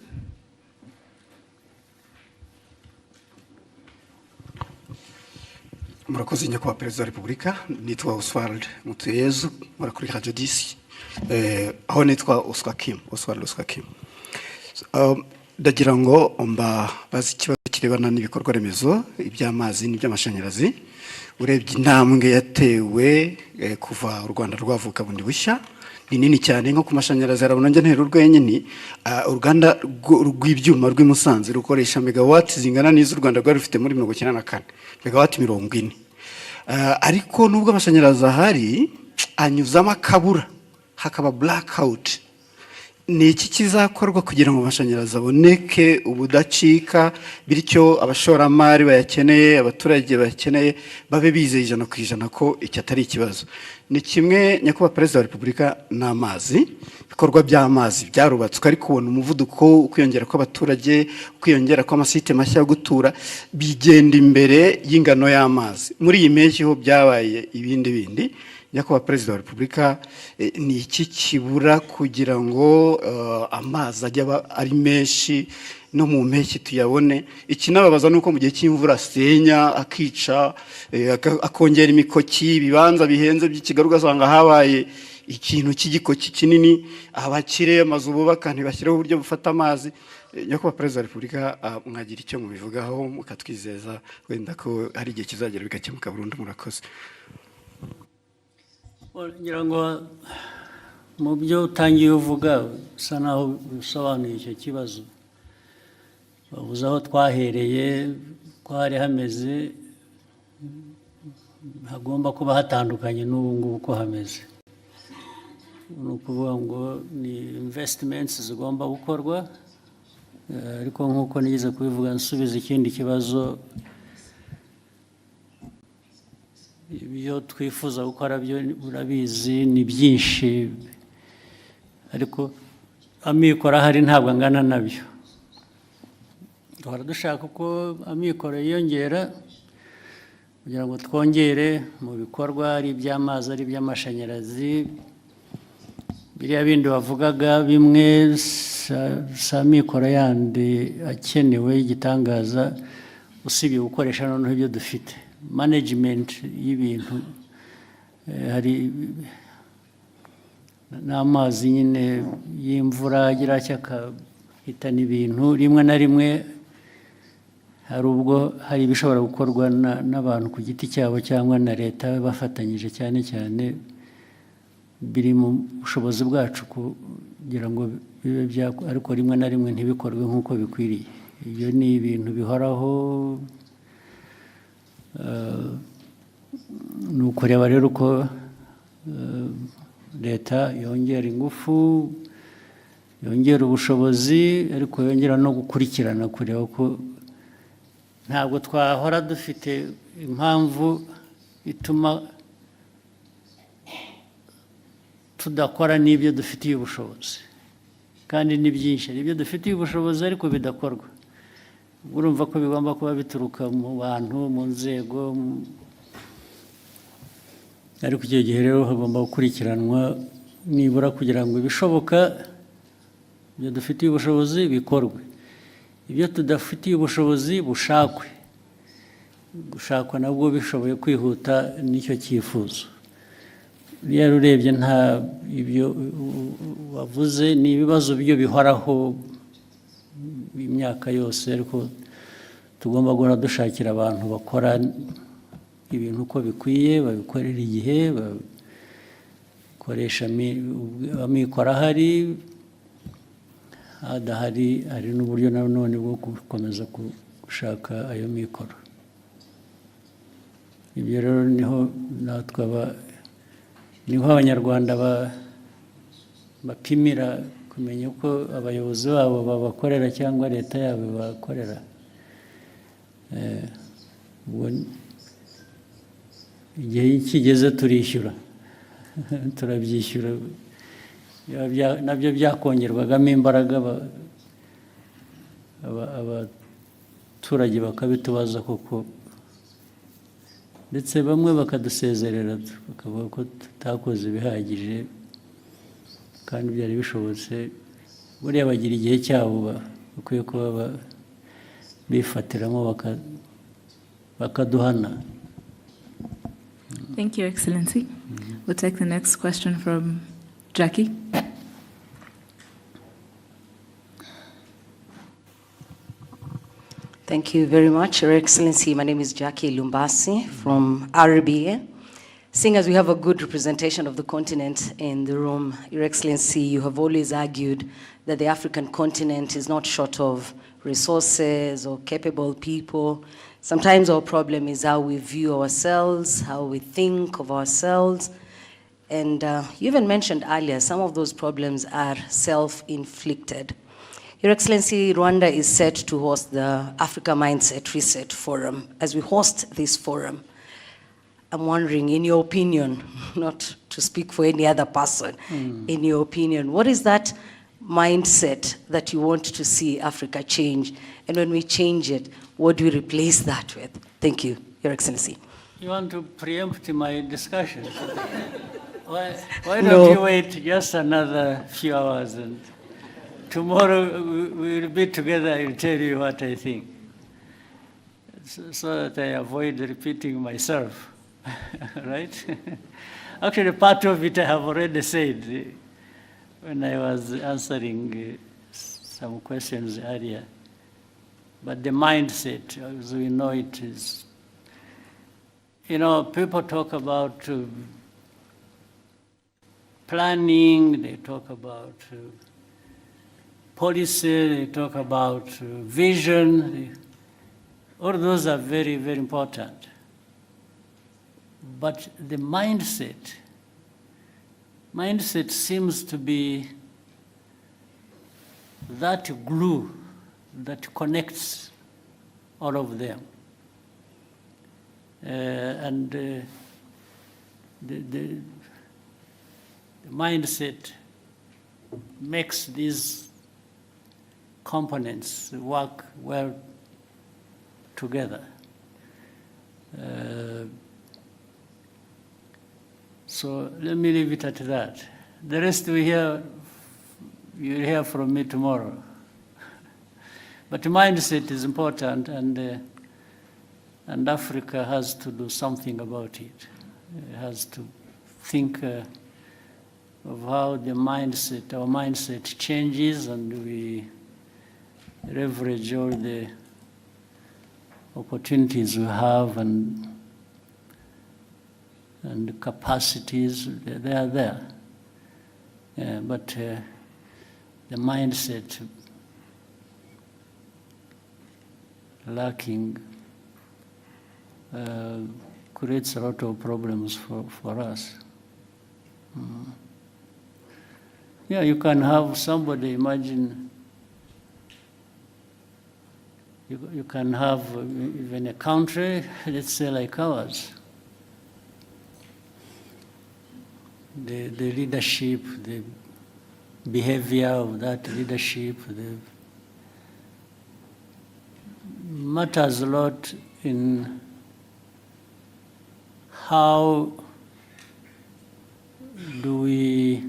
Murakoze nyakubahwa Perezida wa Repubulika, nitwa Oswald Mutuyezu, murakuri Radio DC. Aho nitwa Oswald Oswakim. Ndagira ngo bazi ikibazo kirebana n'ibikorwa remezo iby'amazi n'iby'amashanyarazi. Urebye intambwe yatewe kuva u Rwanda rwavuka bundi bushya ni nini cyane, nko ku mashanyarazi arabona nje ntero urwenyine. Uruganda rw'ibyuma rw'i Musanze rukoresha megawati zingana n'izo u Rwanda rwari rufite muri 1994, megawati 40. Ariko nubwo amashanyarazi ahari anyuzamo akabura, hakaba blackout. Ni iki kizakorwa kugira ngo amashanyarazi aboneke ubudacika, bityo abashoramari bayakeneye, abaturage bayakeneye babe bizeye 100% ko iki atari ikibazo? Ni kimwe nyakubahwa Perezida wa Repubulika n'amazi, bikorwa by'amazi byarubatswe, ariko ubona umuvuduko kwiyongera kw'abaturage, kwiyongera kw'amasite mashya yo gutura bigenda imbere y'ingano y'amazi. Muri iyi mpeshyi ho byabaye ibindi. Nyakubahwa Perezida wa Repubulika, ni iki kibura kugira ngo amazi ajya ari menshi no mu mpeshyi tuyabone? Ikinababaza nuko mu gihe cy'imvura asenya akica, akongera imikoki, ibibanza bihenze by'ikigaru ugasanga habaye ikintu cy'igikoki kinini, abakire amazu bubaka ntibashyireho uburyo bufata amazi. Nyakubahwa Perezida wa Repubulika, mwagira icyo mubivugaho mukatwizeza wenda ko hari igihe kizagera bigakemuka burundu? Murakoze. Ngira ngo mu byo utangiye uvuga usa naho usobanuye icyo kibazo. Bavuze aho twahereye ko hari hameze, hagomba kuba hatandukanye n'ubu ngubu ko hameze. Ni ukuvuga ngo ni investments zigomba gukorwa, ariko nk'uko nigeze kubivuga nsubiza ikindi kibazo, ibyo twifuza gukora byo urabizi ni byinshi, ariko amikoro ahari ntabwo angana nabyo. Duhora dushaka ko amikoro yiyongera kugira ngo twongere mu bikorwa, ari iby'amazi ari iby'amashanyarazi. Biriya bindi bavugaga bimwe sa amikoro yandi akenewe igitangaza, usibye gukoresha noneho ibyo dufite. Management y'ibintu, hari n'amazi nyine y'imvura agira cyakahitana ibintu. Rimwe na rimwe hari ubwo hari ibishobora gukorwa n'abantu ku giti cyabo cyangwa na leta bafatanyije, cyane cyane biri mu bushobozi bwacu kugira ngo bibe ariko rimwe na rimwe ntibikorwe nk'uko bikwiriye. Ibyo ni ibintu bihoraho. Ni ukureba rero ko leta yongera ingufu, yongera ubushobozi, ariko yongera no gukurikirana, kureba ko ntabwo twahora dufite impamvu ituma tudakora n'ibyo dufitiye ubushobozi, kandi ni byinshi ibyo dufitiye ubushobozi ariko bidakorwa. Urumva ko bigomba kuba bituruka mu bantu, mu nzego, ariko icyo gihe rero hagomba gukurikiranwa nibura kugira ngo ibishoboka ibyo dufitiye ubushobozi bikorwe, ibyo tudafitiye ubushobozi gushakwa nabwo bishoboye kwihuta n'icyo cyifuzo. Rero urebye nta ibyo wavuze, ni ibibazo byo bihoraho imyaka yose, ariko tugomba guhora dushakira abantu bakora ibintu uko bikwiye, babikorera igihe, bakoresha amikoro ahari, adahari hari n'uburyo nanone bwo gukomeza gushaka ayo mikoro. Ibyo rero niho natwe niho abanyarwanda bapimira kumenya uko abayobozi babo babakorera cyangwa leta yabo bakorera. Igihe kigeze turishyura turabyishyura nabyo byakongerwagamo imbaraga abaturage bakabitubaza koko, ndetse bamwe bakadusezerera bakavuga ko tutakoze ibihagije kandi byari bishobotse. Buriya bagira igihe cyabo bakwiye kuba bifatiramo bakaduhana. Thank you, Excellency. We'll take the next question from Jackie. Thank you very much, Your Excellency. My name is Jackie Lumbasi from RBA. Seeing as we have a good representation of the continent in the room, Your Excellency, you have always argued that the African continent is not short of resources or capable people. Sometimes our problem is how we view ourselves, how we think of ourselves. And you even mentioned earlier, some of those problems are self-inflicted. Your Excellency, Rwanda is set to host the Africa Mindset Reset Forum. As we host this forum, I'm wondering, in your opinion, not to speak for any other person, in your opinion, what is that mindset that you want to see Africa change? And when we change it, what do we replace that with? Thank you, Your Excellency. You want to preempt my discussion? Why don't you wait just another few hours, and tomorrow we'll be together. I'll tell you what I think, so that I avoid repeating myself, right? Actually, part of it I have already said when I was answering some questions earlier. But the mindset, as we know it, is, people talk about planning, they talk about policy, they talk about vision. All those are very, very important. But the mindset seems to be that glue that connects all of them. And the mindset makes these components work well together. So let me leave it at that. The rest you'll hear from me tomorrow. But mindset is important, and Africa has to do something about it. It has to think of how our mindset changes, and we leverage all the opportunities we have and capacities. They are there. But the mindset lacking creates a lot of problems for us. Yeah, you can have somebody, imagine, you can have even a country, let's say like ours. The leadership, the behavior of that leadership, matters a lot in how do we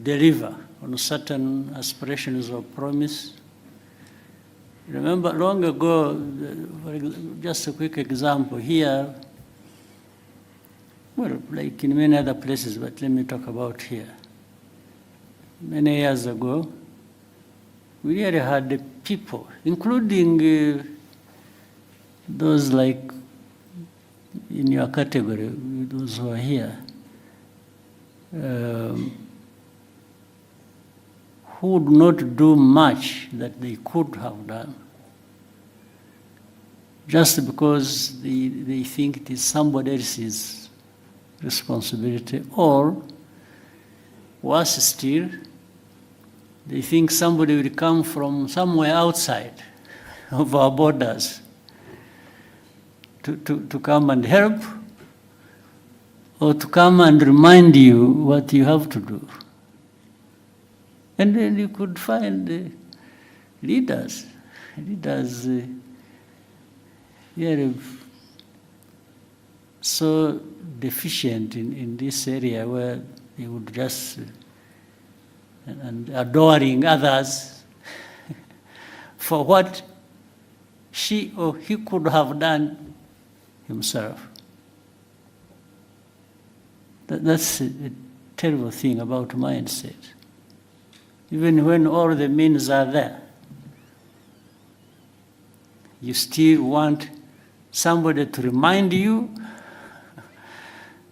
deliver on certain aspirations or promise. Remember, long ago, just a quick example here, well, like in many other places, but let me talk about here. Many years ago, we really had the people, including those like in your category, those who are here, who would not do much that they could have done, just because they think it is somebody else's responsibility, or worse still, they think somebody will come from somewhere outside of our borders to come and help, or to come and remind you what you have to do. And then you could find leaders here so deficient in this area, where they would just and adoring others for what she or he could have done himself. That's a terrible thing about mindset. Even when all the means are there, you still want somebody to remind you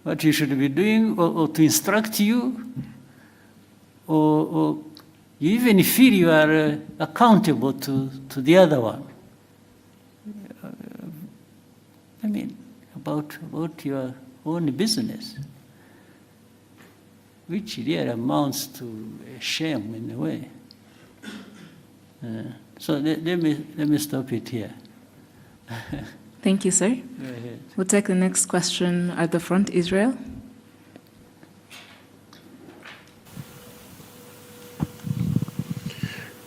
what you should be doing, or to instruct you, or you even feel you are accountable to the other one. I mean, about your own business, which really amounts to a shame in a way. So let me stop it here. Thank you, sir. Go ahead. We'll take the next question at the front. Israel.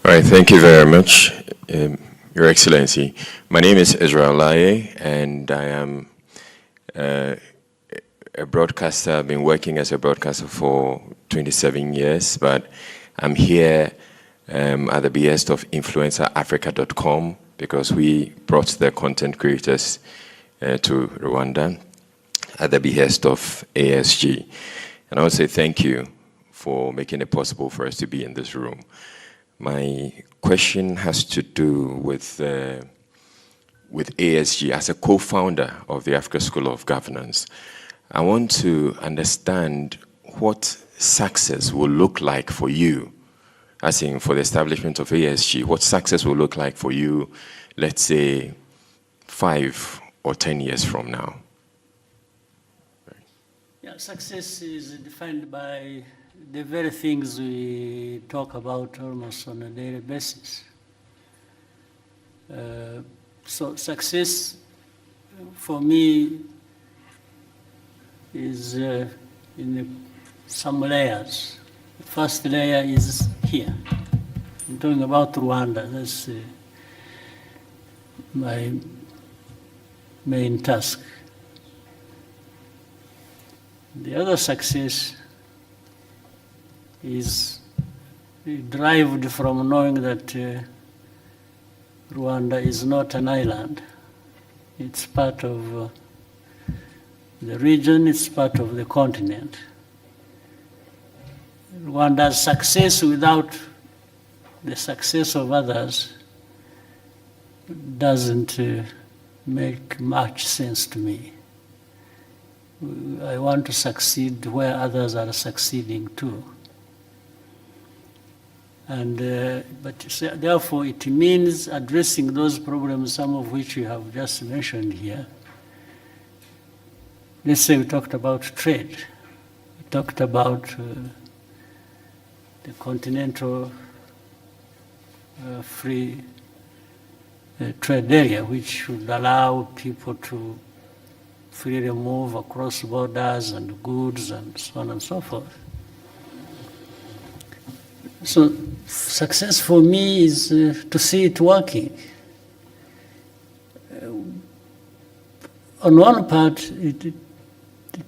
All right, thank you very much, Your Excellency. My name is Israel Laye, and I am a broadcaster. I've been working as a broadcaster for 27 years, but I'm here at the behest of InfluencerAfrica.com, because we brought the content creators to Rwanda at the behest of ASG. And I would say thank you for making it possible for us to be in this room. My question has to do with ASG as a co-founder of the Africa School of Governance. I want to understand what success will look like for you, as in for the establishment of ASG, what success will look like for you, let's say 5 or 10 years from now. Yeah, success is defined by the very things we talk about almost on a daily basis. So success for me is in some layers. The first layer is here. I'm talking about Rwanda. That's my main task. The other success is derived from knowing that Rwanda is not an island. It's part of the region, it's part of the continent. Rwanda's success without the success of others doesn't make much sense to me. I want to succeed where others are succeeding too. And, but therefore it means addressing those problems, some of which you have just mentioned here. Let's say we talked about trade. We talked about the continental free trade area, which should allow people to freely move across borders and goods and so on and so forth. So success for me is to see it working. On one part, it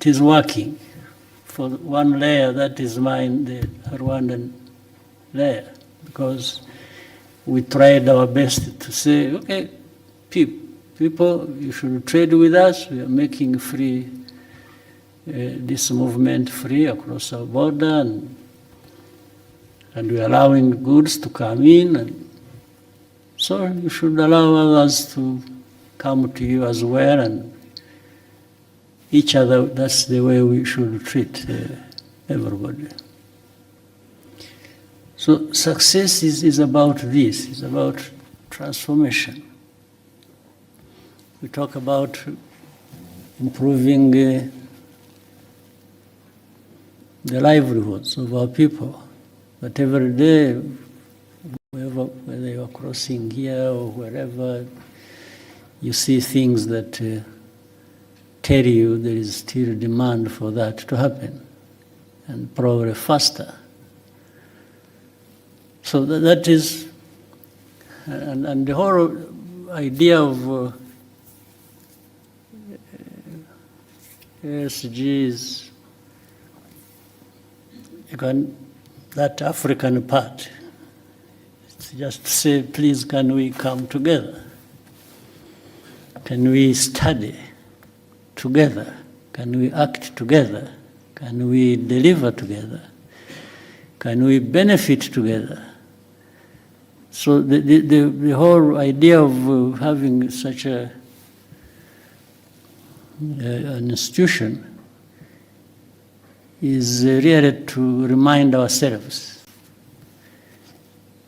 is working. For one layer, that is mine, the Rwandan layer, because we tried our best to say, okay, people, you should trade with us. We are making free, this movement free across our border, and we are allowing goods to come in. And so you should allow others to come to you as well, and each other. That's the way we should treat everybody. So success is about this, it's about transformation. We talk about improving the livelihoods of our people. But every day, whether you are crossing here or wherever, you see things that tell you there is still demand for that to happen, and probably faster. So that is, and the whole idea of SGs, that African part, it's just to say, please, can we come together? Can we study together? Can we act together? Can we deliver together? Can we benefit together? So the whole idea of having such an institution is really to remind ourselves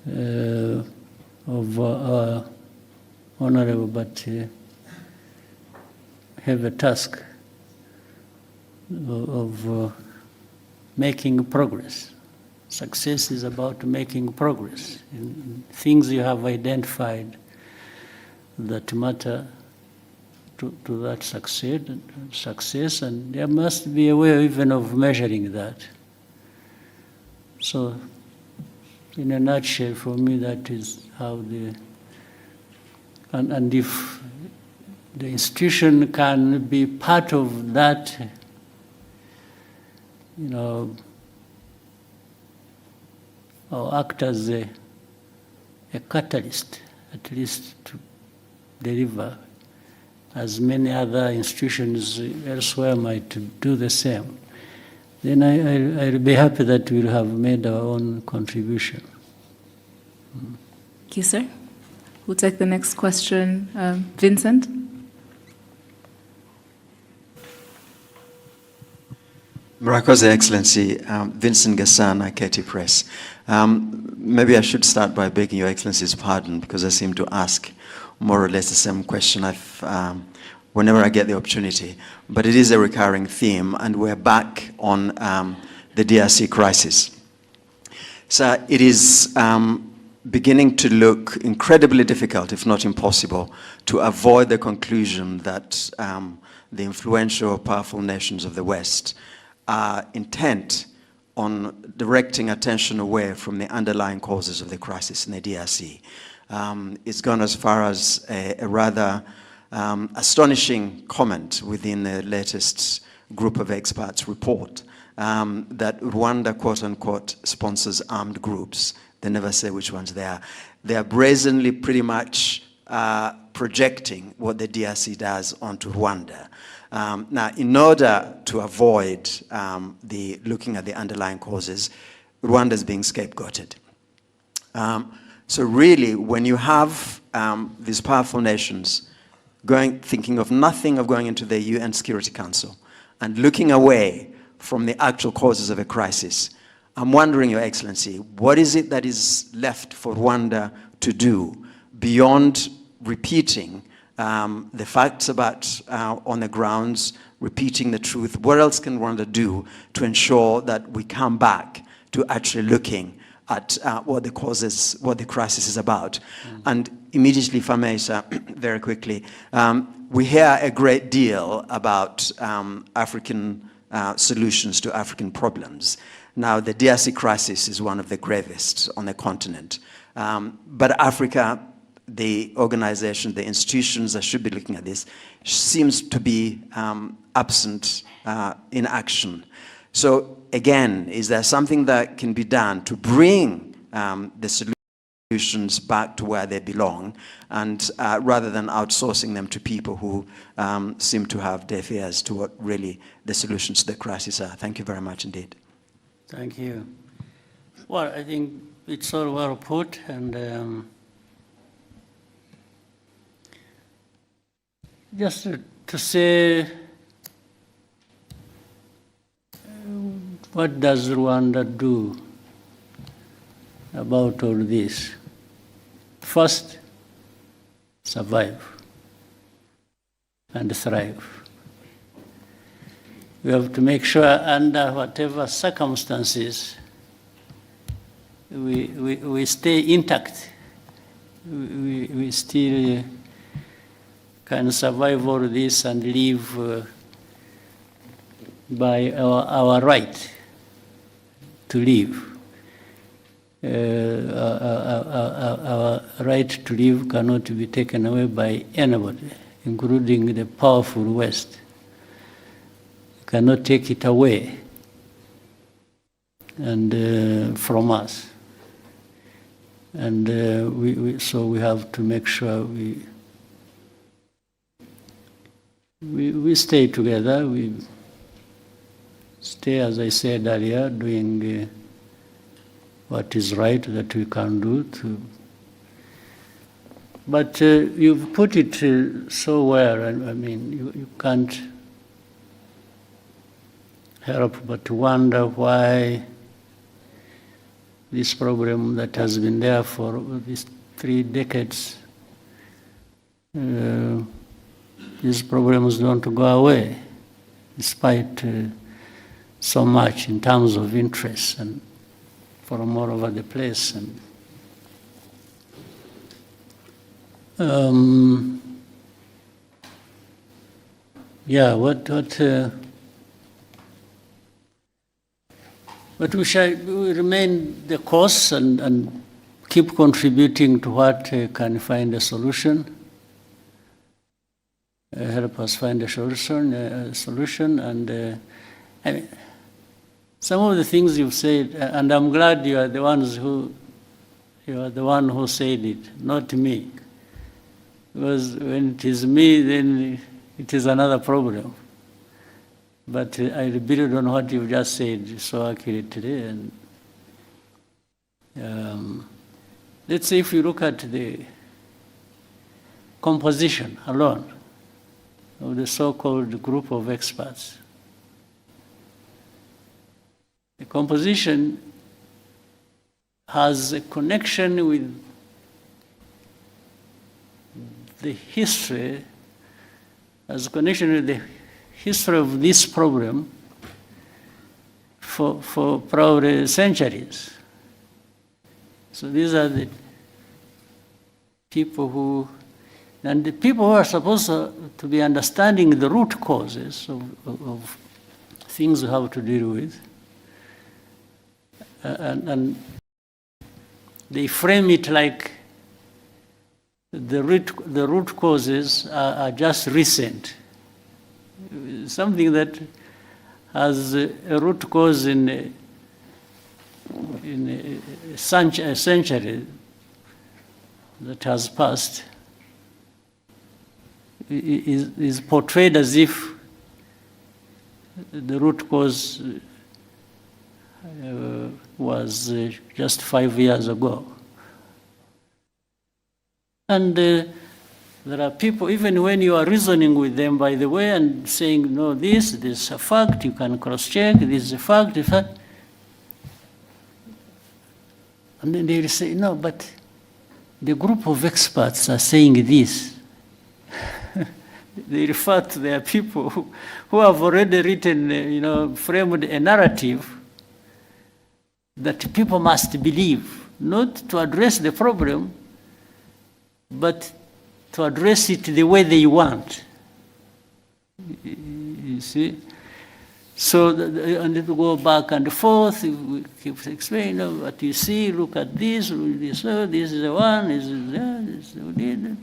of our honorable but heavy task of making progress. Success is about making progress in things you have identified that matter to that success, and there must be a way even of measuring that. So, in a nutshell, for me, that is how and if the institution can be part of that, or act as a catalyst, at least to deliver, as many other institutions elsewhere might do the same, then I'll be happy that we'll have made our own contribution. Thank you, sir. We'll take the next question. Vincent? Murakoze, Excellency. Vincent Gassan, Iketi Press. Maybe I should start by begging Your Excellency's pardon, because I seem to ask more or less the same question whenever I get the opportunity. But it is a recurring theme, and we're back on the DRC crisis. So it is beginning to look incredibly difficult, if not impossible, to avoid the conclusion that the influential, powerful nations of the West are intent on directing attention away from the underlying causes of the crisis in the DRC. It's gone as far as a rather astonishing comment within the latest group of experts report that Rwanda, quote unquote, sponsors armed groups. They never say which ones they are. They are brazenly pretty much projecting what the DRC does onto Rwanda. Now, in order to avoid looking at the underlying causes, Rwanda is being scapegoated. So really, when you have these powerful nations thinking of nothing of going into the UN Security Council and looking away from the actual causes of a crisis, I'm wondering, Your Excellency, what is it that is left for Rwanda to do beyond repeating the facts about on the grounds, repeating the truth? What else can Rwanda do to ensure that we come back to actually looking at what the crisis is about? And immediately, if I may, sir, very quickly, we hear a great deal about African solutions to African problems. Now, the DRC crisis is one of the gravest on the continent. But Africa, the organization, the institutions that should be looking at this, seems to be absent in action. So again, is there something that can be done to bring the solutions back to where they belong, and rather than outsourcing them to people who seem to have deaf ears to what really the solutions to the crisis are? Thank you very much indeed. Thank you. Well, I think it's all well put, and just to say, what does Rwanda do about all this? First, survive and thrive. we have to make sure under whatever circumstances we stay intact. We still can survive all this and live by our right to live. Our right to live cannot be taken away by anybody, including the powerful West. You cannot take it away and from us. And so we have to make sure we stay together. We stay, as I said earlier, doing what is right that we can do. But you've put it so well. I mean, you can't help but wonder why this problem that has been there for these 3 decades, these problems don't go away, despite so much in terms of interest and from all over the place. And yeah, but we shall remain the course and keep contributing to what can find a solution, help us find a solution. And I mean, some of the things you've said, and I'm glad you are the one who said it, not me. Because when it is me, then it is another problem. But I build on what you've just said so accurately. And let's say if you look at the composition alone of the so-called group of experts, the composition has a connection with the history, has a connection with the history of this problem for probably centuries. So these are the people who are supposed to be understanding the root causes of things we have to deal with. And they frame it like the root causes are just recent. Something that has a root cause in a century that has passed is portrayed as if the root cause was just 5 years ago. And there are people, even when you are reasoning with them, by the way, and saying, no, this is a fact, you can cross-check, this is a fact, and then they will say, no, but the group of experts are saying this. They refer to their people who have already written, framed a narrative that people must believe, not to address the problem, but to address it the way they want. You see? So, and it will go back and forth, we keep explaining, what you see, look at this is the one, this is the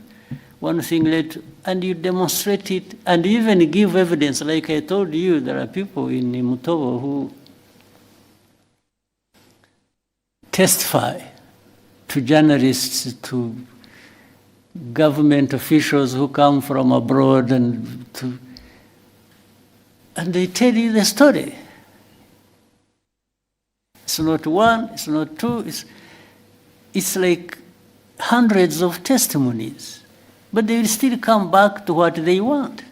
one thing later, and you demonstrate it, and even give evidence. Like I told you, there are people in Mutobo who testify to journalists, to government officials who come from abroad, and they tell you the story. It's not one, it's not two, it's like hundreds of testimonies. But they will still come back to what they want.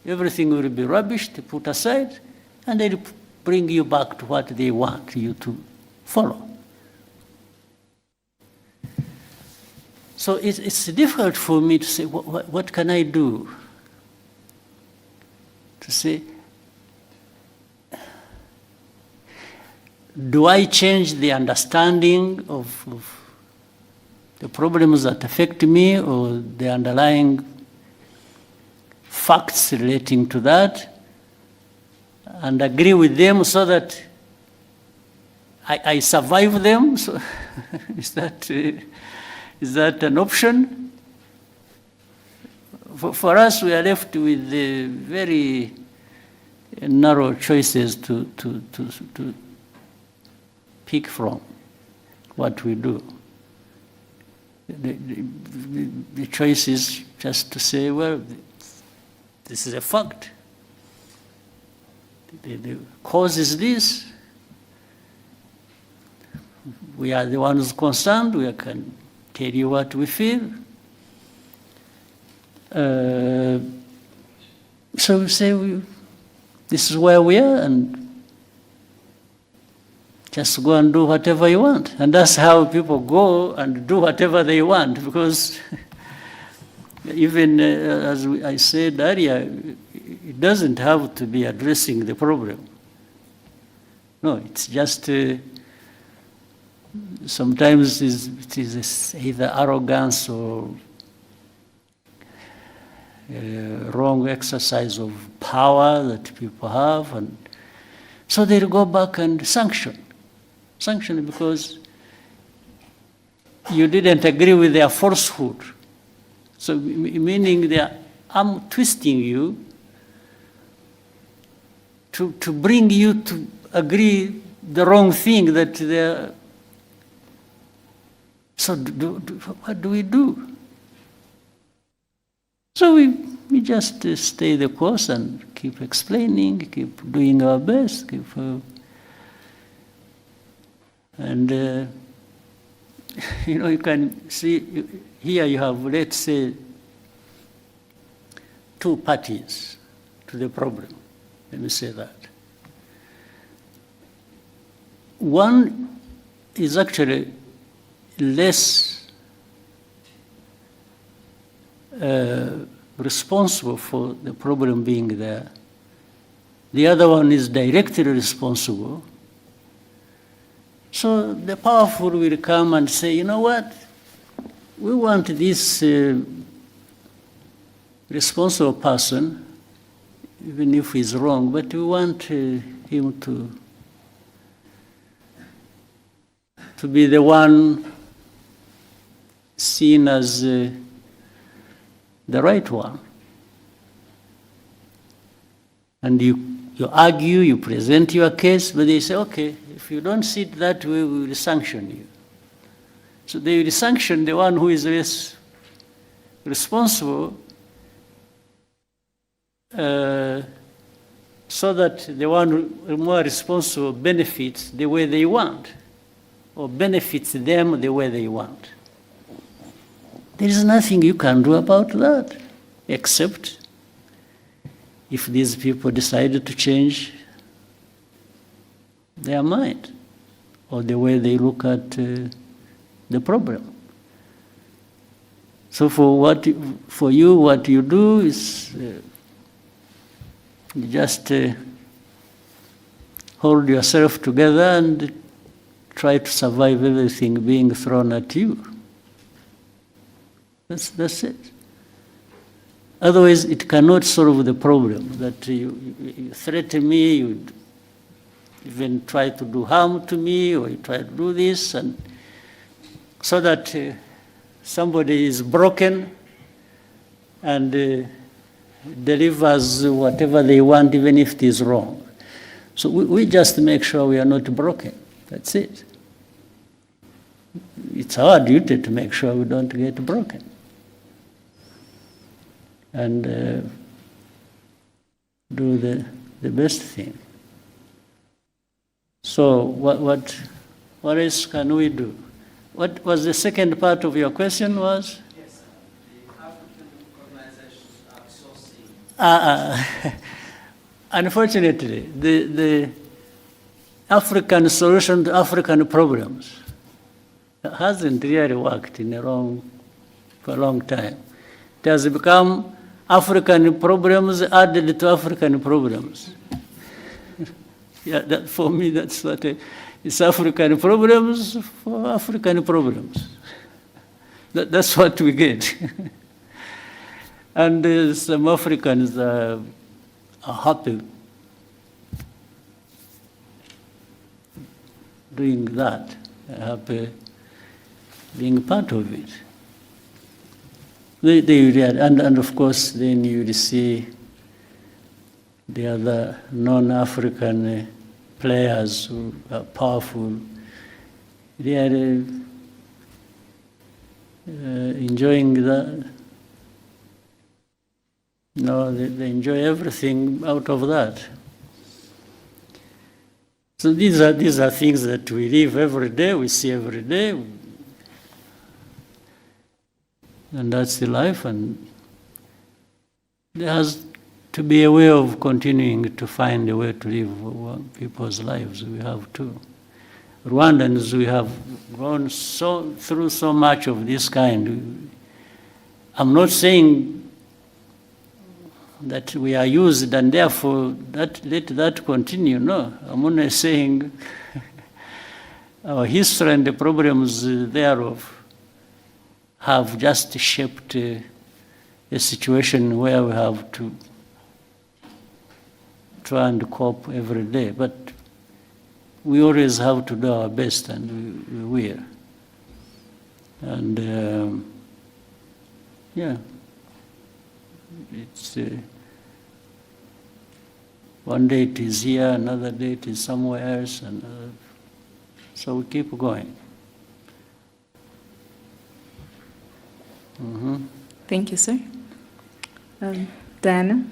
Everything will be rubbish, put aside, and they'll bring you back to what they want you to follow. So it's difficult for me to say, what can I do to say, do I change the understanding of the problems that affect me or the underlying facts relating to that, and agree with them so that I survive them? So is that an option? For us, we are left with the very narrow choices to pick from what we do. The choice is just to say, well, this is a fact. The cause is this. We are the ones concerned. We can tell you what we feel. So we say, this is where we are, and just go and do whatever you want. And that's how people go and do whatever they want, because even as I said earlier, it doesn't have to be addressing the problem. No, it's just sometimes it is either arrogance or wrong exercise of power that people have, and so they'll go back and sanction because you didn't agree with their falsehood. So meaning they are arm twisting you to bring you to agree the wrong thing that they're. So what do we do? So we just stay the course and keep explaining, keep doing our best, and you can see here you have, let's say, two parties to the problem. Let me say that. One is actually less responsible for the problem being there. The other one is directly responsible. So the powerful will come and say, you know what? We want this responsible person, even if he's wrong, but we want him to be the one seen as the right one. And you argue, you present your case, but they say, okay, if you don't see it that way, we will sanction you. So they will sanction the one who is less responsible, so that the one who is more responsible benefits the way they want, or benefits them the way they want. There is nothing you can do about that, except if these people decided to change their mind or the way they look at the problem. So for you, what you do is you just hold yourself together and try to survive everything being thrown at you. That's it. Otherwise, it cannot solve the problem. That you threaten me, you even try to do harm to me, or you try to do this, and so that somebody is broken and delivers whatever they want, even if it is wrong. So we just make sure we are not broken. That's it. It's our duty to make sure we don't get broken. And do the best thing. So what else can we do? What was the second part of your question was? Yes, the African organizations outsourcing. Unfortunately, the African solution to African problems hasn't really worked for a long time. It has become African problems added to African problems. Yeah, that, for me, that's what it's African problems for African problems. That's what we get. And some Africans are happy doing that, happy being part of it. And of course, then you see the other non-African players who are powerful. They are enjoying that. No, they enjoy everything out of that. So these are things that we live every day, we see every day, and that's the life. And there has to be a way of continuing to find a way to live people's lives. We have to. Rwandans, we have gone through so much of this kind. I'm not saying that we are used and therefore let that continue. No, I'm only saying our history and the problems thereof have just shaped a situation where we have to try and cope every day. But we always have to do our best, and we will. And yeah, it's one day it is here, another day it is somewhere else, and so we keep going. Mm-hmm. Thank you, sir. Diana?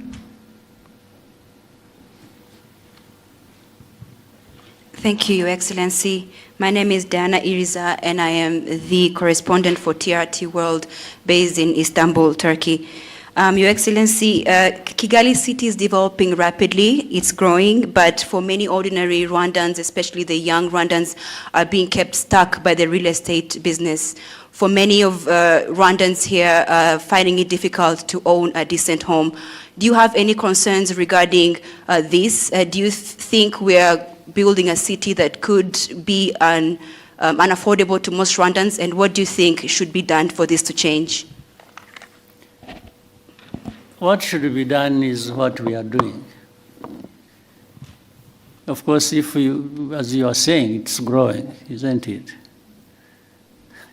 Thank you, Your Excellency. My name is Diana Iriza, and I am the correspondent for TRT World based in Istanbul, Turkey. Your Excellency, Kigali city is developing rapidly, it's growing, but for many ordinary Rwandans, especially the young Rwandans, are being kept stuck by the real estate business. For many of Rwandans here, finding it difficult to own a decent home. Do you have any concerns regarding this? Do you think we are building a city that could be unaffordable to most Rwandans, and what do you think should be done for this to change? What should be done is what we are doing. Of course, if you, as you are saying, it's growing, isn't it?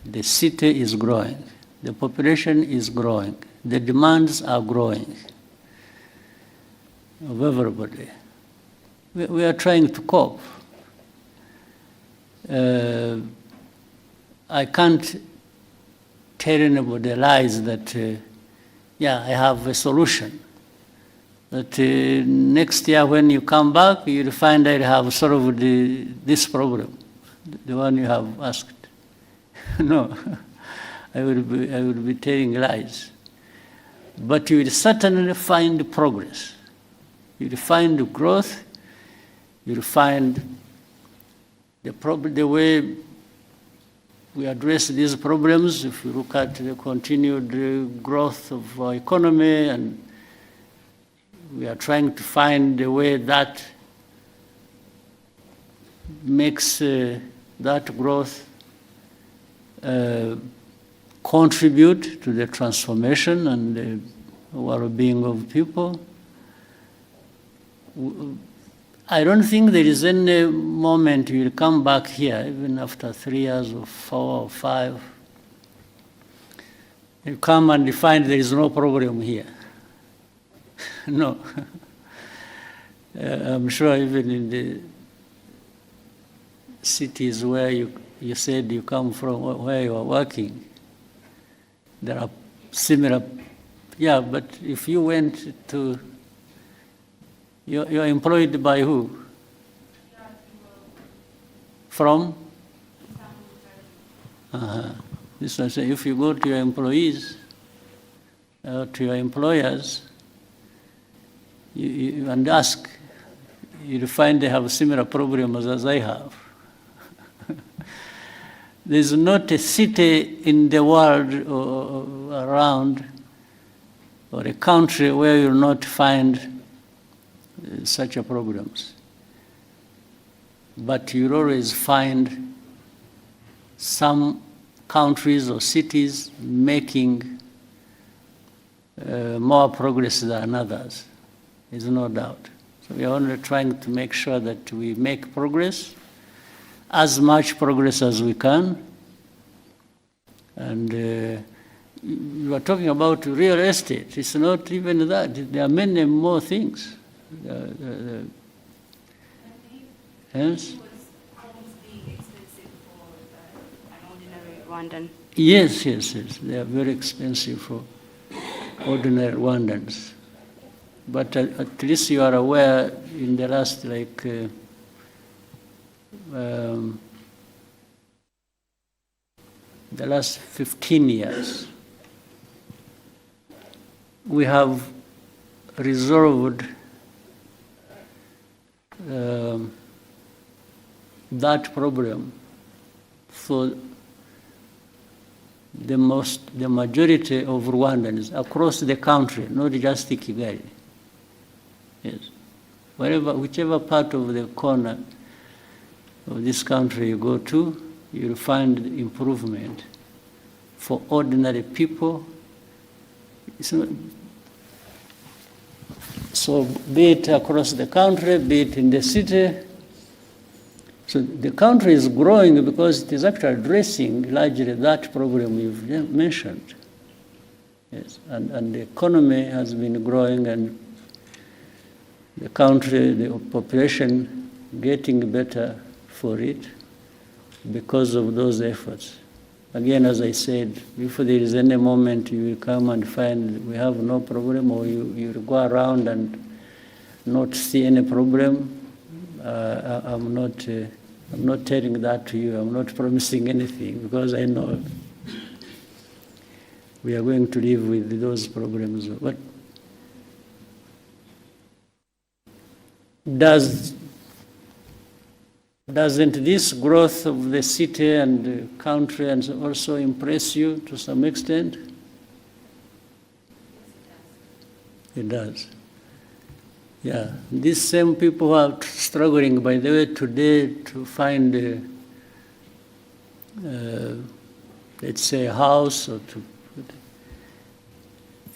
The city is growing, the population is growing, the demands are growing of everybody. We are trying to cope. I can't tell anybody lies that, yeah, I have a solution. That next year when you come back, you'll find I have solved this problem, the one you have asked. No, I would be telling lies. But you will certainly find progress. You will find growth. You will find the way we address these problems. If you look at the continued growth of our economy, and we are trying to find a way that makes that growth contribute to the transformation and the well-being of people. I don't think there is any moment you will come back here, even after 3 years or 4 or 5. You come and you find there is no problem here. No. I'm sure even in the cities where you said you come from, where you are working, there are similar, yeah, but if you went to, you're employed by who? From? This one say, if you go to your employees, to your employers, and ask, you'll find they have similar problems as I have. There's not a city in the world or around or a country where you'll not find such a problems. But you'll always find some countries or cities making more progress than others. There's no doubt. So we are only trying to make sure that we make progress, as much progress as we can. And you are talking about real estate. It's not even that. There are many more things. Yes? Rwandan. Yes, yes, yes. They are very expensive for ordinary Rwandans. But at least you are aware in the last, like, the last 15 years, we have resolved that problem for the majority of Rwandans across the country, not just Kigali. Yes. Whichever part of the corner of this country you go to, you'll find improvement for ordinary people. So be it across the country, be it in the city. So the country is growing because it is actually addressing largely that problem you've mentioned. Yes. And the economy has been growing, and the country, the population getting better for it because of those efforts. Again, as I said, if there is any moment you will come and find we have no problem, or you will go around and not see any problem, I'm not telling that to you. I'm not promising anything, because I know we are going to live with those problems. But doesn't this growth of the city and the country and also impress you to some extent? It does. Yeah, these same people who are struggling, by the way, today to find, let's say, a house, or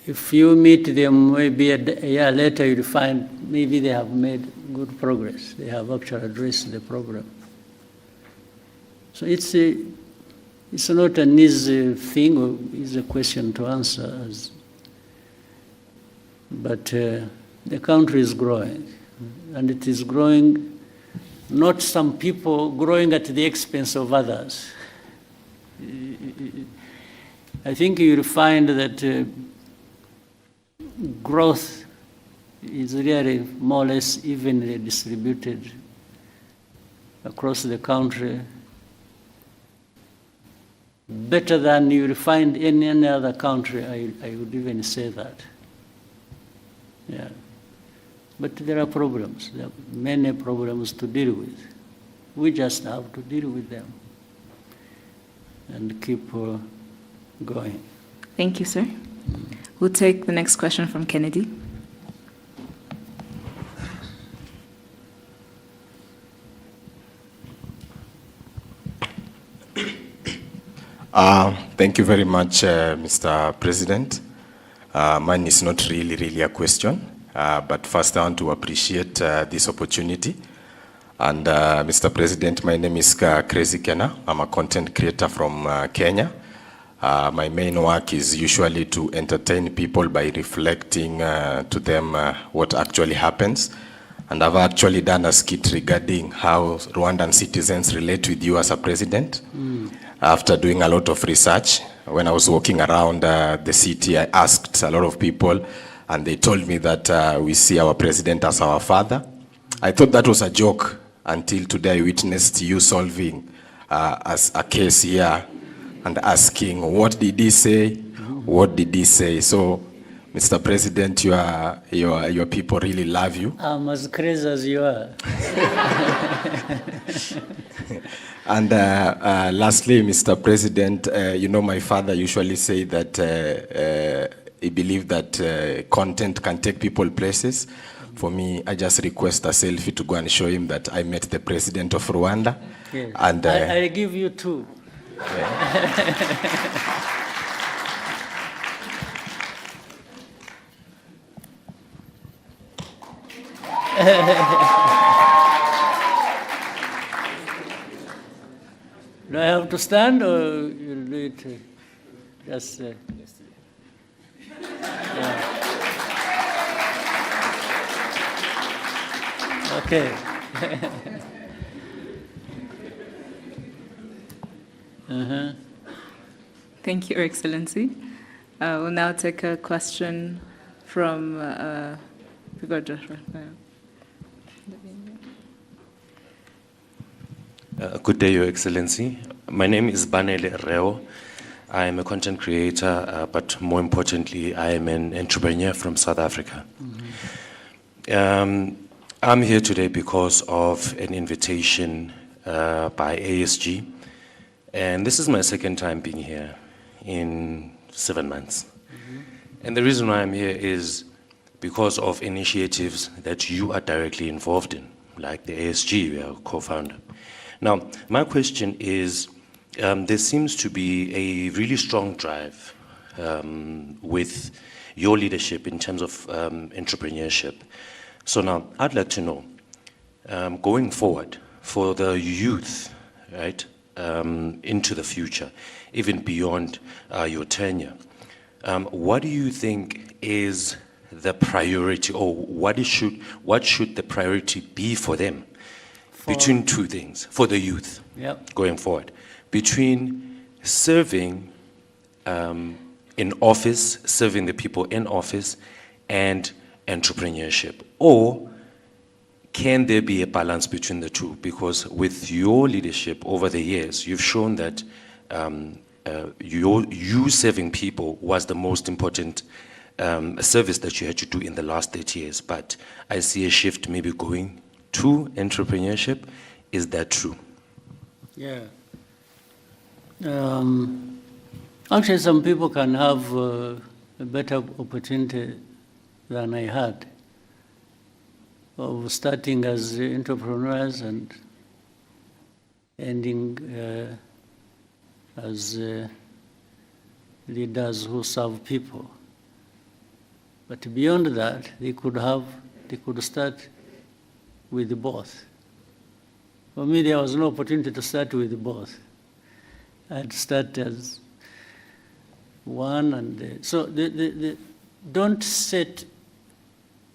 if you meet them maybe a year later, you'll find maybe they have made good progress. They have actually addressed the problem. So it's not an easy thing or easy question to answer, but the country is growing, and it is growing, not some people growing at the expense of others. I think you'll find that growth is really more or less evenly distributed across the country, better than you'll find in any other country. I would even say that. Yeah. But there are problems. There are many problems to deal with. We just have to deal with them and keep going. Thank you, sir. We'll take the next question from Kennedy. Thank you very much, Mr. President. Mine is not really a question, but first I want to appreciate this opportunity. And Mr. President, my name is Crazy Kenna. I'm a content creator from Kenya. My main work is usually to entertain people by reflecting to them what actually happens. And I've actually done a skit regarding how Rwandan citizens relate with you as a president. After doing a lot of research, when I was walking around the city, I asked a lot of people, and they told me that we see our president as our father. I thought that was a joke until today I witnessed you solving as a case here and asking, what did he say? What did he say? So, Mr. President, your people really love you. I'm as crazy as you are. And lastly, Mr. President, you know, my father usually say that he believed that content can take people places. For me, I just request a selfie to go and show him that I met the president of Rwanda. Yes. And I give you two. Do I have to stand or you'll do it just... yeah. Okay. Thank you, Your Excellency. We'll now take a question from Good day, Your Excellency. My name is Banele Reo. I am a content creator, but more importantly, I am an entrepreneur from South Africa. I'm here today because of an invitation by ASG, and this is my second time being here in 7 months. And the reason why I'm here is because of initiatives that you are directly involved in, like the ASG, we are co-founder. Now, my question is, there seems to be a really strong drive with your leadership in terms of entrepreneurship. So now, I'd like to know, going forward, for the youth, right, into the future, even beyond your tenure, what do you think is the priority, or what should the priority be for them? Between two things, for the youth, going forward, between serving in office, serving the people in office, and entrepreneurship? Or can there be a balance between the two? Because with your leadership over the years, you've shown that you serving people was the most important service that you had to do in the last 30 years. But I see a shift maybe going to entrepreneurship. Is that true? Yeah. Actually, some people can have a better opportunity than I had of starting as entrepreneurs and ending as leaders who serve people. But beyond that, they could start with both. For me, there was no opportunity to start with both. I'd start as one, and so don't set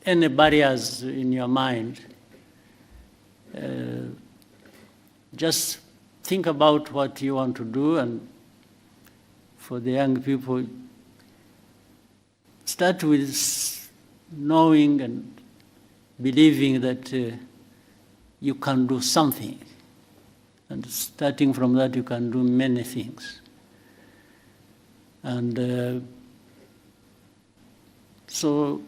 any barriers in your mind. Just think about what you want to do, and for the young people, start with knowing and believing that you can do something. And starting from that, you can do many things. And so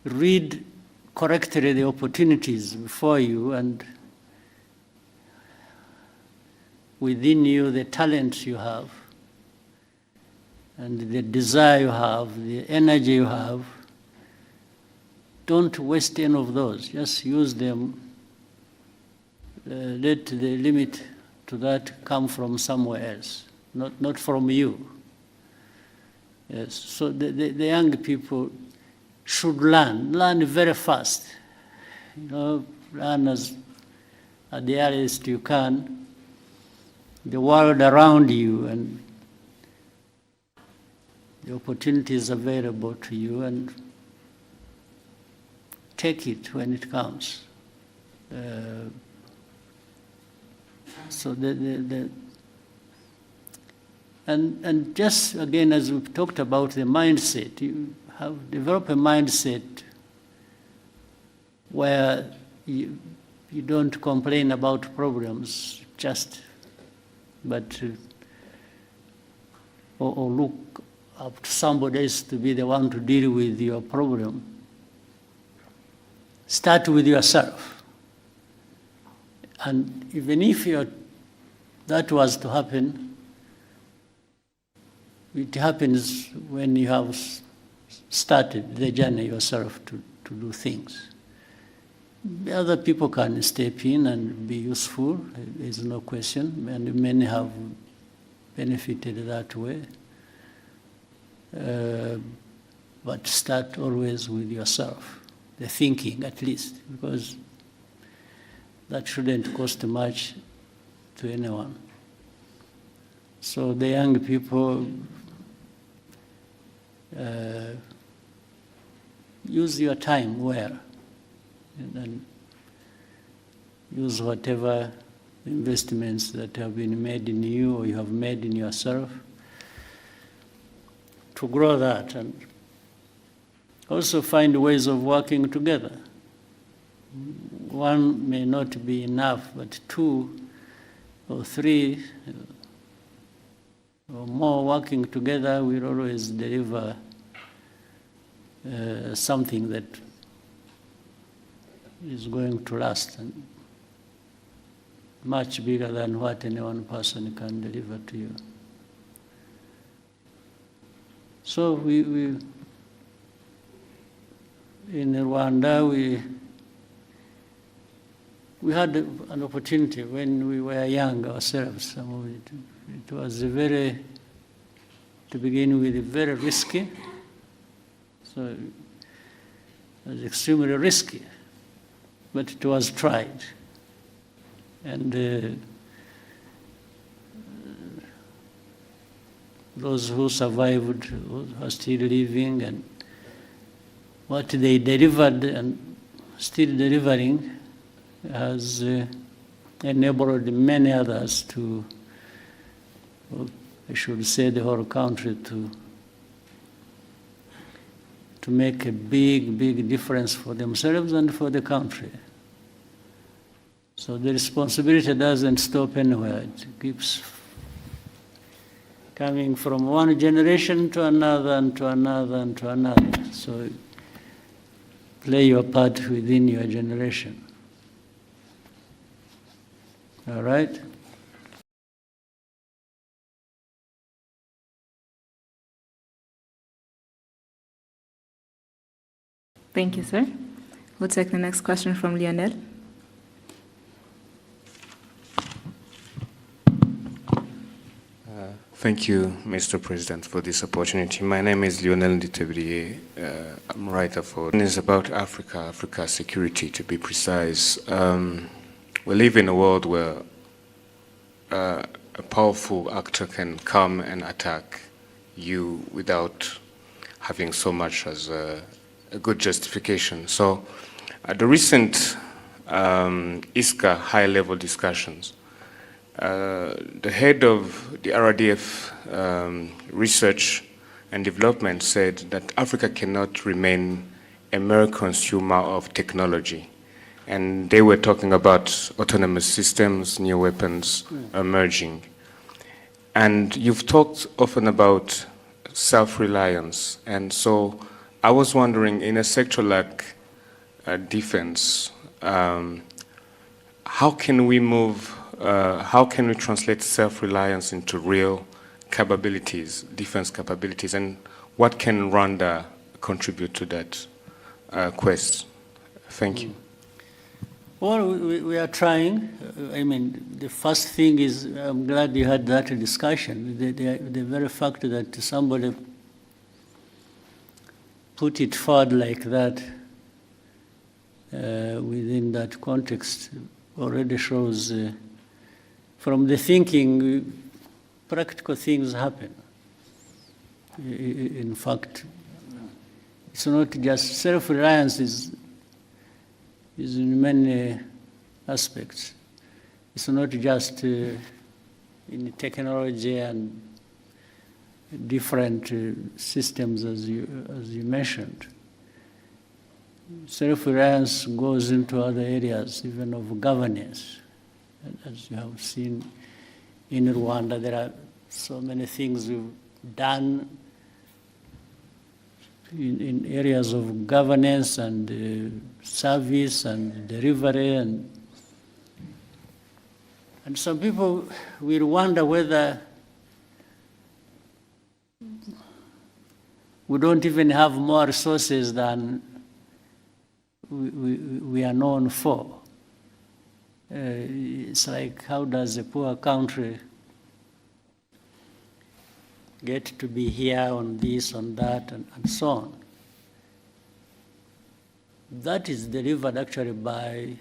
read correctly the opportunities before you, and within you the talent you have, and the desire you have, the energy you have. Don't waste any of those. Just use them. Let the limit to that come from somewhere else, not from you. Yes. So the young people should learn very fast. Learn at the earliest you can, the world around you and the opportunities available to you, and take it when it comes. So and just again, as we've talked about the mindset, you have developed a mindset where you don't complain about problems, or look up to somebody else to be the one to deal with your problem. Start with yourself. And even if that was to happen, it happens when you have started the journey yourself to do things. Other people can step in and be useful, there's no question, and many have benefited that way. But start always with yourself, the thinking at least, because that shouldn't cost much to anyone. So the young people, use your time well, and use whatever investments that have been made in you or you have made in yourself to grow that, and also find ways of working together. One may not be enough, but 2 or 3 or more working together will always deliver something that is going to last and much bigger than what any one person can deliver to you. So we in Rwanda, we had an opportunity when we were young ourselves. Some of it was to begin with, very risky. So it was extremely risky, but it was tried. And those who survived are still living, and what they delivered and still delivering has enabled many others to, well, I should say the whole country, to make a big, big difference for themselves and for the country. So the responsibility doesn't stop anywhere. It keeps coming from one generation to another and to another and to another. So play your part within your generation. All right? Thank you, sir. We'll take the next question from Lionel. Thank you, Mr. President, for this opportunity. My name is Lionel Nditebriye. I'm a writer for... It's about Africa security, to be precise. We live in a world where a powerful actor can come and attack you without having so much as a good justification. So at the recent ISCA high-level discussions, the head of the RDF research and development said that Africa cannot remain a mere consumer of technology. And they were talking about autonomous systems, new weapons emerging. And you've talked often about self-reliance. And so I was wondering, in a sector like defense, how can we translate self-reliance into real capabilities, defense capabilities, and what can Rwanda contribute to that quest? Thank you. Well, we are trying. I mean, the first thing is, I'm glad you had that discussion. The very fact that somebody put it forward like that within that context already shows from the thinking, practical things happen. In fact, it's not just self-reliance is in many aspects. It's not just in technology and different systems as you mentioned. Self-reliance goes into other areas, even of governance. As you have seen in Rwanda, there are so many things we've done in areas of governance and service and delivery. And some people will wonder whether we don't even have more resources than we are known for. It's like, how does a poor country get to be here on this, on that, and so on? That is delivered actually by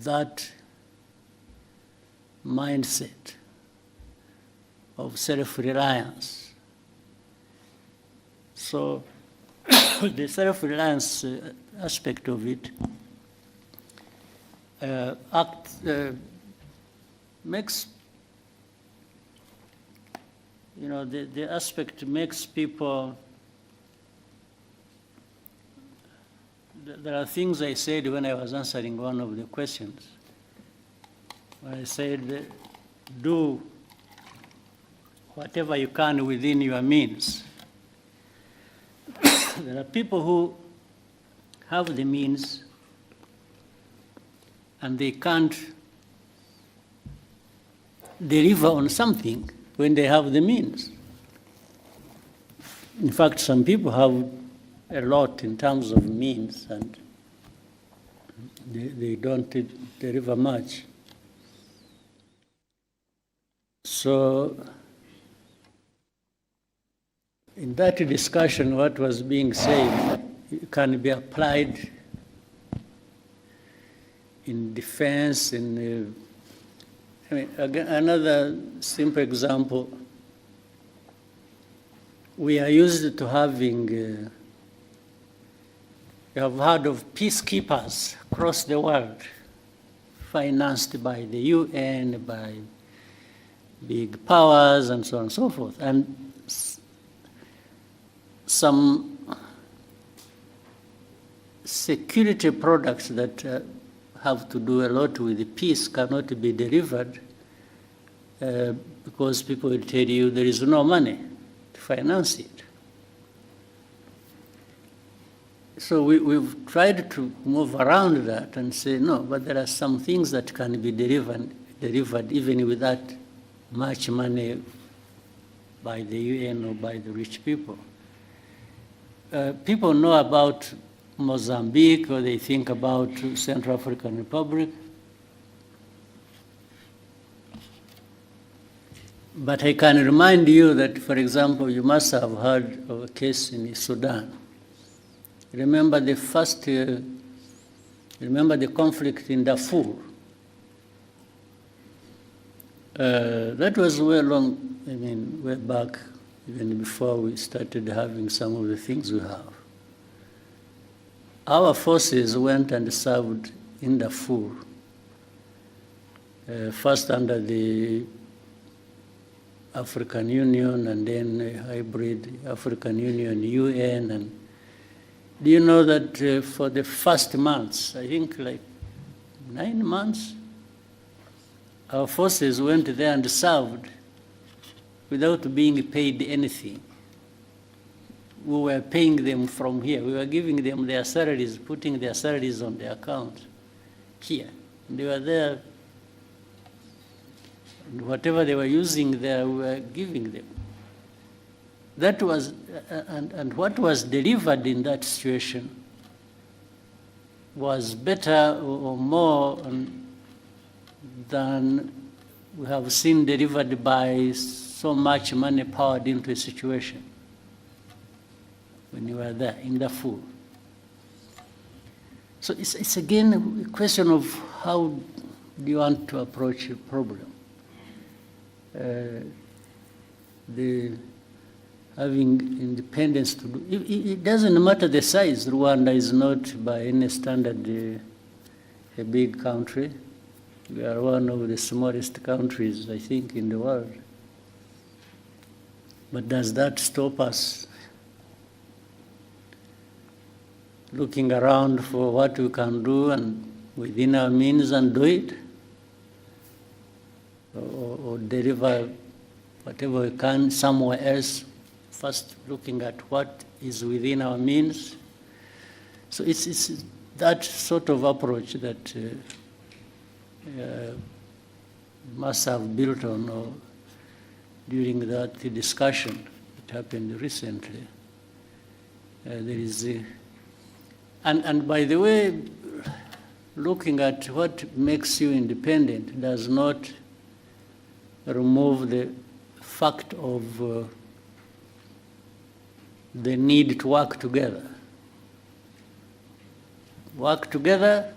that mindset of self-reliance. So the self-reliance aspect of it makes, you know, the aspect makes people, there are things I said when I was answering one of the questions. I said, do whatever you can within your means. There are people who have the means and they can't deliver on something when they have the means. In fact, some people have a lot in terms of means and they don't deliver much. So in that discussion, what was being said can be applied in defense, in I mean, again, another simple example, we are used to having, you have heard of peacekeepers across the world, financed by the UN, by big powers, and so on and so forth. And some security products that have to do a lot with the peace cannot be delivered because people will tell you there is no money to finance it. So we've tried to move around that and say, no, but there are some things that can be delivered even without much money by the UN or by the rich people. People know about Mozambique, or they think about Central African Republic. But I can remind you that, for example, you must have heard of a case in Sudan. Remember the conflict in Darfur. That was way back, even before we started having some of the things we have. Our forces went and served in Darfur, first under the African Union and then a hybrid African Union, UN. And do you know that for the first months, I think like 9 months, our forces went there and served without being paid anything. We were paying them from here. We were giving them their salaries, putting their salaries on their account here. And they were there, and whatever they were using there, we were giving them. That was, and what was delivered in that situation was better or more than we have seen delivered by so much money poured into a situation when you were there in Darfur. So it's again a question of how do you want to approach a problem. Having independence to do, it doesn't matter the size. Rwanda is not by any standard a big country. We are one of the smallest countries, I think, in the world. But does that stop us looking around for what we can do and within our means and do it? Or deliver whatever we can somewhere else, first looking at what is within our means? So it's that sort of approach that must have built on, or during that discussion that happened recently. There is and by the way, looking at what makes you independent does not remove the fact of the need to work together. Work together,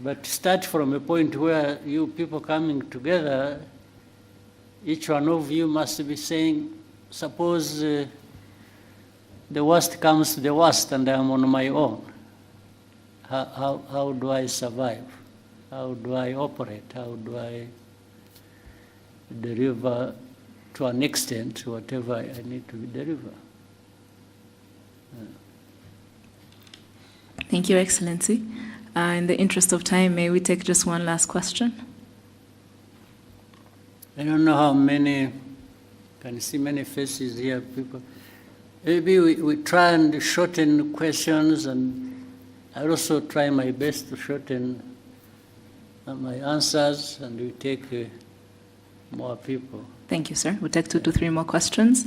but start from a point where you people coming together, each one of you must be saying, suppose the worst comes to the worst and I'm on my own. How do I survive? How do I operate? How do I deliver to an extent whatever I need to deliver? Thank you, Excellency. In the interest of time, may we take just one last question? I don't know how many, can see many faces here, people. Maybe we try and shorten questions, and I also try my best to shorten my answers, and we take more people. Thank you, sir. We'll take 2 to 3 more questions.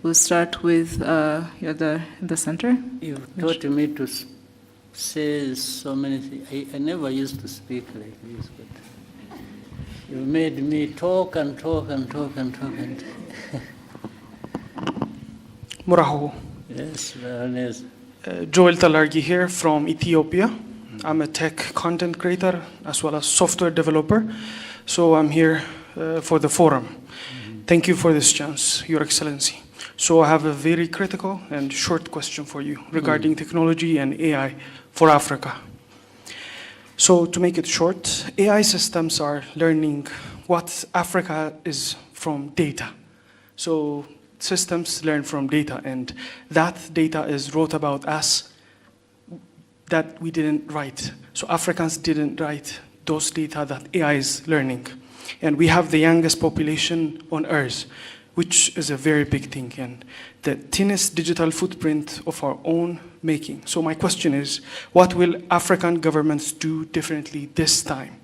We'll start with you're in the center. You've taught me to say so many things. I never used to speak like this, but you made me talk and talk and talk and talk and Muraho. Yes, Baroness. Joel Talargi here from Ethiopia. I'm a tech content creator as well as software developer. So I'm here for the forum. Thank you for this chance, Your Excellency. So I have a very critical and short question for you regarding technology and AI for Africa. So to make it short, AI systems are learning what Africa is from data. So systems learn from data, and that data is wrote about us that we didn't write. So Africans didn't write those data that AI is learning. And we have the youngest population on Earth, which is a very big thing, and the thinnest digital footprint of our own making. So my question is, what will African governments do differently this time?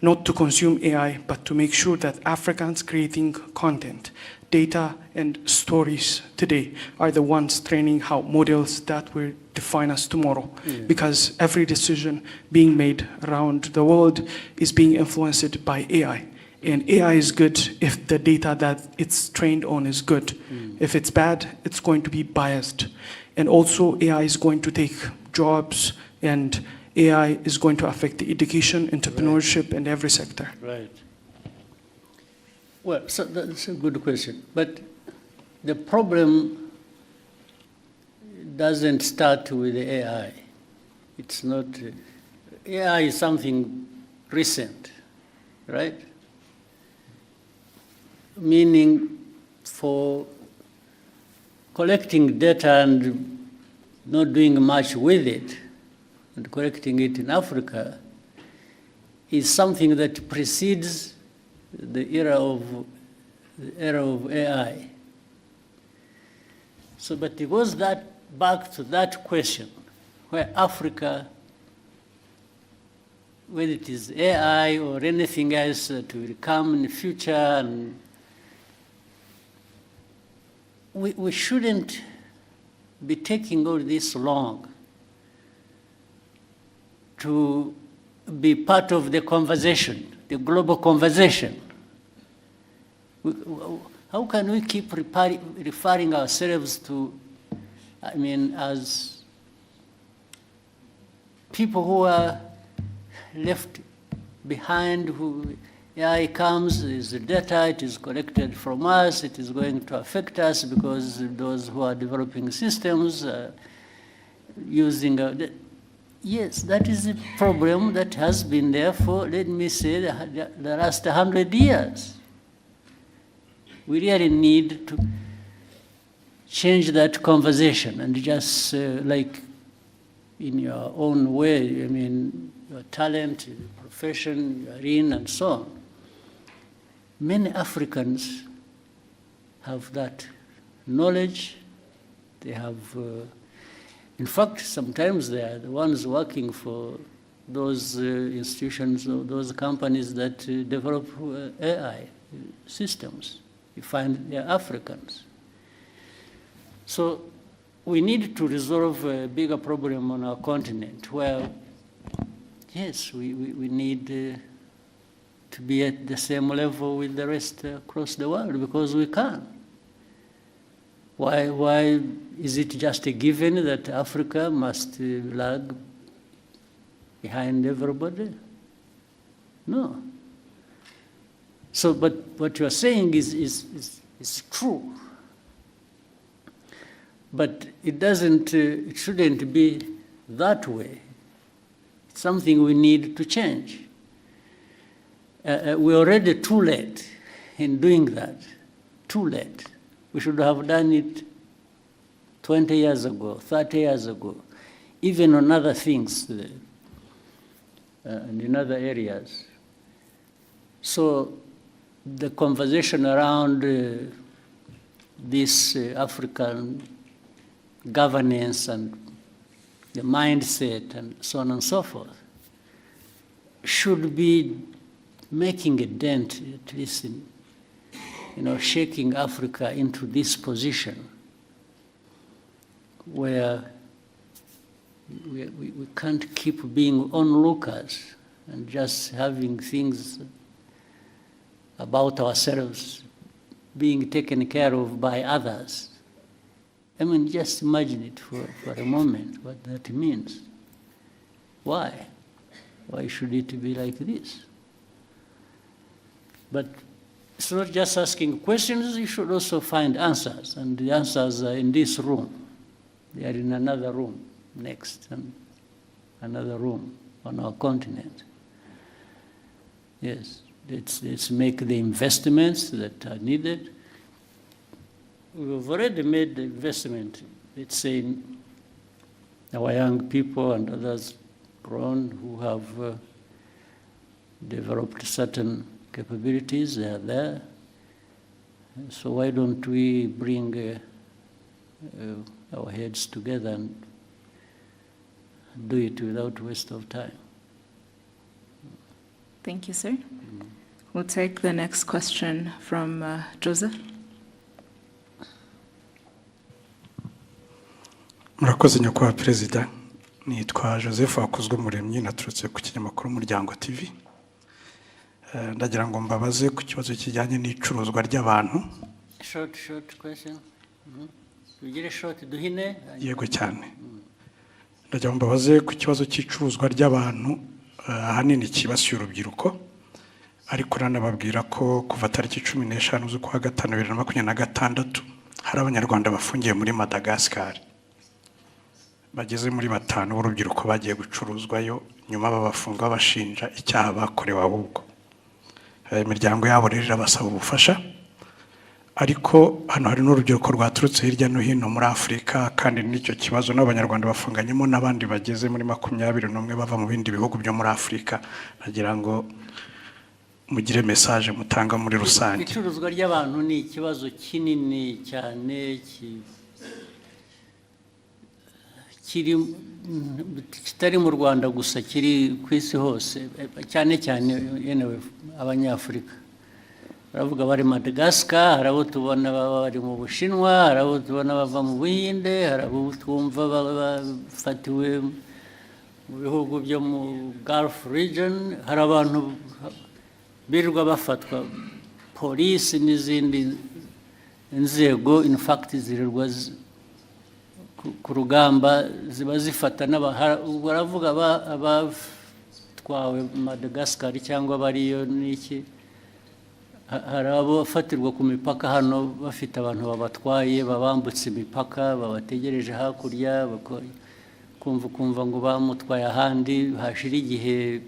Not to consume AI, but to make sure that Africans creating content, data, and stories today are the ones training how models that will define us tomorrow. Yeah. Because every decision being made around the world is being influenced by AI. And AI is good if the data that it's trained on is good. If it's bad, it's going to be biased. And also AI is going to take jobs, and AI is going to affect the education, entrepreneurship, and every sector. Right. Well, so that's a good question. But the problem doesn't start with the AI. It's not, AI is something recent, right? Meaning for collecting data and not doing much with it, and collecting it in Africa, is something that precedes the era of AI. So, but it goes back to that question, where Africa, whether it is AI or anything else that will come in the future, and we shouldn't be taking all this long to be part of the conversation, the global conversation. How can we keep referring ourselves to, I mean, as people who are left behind, who AI comes, is the data, it is collected from us, it is going to affect us because those who are developing systems are using yes, that is a problem that has been there for, let me say, the last 100 years. We really need to change that conversation and just like in your own way, I mean, your talent, your profession, your in, and so on. Many Africans have that knowledge. They have, in fact, sometimes they are the ones working for those institutions or those companies that develop AI. systems. You find they're Africans. So we need to resolve a bigger problem on our continent where, yes, we need to be at the same level with the rest across the world, because we can. Why is it just a given that Africa must lag behind everybody? No. So, but what you are saying is true. But it doesn't, it shouldn't be that way. It's something we need to change. We're already too late in doing that. Too late. We should have done it 20 years ago, 30 years ago, even on other things and in other areas. So the conversation around this African governance and the mindset and so on and so forth should be making a dent, at least in, shaking Africa into this position where we can't keep being onlookers and just having things about ourselves being taken care of by others. I mean, just imagine it for a moment, what that means. Why? Why should it be like this? But it's not just asking questions, you should also find answers. And the answers are in this room. They are in another room next, and another room on our continent. Yes, let's make the investments that are needed. We've already made the investment, let's say, in our young people and others grown who have developed certain capabilities, they are there. So why don't we bring our heads together and do it without waste of time? Thank you, sir. We'll take the next question from Joseph. Murakoze nyakubahwa Perezida, nitwa Joseph Wakuzwumuremyi, naturutse ku kinyamakuru Umuryango TV. Ndagira ngo mbabaze ku kibazo kijyanye n'icuruzwa ry'abantu. Short question. Tugire short duhine. Yego cyane. Ndagira ngo mbabaze ku kibazo cy'icuruzwa ry'abantu ahanini kibasiye urubyiruko, ariko nanababwira ko kuva tariki 15 z'ukwa gatanu 2026 hari abanyarwanda bafungiye muri Madagascar. Bageze muri 5 b'urubyiruko bagiye gucuruzwayo, nyuma babafunga bashinja icyaha bakorewe ahubwo. Imiryango yabo rero irabasaba ubufasha, ariko hano hari n'urubyiruko rwaturutse hirya no hino muri Afurika, kandi n'icyo kibazo n'abanyarwanda bafunganyemo n'abandi bageze muri 21 bava mu bindi bihugu byo muri Afurika. Nagira ngo mugire message mutanga muri rusange. Icuruzwa ry'abantu ni ikibazo kinini cyane kitari mu Rwanda gusa, kiri ku isi hose, cyane cyane yenewe abanyafurika. Baravuga bari Madagascar, hari abo tubona bari mu Bushinwa, hari abo tubona bava mu Buhinde, hari abo twumva bafatiwe mu bihugu byo mu Gulf region, hari abantu birirwa bafatwa, polisi n'izindi inzego in fact zirirwa ku rugamba ziba zifata baravuga abatwawe Madagascar cyangwa bariyo n'iki. Hari abo bafatirwa ku mipaka hano bafite abantu babatwaye, babambutse imipaka, babategereje hakurya, kumva ngo bamutwaye ahandi, hashira igihe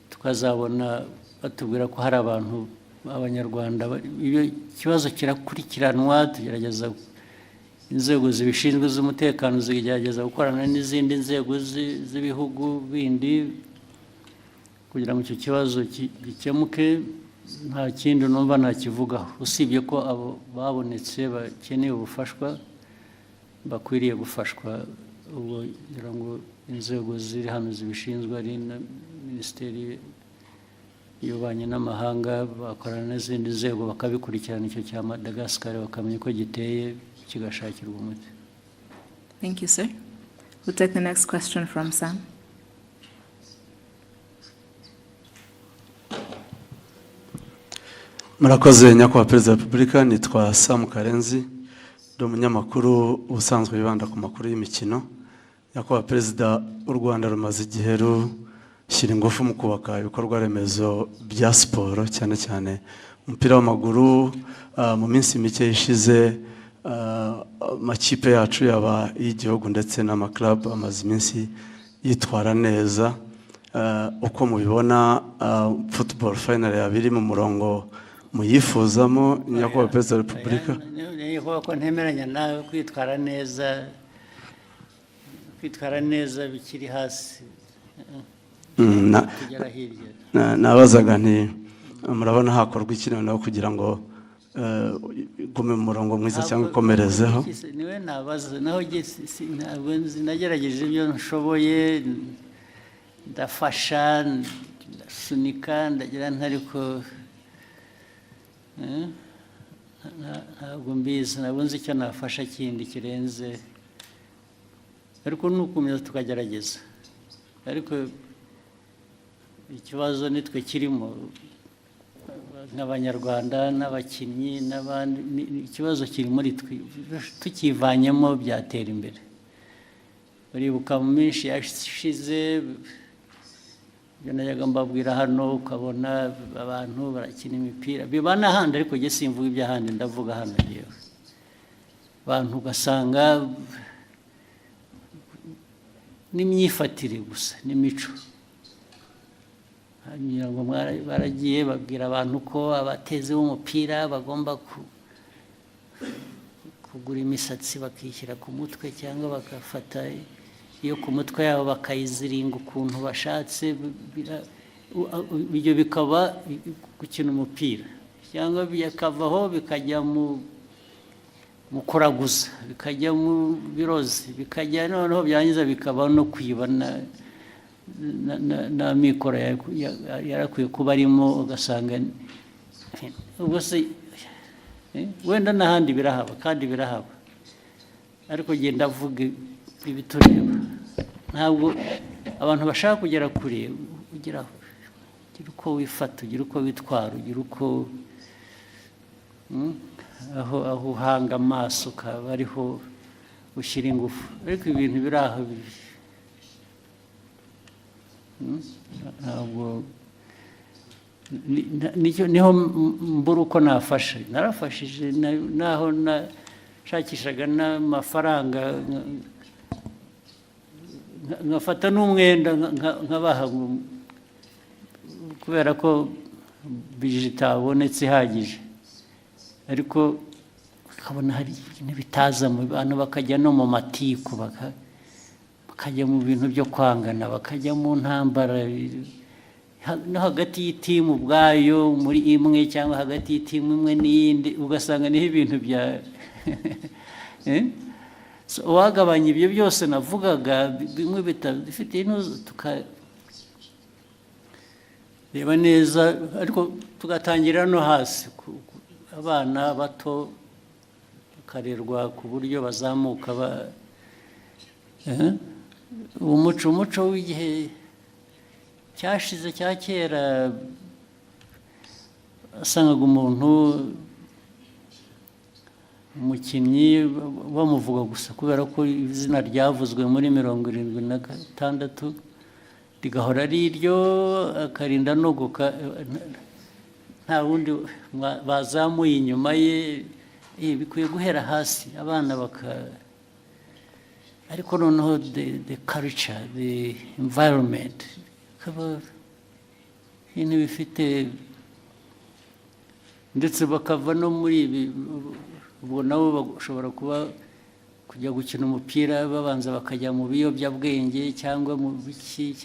tukazabona batubwira ko hari abantu b'abanyarwanda. Ikibazo kirakurikiranwa, tugerageza inzego zibishinzwe z'umutekano zigerageza gukorana n'izindi nzego z'ibihugu bindi kugira ngo icyo kibazo gikemuke. Nta kindi numva nakivugaho usibye ko abo babonetse bakeneye ubufashwa bakwiriye gufashwa. Ubwo ngira ngo inzego ziri hano zibishinzwe ari na Minisiteri y'ububanyi n'amahanga bakorana n'izindi nzego bakabikurikirana icyo cya Madagascar bakamenya uko giteye kigashakirwa umuti. Thank you, sir. We'll take the next question from Sam. Murakoze nyakubahwa Perezida wa Repubulika, nitwa Sam Karenzi, ndi umunyamakuru ubusanzwe wibanda ku makuru y'imikino. Nyakubahwa Perezida, u Rwanda rumaze igihe rushyira ingufu mu kubaka ibikorwa remezo bya siporo, cyane cyane umupira w'amaguru. Mu minsi mike ishize amakipe yacu yaba y'igihugu ndetse n'amaklub amaze iminsi yitwara neza. Uko mubibona football final yabiri mu murongo muyifuzamo, nyakubahwa Perezida wa Repubulika? Niyo ko ntemeranya nawe kwitwara neza bikiri hasi. Nabazaga nti murabona hakorwa iki noneho kugira ngo gume mu murongo mwiza cyangwa ikomerezeho? Niwe nabaza naho ntabwo nagerageje ibyo nshoboye, ndafasha, ndasunika, ndagira ntariko ntabwo mbizi, ntabwo nzi icyo nafasha kindi kirenze, ariko nukomeza tukagerageza. Ariko ikibazo nitwe kirimo nk'abanyarwanda n'abakinnyi n'abandi, ikibazo kiri muri twe, tukivanyemo byatera imbere. Uribuka mu minsi yashize ibyo najyaga mbabwira hano, ukabona abantu barakina imipira, biba n'ahandi ariko njye simvuga iby'ahandi, ndavuga hano yewe. Abantu ugasanga n'imyifatire gusa n'imico, hanyuma ngo baragiye babwira abantu ko abatezi b'umupira bagomba kugura imisatsi bakishyira ku mutwe, cyangwa bagafata iyo ku mutwe yabo bakayiziringa ukuntu bashatse. Ibyo bikaba gukina umupira, cyangwa bikavaho bikajya mu kuraguza, bikajya mu birozi, bikajya noneho byangiza bikaba no kwiba na mikoro yarakwiye kuba arimo, ugasanga ubwo se wenda n'ahandi birahaba kandi birahaba, ariko genda avuga ibitureba. Ntabwo abantu bashaka kugera kure, ugira uko wifata, ugira uko witwara, ugira uko aho uhanga amaso ukaba ariho ushyira ingufu. Ariko ibintu biri aho ntabwo niho mbura uko nafasha. Narafashije naho nashakishaga n'amafaranga, nkafata n'umwenda nkabaha, kubera ko bije itabonetse ihagije. Ariko ukabona hari ibintu bitaza mu bantu, bakajya no mu matiku, bakajya mu bintu byo kwangana, bakajya mu ntambara no hagati y'itimu ubwayo muri imwe, cyangwa hagati y'itimu imwe n'iyindi, ugasanga niho ibintu bya wagabanya ibyo byose navugaga, bimwe bifite intuzo, tukareba neza, ariko tugatangira no hasi. Abana bato bakarerwa ku buryo bazamuka umuco w'igihe cyashize cya kera, asangaga umuntu umukinnyi bamuvuga gusa kubera ko izina ryavuzwe muri 76 rigahora ari iryo, akarinda no nta wundi bazamuye inyuma ye. Bikwiye guhera hasi, abana ariko noneho the culture, the environment, ibintu bifite, ndetse bakava no muri ibi. Ubwo nabo bashobora kujya gukina umupira babanza bakajya mu biyobyabwenge cyangwa mu biki,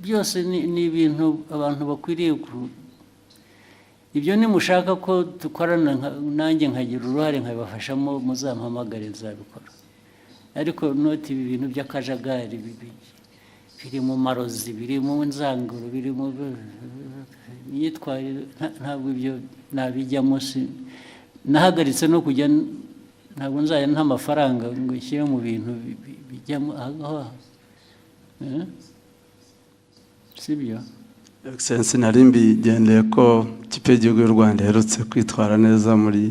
byose ni ibintu abantu bakwiriye ibyo nimushaka ko dukorana nanjye nkagira uruhare nkabafashamo, muzampamagare nzabikora. Ariko noti ibi bintu by'akajagari biri mu marozi, biri mu nzanguro, biri mu myitwarire, ntabwo ibyo nabijyamo. Nahagaritse no kujya, ntabwo nzajya nta mafaranga ngo nshyire mu bintu bijyamo aho, sibyo? Excellency, nari mbigendeye ko ikipe y'igihugu y'u Rwanda iherutse kwitwara neza muri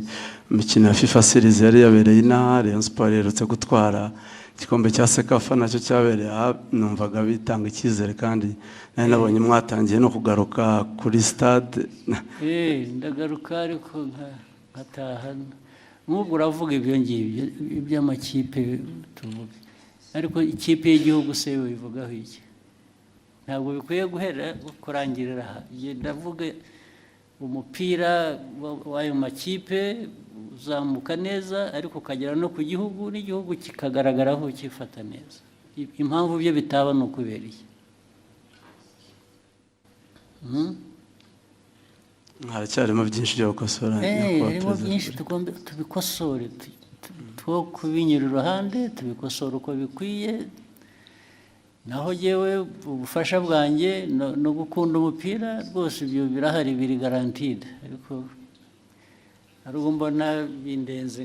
mikino ya FIFA series yari yabereye inaha. Rayon Sport iherutse gutwara igikombe cya Sekafa nacyo cyabereye aha. Numvaga bitanga icyizere, kandi nari nabonye mwatangiye no kugaruka kuri stade. Ndagaruka ariko nkataha. Nk'ubwo uravuga ibyo ngibyo iby'amakipe tuvuge, ariko ikipe y'igihugu se bivugaho iki? Ntabwo bikwiye guhera kurangirira aha. Ndavuga umupira w'ayo makipe uzamuka neza, ariko ukagera no ku gihugu, n'igihugu kikagaragaraho kifata neza. Impamvu byo bitaba ni ukubera iki? Haracyarimo byinshi byo gukosora. Harimo byinshi tugomba tubikosore, two kubinyura iruhande, tubikosora uko bikwiye. Naho yewe ubufasha bwanjye no gukunda umupira rwose ibyo birahari, biri guaranteed, ariko ariko mbona bindenze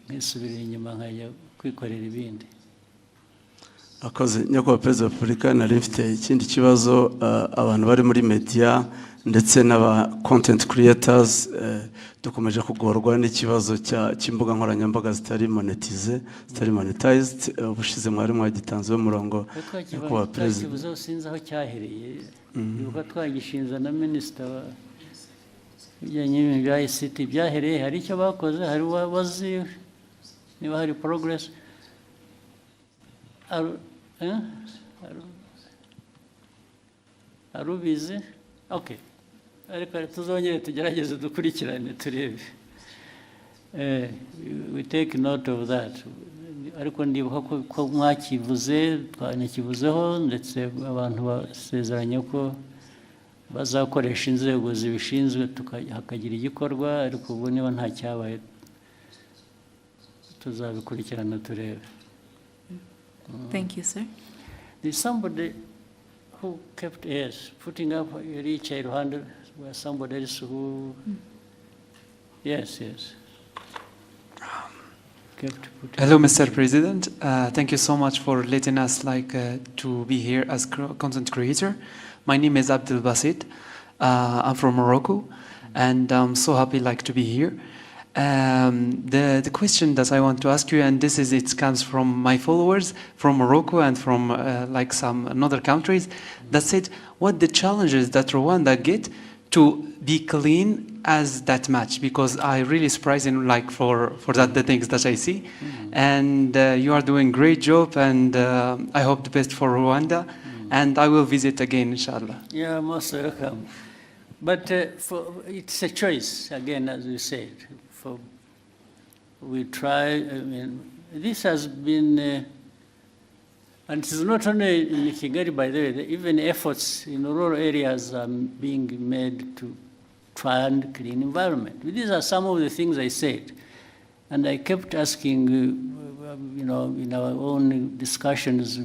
nkisubira inyuma nkajya kwikorera ibindi. Akoze nyakubahwa Perezida wa Afurika, nari mfite ikindi kibazo. Abantu bari muri media ndetse n'aba content creators dukomeje kugorwa n'ikibazo cy'imbuga nkoranyambaga zitari monetized. Ubushize mwari mwagitanzeho umurongo nyakubahwa Perezida. Ikibazo sinzi aho cyahereye, yuko twagishinza na Minisita bijyanye n'ibintu bya ICT byahereye. Hari icyo bakoze, hari wazi niba hari progress. Arubizi? Okay. Ariko tuzongere tugerageze dukurikirane turebe. We take note of that. Ariko ndibuka ko mwakivuze, twanakivuzeho, ndetse abantu basezeranye ko bazakoresha inzego zibishinzwe hakagira igikorwa, ariko ubu niba nta cyabaye tuzabikurikirana turebe. Thank you, sir. There's somebody who kept putting up each iruhande, where somebody else who yes. Hello, Mr. President. Thank you so much for letting us to be here as content creator. My name is Abdel Basit. I'm from Morocco, and I'm so happy to be here. The question that I want to ask you, and it comes from my followers from Morocco and from some other countries, that said, what the challenges that Rwanda get to be clean as that match, because I really surprising for that the things that I see, and you are doing great job, and I hope the best for Rwanda, and I will visit again, inshallah. Yeah, most welcome. But it's a choice again, as you said. We try. This has been, and it's not only in Kigali, by the way. Even efforts in rural areas are being made to try and clean environment. These are some of the things I said, and I kept asking, in our own discussions,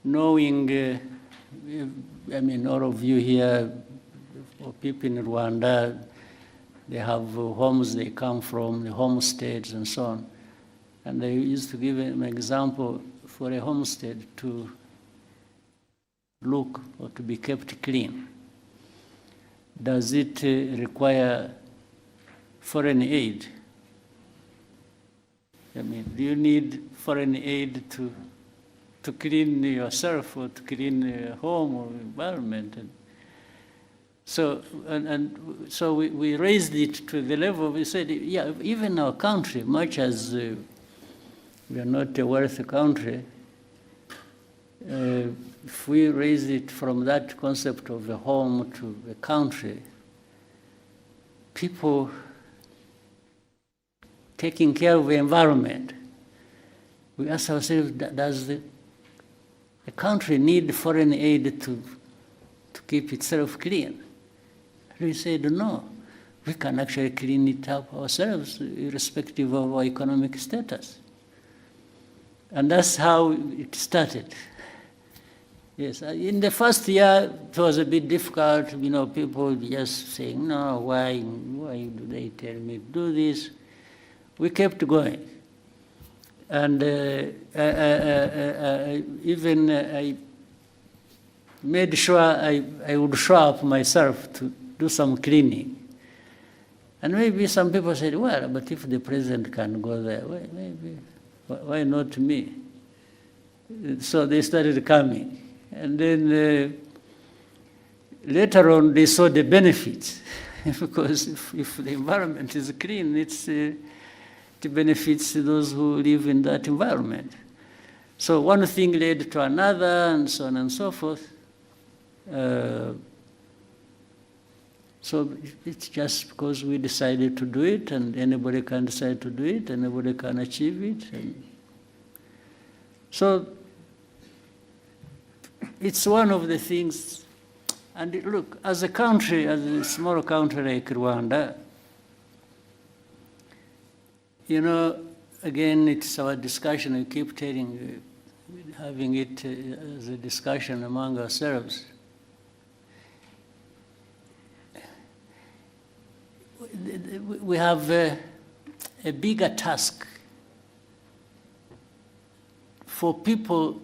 knowing, all of you here, or people in Rwanda, they have homes they come from, the homesteads and so on. And I used to give an example for a homestead to look or to be kept clean. Does it require foreign aid? Do you need foreign aid to clean yourself or to clean your home or environment? So we raised it to the level, we said, yeah, even our country, much as we are not a wealthy country, if we raise it from that concept of the home to the country, people taking care of the environment, we ask ourselves, does the country need foreign aid to keep itself clean? We said no. we can actually clean it up ourselves, irrespective of our economic status. And that's how it started. Yes, in the first year, it was a bit difficult, you know, people just saying, no, why do they tell me to do this? We kept going. And even I made sure I would show up myself to do some cleaning. And maybe some people said, well, but if the president can go there, why not me? So they started coming. And then later on, they saw the benefits. Because if the environment is clean, it benefits those who live in that environment. So one thing led to another, and so on and so forth. So it's just because we decided to do it, and anybody can decide to do it, anybody can achieve it. And so it's one of the things. And look, as a country, as a small country like Rwanda, you know, again, it's our discussion. We keep having it as a discussion among ourselves. We have a bigger task for people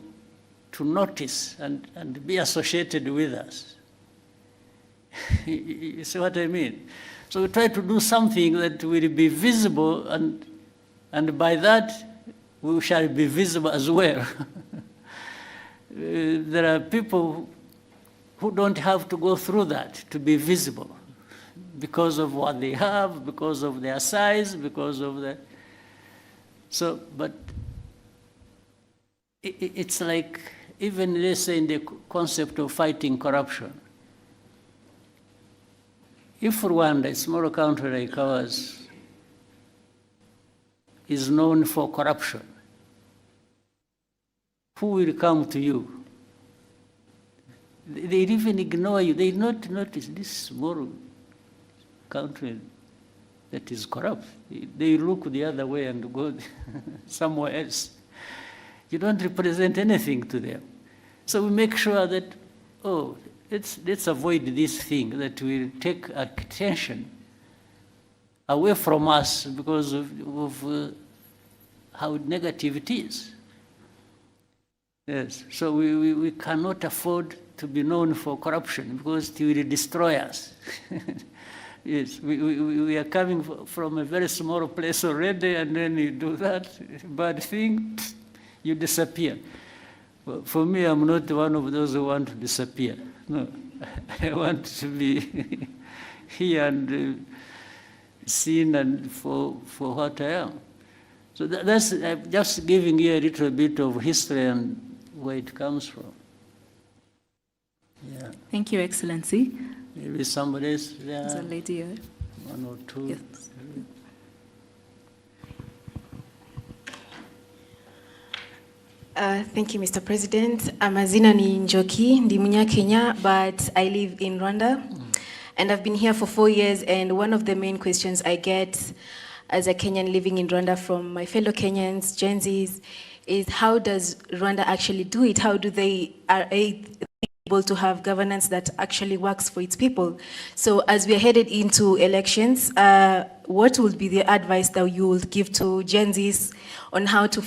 to notice and be associated with us. You see what I mean? So we try to do something that will be visible, and by that we shall be visible as well. There are people who don't have to go through that to be visible, because of what they have, because of their size, because of the... So, but it's like, even let's say in the concept of fighting corruption. If Rwanda, a small country like ours, is known for corruption, who will come to you? They even ignore you. They not notice this small country that is corrupt. They look the other way and go somewhere else. You don't represent anything to them. So we make sure that, oh, let's avoid this thing that will take attention away from us because of how negative it is. Yes, so we cannot afford to be known for corruption because it will destroy us. Yes, we are coming from a very small place already, and then you do that bad thing, you disappear. Well, for me, I'm not one of those who want to disappear. No, I want to be here and seen and for what I am. So that's just giving you a little bit of history and where it comes from. Yeah. Thank you, Excellency. Maybe somebody else there. There's a lady here. One or two. Yes. Thank you, Mr. President. Amazina ni Njoki, ndi Munya-Kenya, but I live in Rwanda. And I've been here for 4 years, and one of the main questions I get as a Kenyan living in Rwanda from my fellow Kenyans, Gen Zs, is how does Rwanda actually do it? How do they are able to have governance that actually works for its people? So as we are headed into elections, what would be the advice that you would give to Gen Zs on how to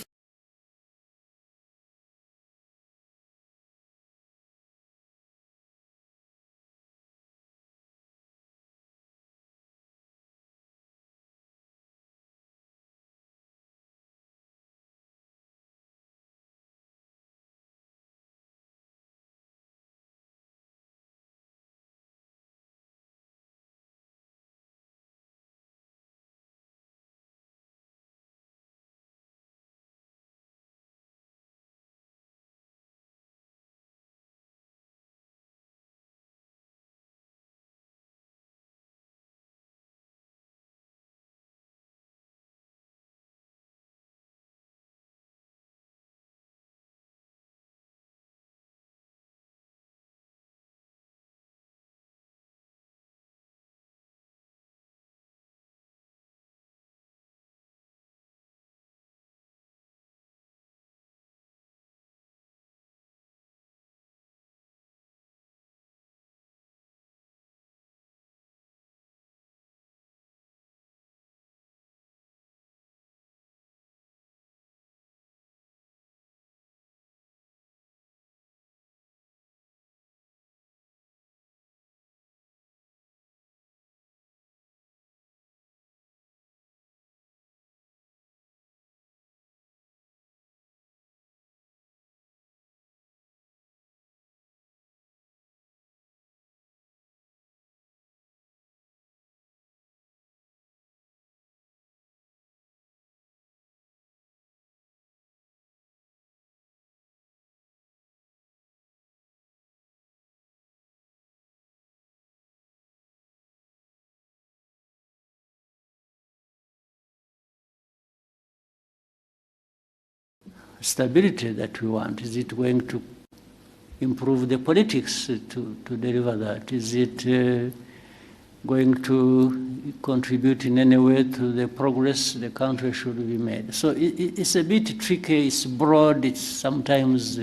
stability that we want? Is it going to improve the politics to deliver that? Is it going to contribute in any way to the progress the country should be made? So it's a bit tricky, it's broad, it's sometimes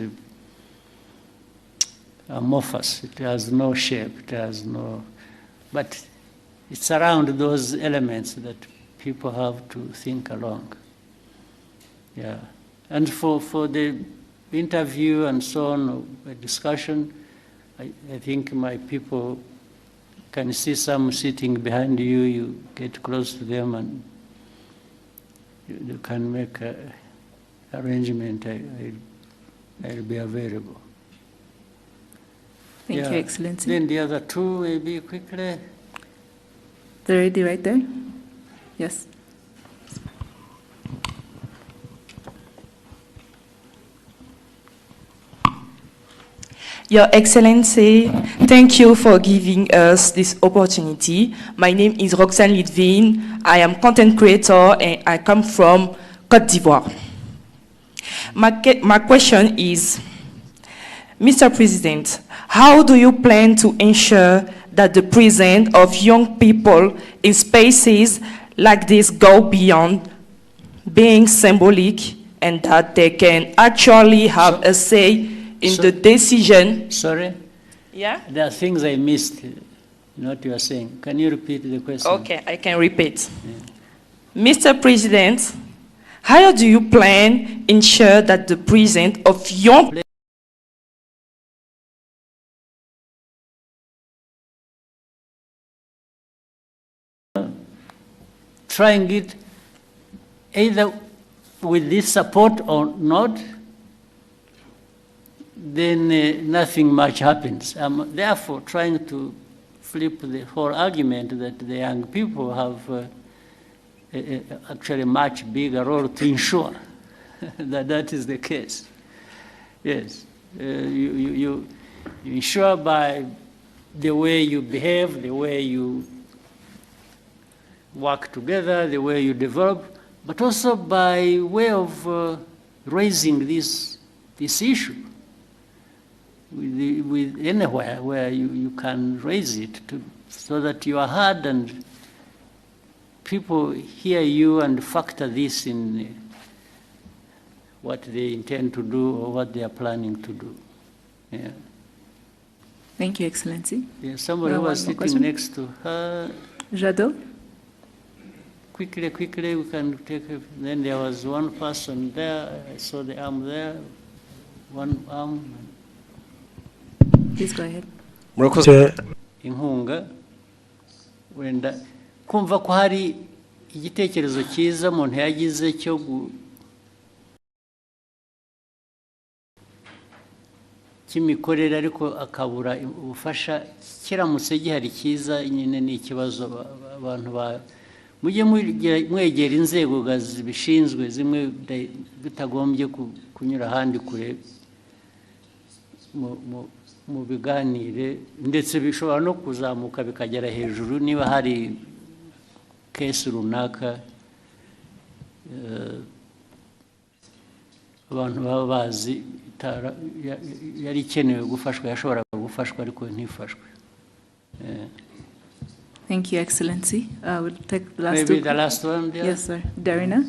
amorphous, it has no shape, it has no, but it's around those elements that people have to think along. Yeah, and for the interview and so on, a discussion, I think my people can see some sitting behind you, you get close to them and you can make an arrangement. I'll be available. Thank you, Excellency. Then the other two, maybe quickly. The lady right there? Yes. Your Excellency, thank you for giving us this opportunity. My name is Roxane Litvin. I am content creator and I come from Côte d'Ivoire. My question is, Mr. President, how do you plan to ensure that the presence of young people in spaces like this go beyond being symbolic and that they can actually have a say in the decision? Sorry? Yeah? There are things I missed in what you are saying. Can you repeat the question? Okay, I can repeat. Yeah. Mr. President, how do you plan to ensure that the presence of young people trying it either with this support or not, then nothing much happens. I'm therefore trying to flip the whole argument that the young people have actually a much bigger role to ensure that that is the case. Yes, you ensure by the way you behave, the way you work together, the way you develop, but also by way of raising this issue with anywhere where you can raise it so that you are heard and people hear you and factor this in what they intend to do or what they are planning to do. Yeah. Thank you, Excellency. Yeah, somebody who was sitting next to her. Jadot? Quickly, we can take it. Then there was one person there. I saw the arm there. One arm. Please go ahead. Inkunga wenda kumva ko hari igitekerezo cyiza umuntu yagize cyo cy'imikorere ariko akabura ubufasha kiramutse gihari cyiza nyine ni ikibazo abantu mujye mwegera inzego zibishinzwe zimwe bitagombye kunyura ahandi kure mu biganire ndetse bishobora no kuzamuka bikagera hejuru niba hari kesi runaka abantu baba bazi yari ikenewe gufashwa yashoboraga gufashwa ariko ntifashwe. Thank you, Excellency. We'll take the last Maybe the last one. Yeah. Yes, sir. Darina?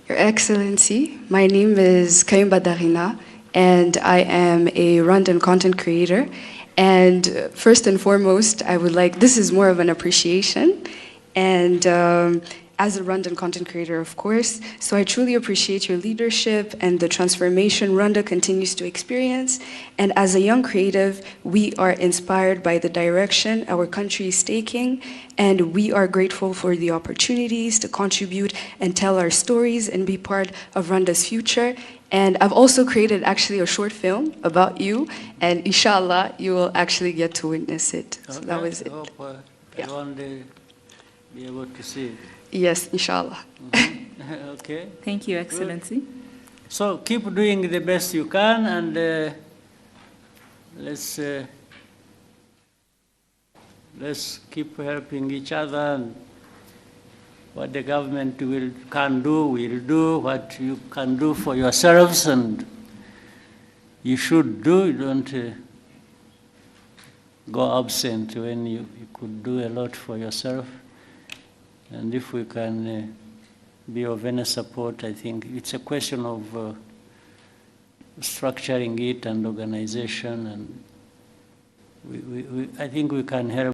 Your Excellency, my name is Kayumba Darina, and I am a Rwandan content creator. And first and foremost, I would like, this is more of an appreciation, and as a Rwandan content creator, of course. So I truly appreciate your leadership and the transformation Rwanda continues to experience. And as a young creative, we are inspired by the direction our country is taking, and we are grateful for the opportunities to contribute and tell our stories and be part of Rwanda's future. And I've also created actually a short film about you, and inshallah, you will actually get to witness it. So that was it. I want to be able to see it. Yes, inshallah. Okay. Thank you, Excellency. Good. So keep doing the best you can, and let's keep helping each other and what the government can do, will do, what you can do for yourselves, and you should do. You don't go absent when you could do a lot for yourself. And if we can be of any support, I think it's a question of structuring it and organization, and I think we can help.